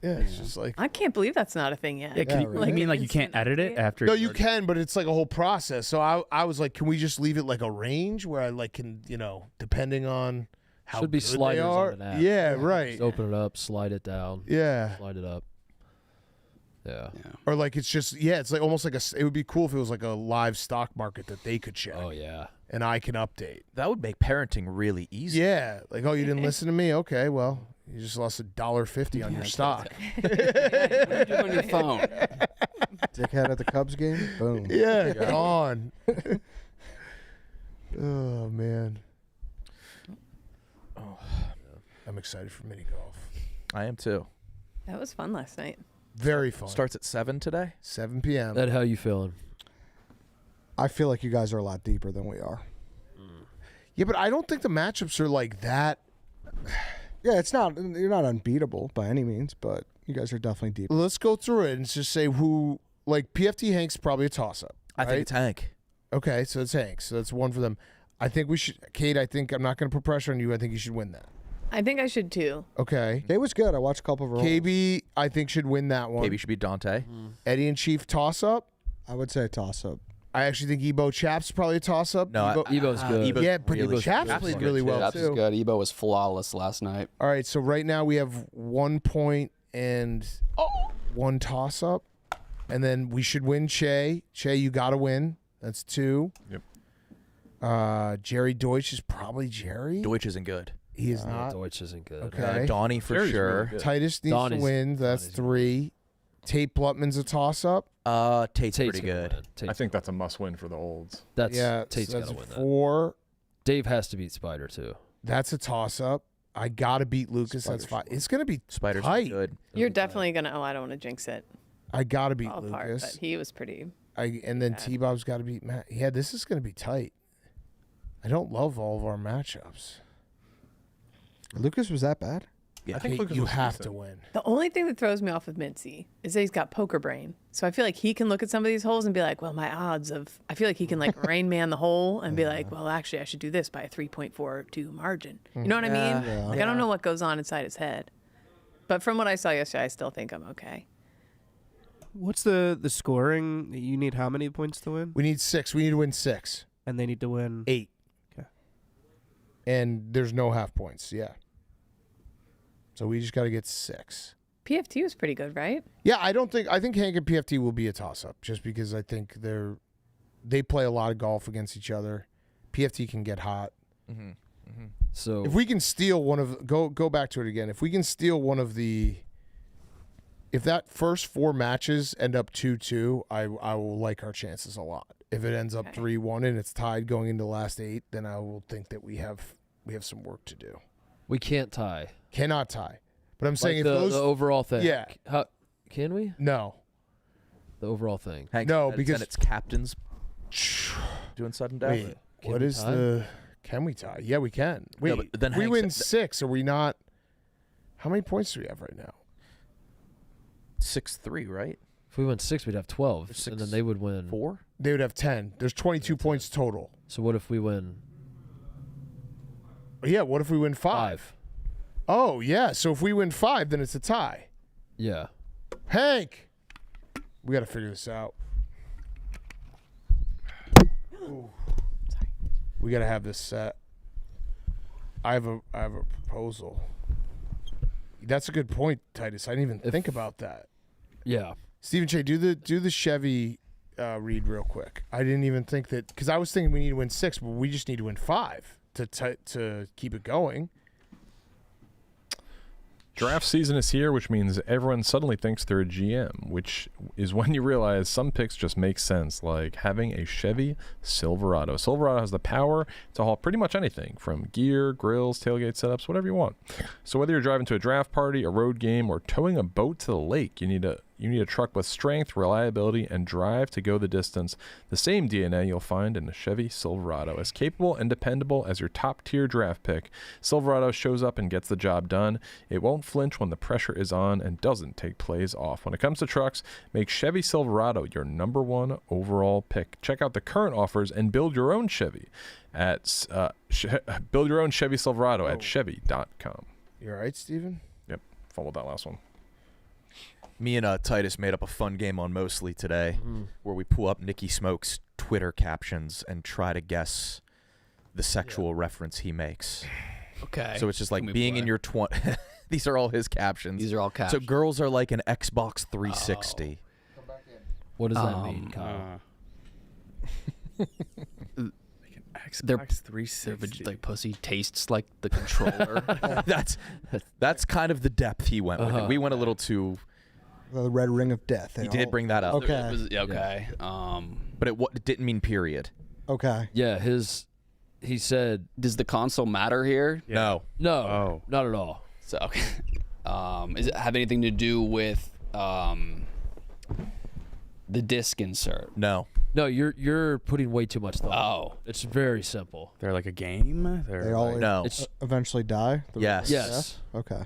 Yeah, it's just like I can't believe that's not a thing yet. Yeah, you mean like you can't edit it after? No, you can, but it's like a whole process. So I was like, can we just leave it like a range where I like can depending on how Should be good sliders they are. on an app. Yeah, right. Just open it up, slide it down. Yeah. Slide it up. Yeah. Or like it's just it's like almost like it would be cool if it was like a live stock market that they could check. Oh yeah. And I can update. That would make parenting really easy. Yeah, like you didn't listen to me. Okay, well you just lost $1.50 on your stock. What are you doing on your phone? Dickhead at the Cubs game. Boom. Yeah, gone. Oh man. Oh, I'm excited for mini golf. I am too. That was fun last night. Very fun. Starts at 7 today. 7 p.m. Ed, how you feeling? I feel like you guys are a lot deeper than we are. Yeah, but I don't think the matchups are like that. Yeah, it's not. You're not unbeatable by any means, but you guys are definitely deep. Let's go through it and just say who. Like PFT Hank's probably a toss-up. I think it's Hank. Okay, so it's Hank. So that's one for them. I think we should. Kate, I think I'm not going to put pressure on you. I think you should win that. I think I should too. Okay. It was good. I watched a couple of rolls. KB, I think should win that one. KB should be Dante. Eddie and Chief toss-up. I would say toss-up. I actually think Ebo Chaps probably a toss-up. No, Ebo's good. Ebo's Yeah, but really Chaps good. played really well Chaps is too. good. Ebo was flawless last night. All right, so right now we have 1 point and 1 toss-up. And then we should win Che. Che, you got to win. That's 2. Yep. Jerry Deutsch is probably Jerry. Deutsch isn't good. He is not. Deutsch isn't good. Okay. Donnie for Jerry's sure. really good. Titus needs to win. That's 3. Tate Blutman's a toss-up. Tate's pretty gonna good. win. I think that's a must-win for the olds. That's Yeah, Tate's that's gotta win that. 4. Dave has to beat Spider too. That's a toss-up. I got to beat Lucas. That's 5. It's going to be Spider's tight. good. You're definitely gonna. Oh, I don't want to jinx it. I got to beat Fall apart, but Lucas. he was pretty. And then T-Bob's got to beat Matt. Yeah, this is going to be tight. I don't love all of our matchups. Lucas was that bad? Yeah, I think Lucas you was have decent. to win. The only thing that throws me off of Mincy is that he's got poker brain. So I feel like he can look at some of these holes and be like, well, my odds of. I feel like he can like Rain Man the hole and be like, well, actually, I should do this by a 3.42 margin. You know what I mean? Yeah. Like, I don't know what goes on inside his head. But from what I saw yesterday, I still think I'm okay. What's the scoring? You need how many points to win? We need 6. We need to win 6. And they need to win 8. Okay. And there's no half points. Yeah. So we just got to get 6. PFT was pretty good, right? Yeah, I think Hank and PFT will be a toss-up just because I think they play a lot of golf against each other. PFT can get hot. So If we can steal one of go back to it again. If we can steal one of the if that first 4 matches end up 2-2, I will like our chances a lot. If it ends up 3-1 and it's tied going into the last 8, then I will think that we have some work to do. we can't tie. Cannot tie. But I'm saying Like if the those overall thing. Yeah. How, can we? No. The overall thing. Hank, No, then because it's captains doing sudden death. Wait, Can what we is tie? the can we tie? Yeah, we can. Wait, but then if we Hank win said- 6, are we not how many points do we have right now? 6-3, right? If we win 6, we'd have 12, There's and 6, then they would win 4. They would have 10. There's 22 points total. So what if we win Yeah, what if we win 5? 5? Oh, yeah. So if we win 5, then it's a tie. Yeah. Hank, we got to figure this out. Ooh. We got to have this set. I have a proposal. That's a good point, Titus. I didn't even think about that. Yeah. Stephen Che, do the Chevy read real quick. I didn't even think that because I was thinking we need to win 6, but we just need to win 5 to keep it going. Draft season is here, which means everyone suddenly thinks they're a GM, which is when you realize some picks just make sense, like having a Chevy Silverado. Silverado has the power to haul pretty much anything, from gear, grills, tailgate setups, whatever you want. So whether you're driving to a draft party, a road game, or towing a boat to the lake, you need You need a truck with strength, reliability, and drive to go the distance. The same DNA you'll find in the Chevy Silverado. As capable and dependable as your top-tier draft pick, Silverado shows up and gets the job done. It won't flinch when the pressure is on and doesn't take plays off. When it comes to trucks, make Chevy Silverado your #1 overall pick. Check out the current offers and build your own Chevy at build your own Chevy Silverado at Chevy.com. You all right, Steven? Yep, followed that last one. Me and Titus made up a fun game on Mostly today where we pull up Nicky Smoke's Twitter captions and try to guess the sexual reference he makes. Okay. So it's just like being in your 20s. These are all his captions. These are all So captions. girls are like an Xbox 360. What does that mean, Kyle? Their Xbox 360. like pussy tastes like the controller. That's kind of the depth he went with. It. We went a little too. The red ring of death. He did bring that up. Okay. It was- okay. But it didn't mean period. Okay. Yeah, he said, does the console matter here? No. No, not at all. So, okay. Does it have anything to do with the disc insert? No. No, you're putting way too much thought. Oh. It's very simple. They're like a game? They're They all No. eventually die? Yes. Okay.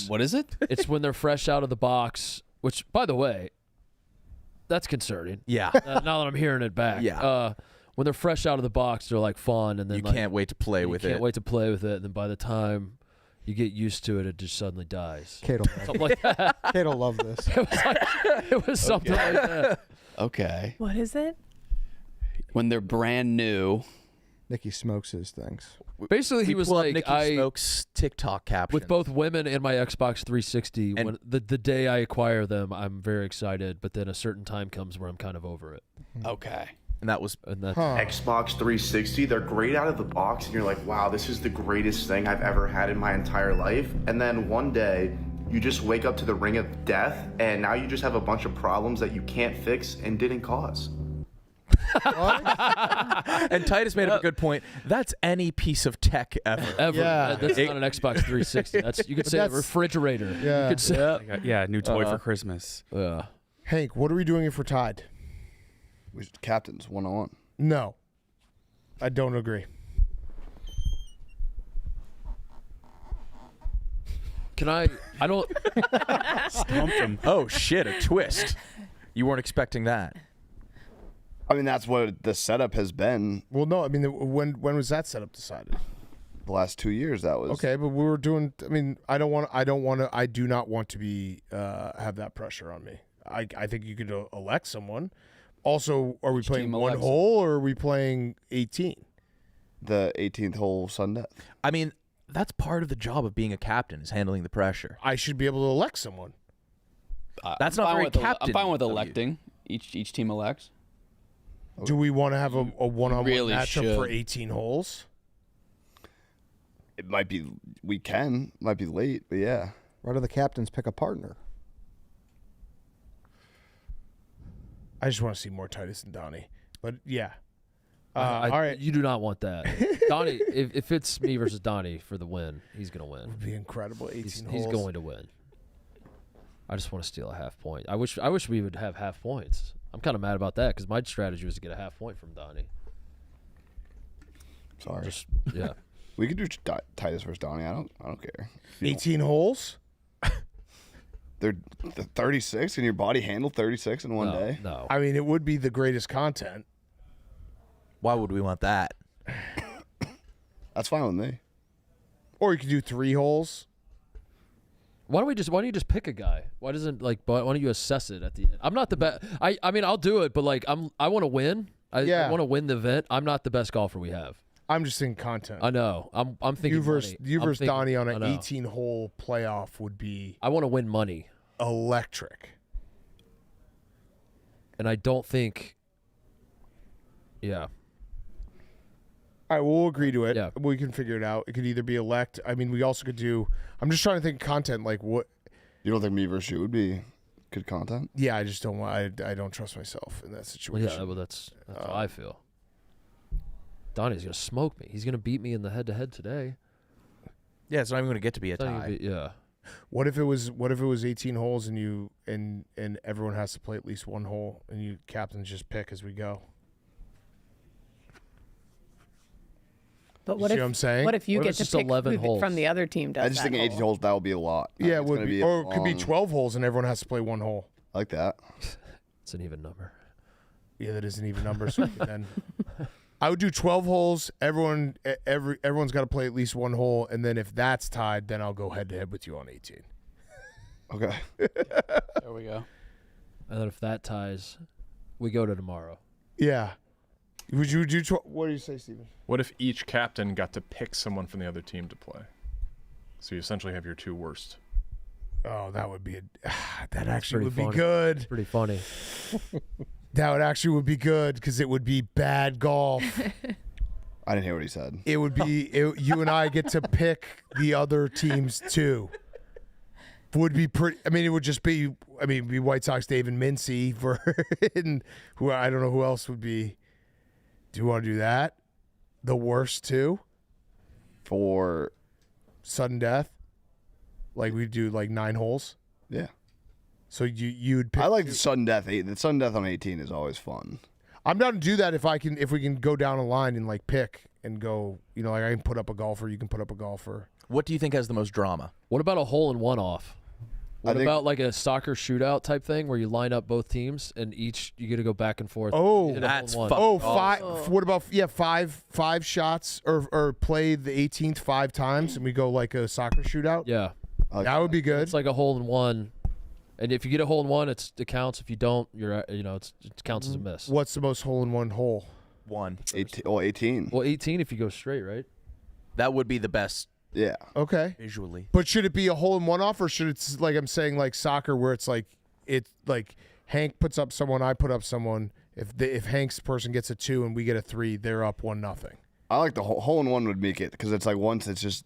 What is it? It's when they're fresh out of the box, which, by the way, that's concerning. Yeah. Now that I'm hearing it back. Yeah. When they're fresh out of the box, they're like fun, and then You like, can't wait to play with You it. can't wait to play with it, and then by the time you get used to it, it just suddenly dies. Kate'll love Something like that. Kate'll love this. It was something like that. Okay. What is it? When they're brand new. Nicky smokes his things. Basically, he We was pull up like, Nicky Smoke's TikTok caption. with both women and my Xbox 360, when the day I acquire them, I'm very excited, but then a certain time comes where I'm kind of over it. Okay. And that was Xbox 360. They're great out of the box, and you're like, wow, this is the greatest thing I've ever had in my entire life. And then one day, you just wake up to the ring of death, and now you just have a bunch of problems that you can't fix and didn't cause. And Titus made up a good point. That's any piece of tech ever. Yeah. That's not an Xbox 360. That's you could say a refrigerator. Yeah. You could say yeah, new toy for Christmas. Yeah. Hank, what are we doing if we're tied? We captains 1-on-1. No, I don't agree. Can I don't. Stumped him. Oh shit! A twist. You weren't expecting that. I mean, that's what the setup has been. Well, no, I mean, when was that setup decided? The last 2 years, that was Okay, but we were doing. I mean, I do not want to be have that pressure on me. I think you could elect someone. Also, are we playing one hole or are we playing 18? the 18th hole sudden death. I mean, that's part of the job of being a captain is handling the pressure. I should be able to elect someone. That's not very captain. I'm fine with electing. Each team elects. Do we want to have a one-on-one Really matchup for should. 18 holes? It might be, we can, might be late, but yeah. Why do the captains pick a partner? I just want to see more Titus and Donnie. But yeah. All right. You do not want that. Donnie, if it's me versus Donnie for the win, he's going to win. It would be incredible. 18 He's holes. going to win. I just want to steal a half point. I wish we would have half points. I'm kind of mad about that because my strategy was to get a half point from Donnie. Sorry. Yeah. We could do Titus versus Donnie. I don't care. 18 holes? They're 36. Can your body handle 36 in one day? No. I mean, it would be the greatest content. Why would we want that? That's fine with me. Or you could do 3 holes. Why don't you just pick a guy? Why don't you assess it at the end? I'm not the best. I mean, I'll do it, but I want to win. I want to win the event. I'm not the best golfer we have. I'm just thinking content. I know. I'm thinking you versus money. Donnie on an I know. 18-hole playoff would be. I want to win money. Electric. And I don't think. Yeah. All right, we'll agree to it. Yeah. We can figure it out. It could either be elect. I mean, we also could do. I'm just trying to think content. Like what? You don't think me versus you would be good content? Yeah, I just don't want. I don't trust myself in that Well, situation. yeah. Well, that's how I feel. Donnie's gonna smoke me. He's gonna beat me in the head-to-head today. Yeah, it's not even going to get to be a It's not even tie. yeah. What if it was 18 holes and everyone has to play at least one hole and you captains just pick as we go? But You see what I'm saying? What if you What if get it's to just pick 11 who holes? from the other team does I just that think 18 hole? holes, that would be a lot. Yeah, it It's would gonna be, a or it could be long- 12 holes and everyone has to play one hole. I like that. It's an even number. Yeah, that is an even number. So then I would do 12 holes. Everyone's got to play at least one hole, and then if that's tied, then I'll go head to head with you on 18. Okay. There we go. And then if that ties, we go to tomorrow. Yeah. Would you do? What do you say, Steven? What if each captain got to pick someone from the other team to play? So you essentially have your two worst. Oh, that would be that actually would Pretty be funny. good. It's pretty funny. That would be good because it would be bad golf. I didn't hear what he said. It would be you and I get to pick the other teams too. Would be pretty. I mean, it would just be. I mean, it'd be White Sox Dave and Mincy for, and who I don't know who else would be. Do you want to do that? The worst two For sudden death. Like we do like 9 holes. yeah, So you'd pick. I like the sudden death. The sudden death on 18 is always fun. I'm down to do that if we can go down a line and like pick and go. You know, like I can put up a golfer. You can put up a golfer. What do you think has the most drama? What about a hole-in-one off? What think- about like a soccer shootout type thing where you line up both teams and each you get to go back and forth? Oh, You hit a that's hole-in-one. fucking Oh, awesome. five. What about five shots or play the 18th 5 times and we go like a soccer shootout? Yeah, That would be good. it's like a hole-in-one, and if you get a hole-in-one, it counts. If you don't, it counts as a miss. What's the most hole-in-one hole? 1. 18. Well, 18 if you go straight, right? That would be the best Yeah. Okay. visually. But should it be a hole-in-one off, or should it, like I'm saying, like soccer, where it's like Hank puts up someone, I put up someone. If Hank's person gets a 2 and we get a 3, they're up 1-0. I like the hole in one would make it because it's like once it's just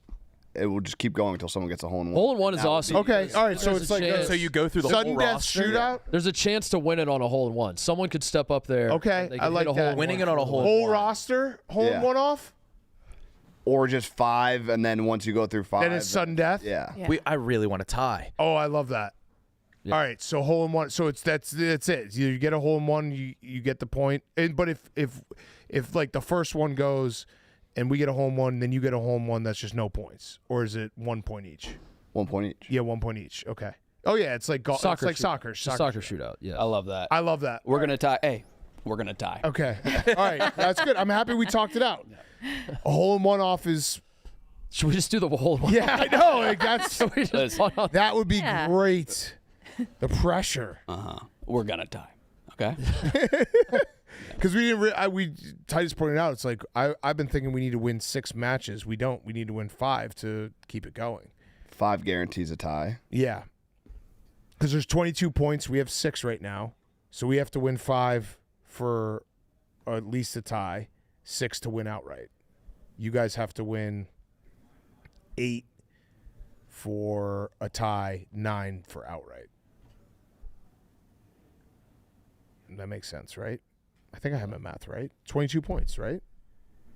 it will just keep going until someone gets a hole in one. Hole-in-one is awesome. Okay, all right. So There's it's a like chance. So you go through the sudden whole death roster? shootout. There's a chance to win it on a hole-in-one. Someone could step up there. Okay, and they I could like hit a that. hole-in-one. Winning it on a hole. Whole roster, hole-in-one off. Or just 5, and then once you go through 5, Then it's sudden death. Yeah. I really want to tie. Oh, I love that. Yeah. All right, so hole-in-one. So that's it. You get a hole-in-one, you get the point. But if like the first one goes and we get a hole-in-one, then you get a hole-in-one that's just no points, or is it 1 point each? 1 point each. Yeah, 1 point each. Okay. Oh yeah, it's like golf. It's like soccer. Soccer shootout. Yeah. I love that. I love that. We're gonna tie. Hey, we're gonna tie. Okay. All right, that's good. I'm happy we talked it out. A hole-in-one off is. Should we just do the hole-in-one? Yeah, I know. Like that's that would be Yeah. great. The pressure. We're gonna tie. Okay. Because we didn't. Titus pointed out. It's like I've been thinking we need to win 6 matches. We don't. We need to win 5 to keep it going. 5 guarantees a tie. Yeah. Because there's 22 points. We have 6 right now, so we have to win 5 for at least a tie, 6 to win outright. You guys have to win 8 for a tie, 9 for outright. That makes sense, right? I think I have my math right. 22 points, right?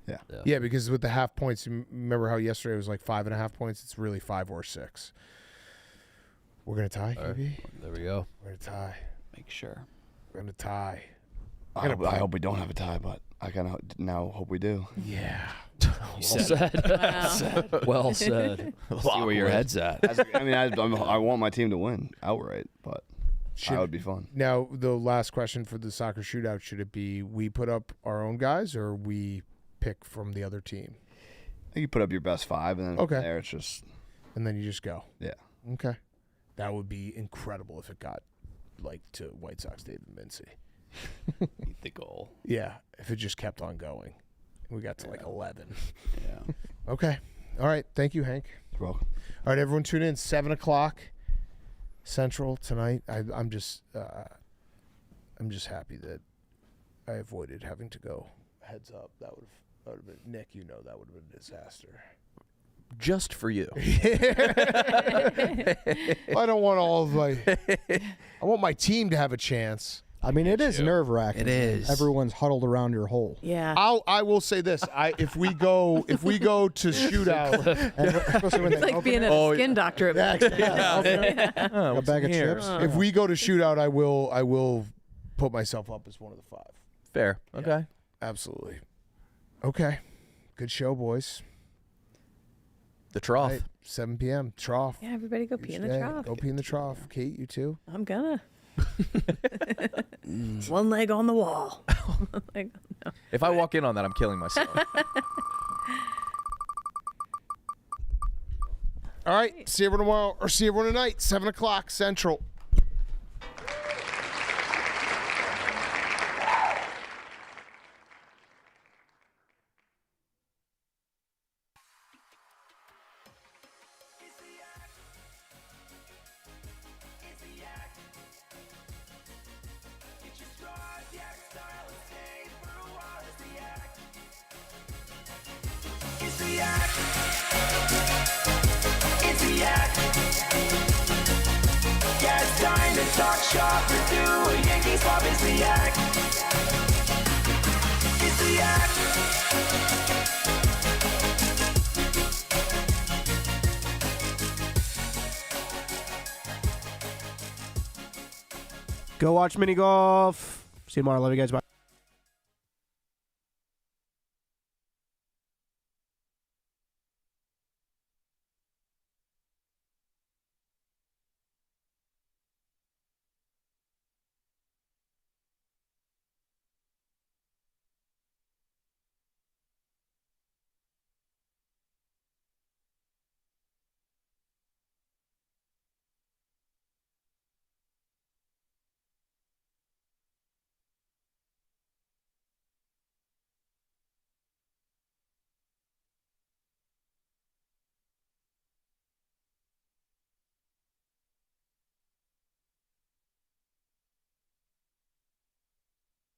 Yeah. Yeah, because with the half points, you remember how yesterday it was like 5.5 points? It's really 5 or 6. We're going to tie, All right. KB? There we go. We're going to tie. Make sure. We're going to tie. I hope we don't have a tie, but I kind of now hope we do. Yeah. Well said. Well said. See where your head's at. I want my team to win outright, but that would be fun. Now, the last question for the soccer shootout, should it be we put up our own guys or we pick from the other team? I think you put up your best 5, and then Okay. from there it's just... And then you just go. Yeah. Okay. That would be incredible if it got like to White Sox Dave and Mincy. Meet the goal. Yeah, if it just kept on going. We got to like 11. Yeah. Okay. All right. Thank you, Hank. You're welcome. All right, everyone tune in 7 o'clock Central tonight. I'm just happy that I avoided having to go heads up. That would have been Nick, that would have been a disaster. Just for you. I don't want all of I want my team to have a chance. I mean, it is nerve wracking. It is. Everyone's huddled around your hole. Yeah. I will say this: if we go to shootout, especially when It's they like being a skin doctor. a bag of chips. if we go to shootout, I will put myself up as one of the 5. Fair. Okay. Absolutely. Okay. Good show, boys. The Trough. Right, 7 p.m. Trough. Yeah, everybody go pee in the Tuesday. trough. Go pee in the trough. Kate, you too? I'm gonna. One leg on the wall. Like, no. If I walk in on that, I'm killing myself. All right. See everyone tomorrow, or see everyone tonight, 7 o'clock Central. Talk shop or do a Yankees pop is the act. It's the act. Go watch mini golf. See you tomorrow. Love you guys. Bye.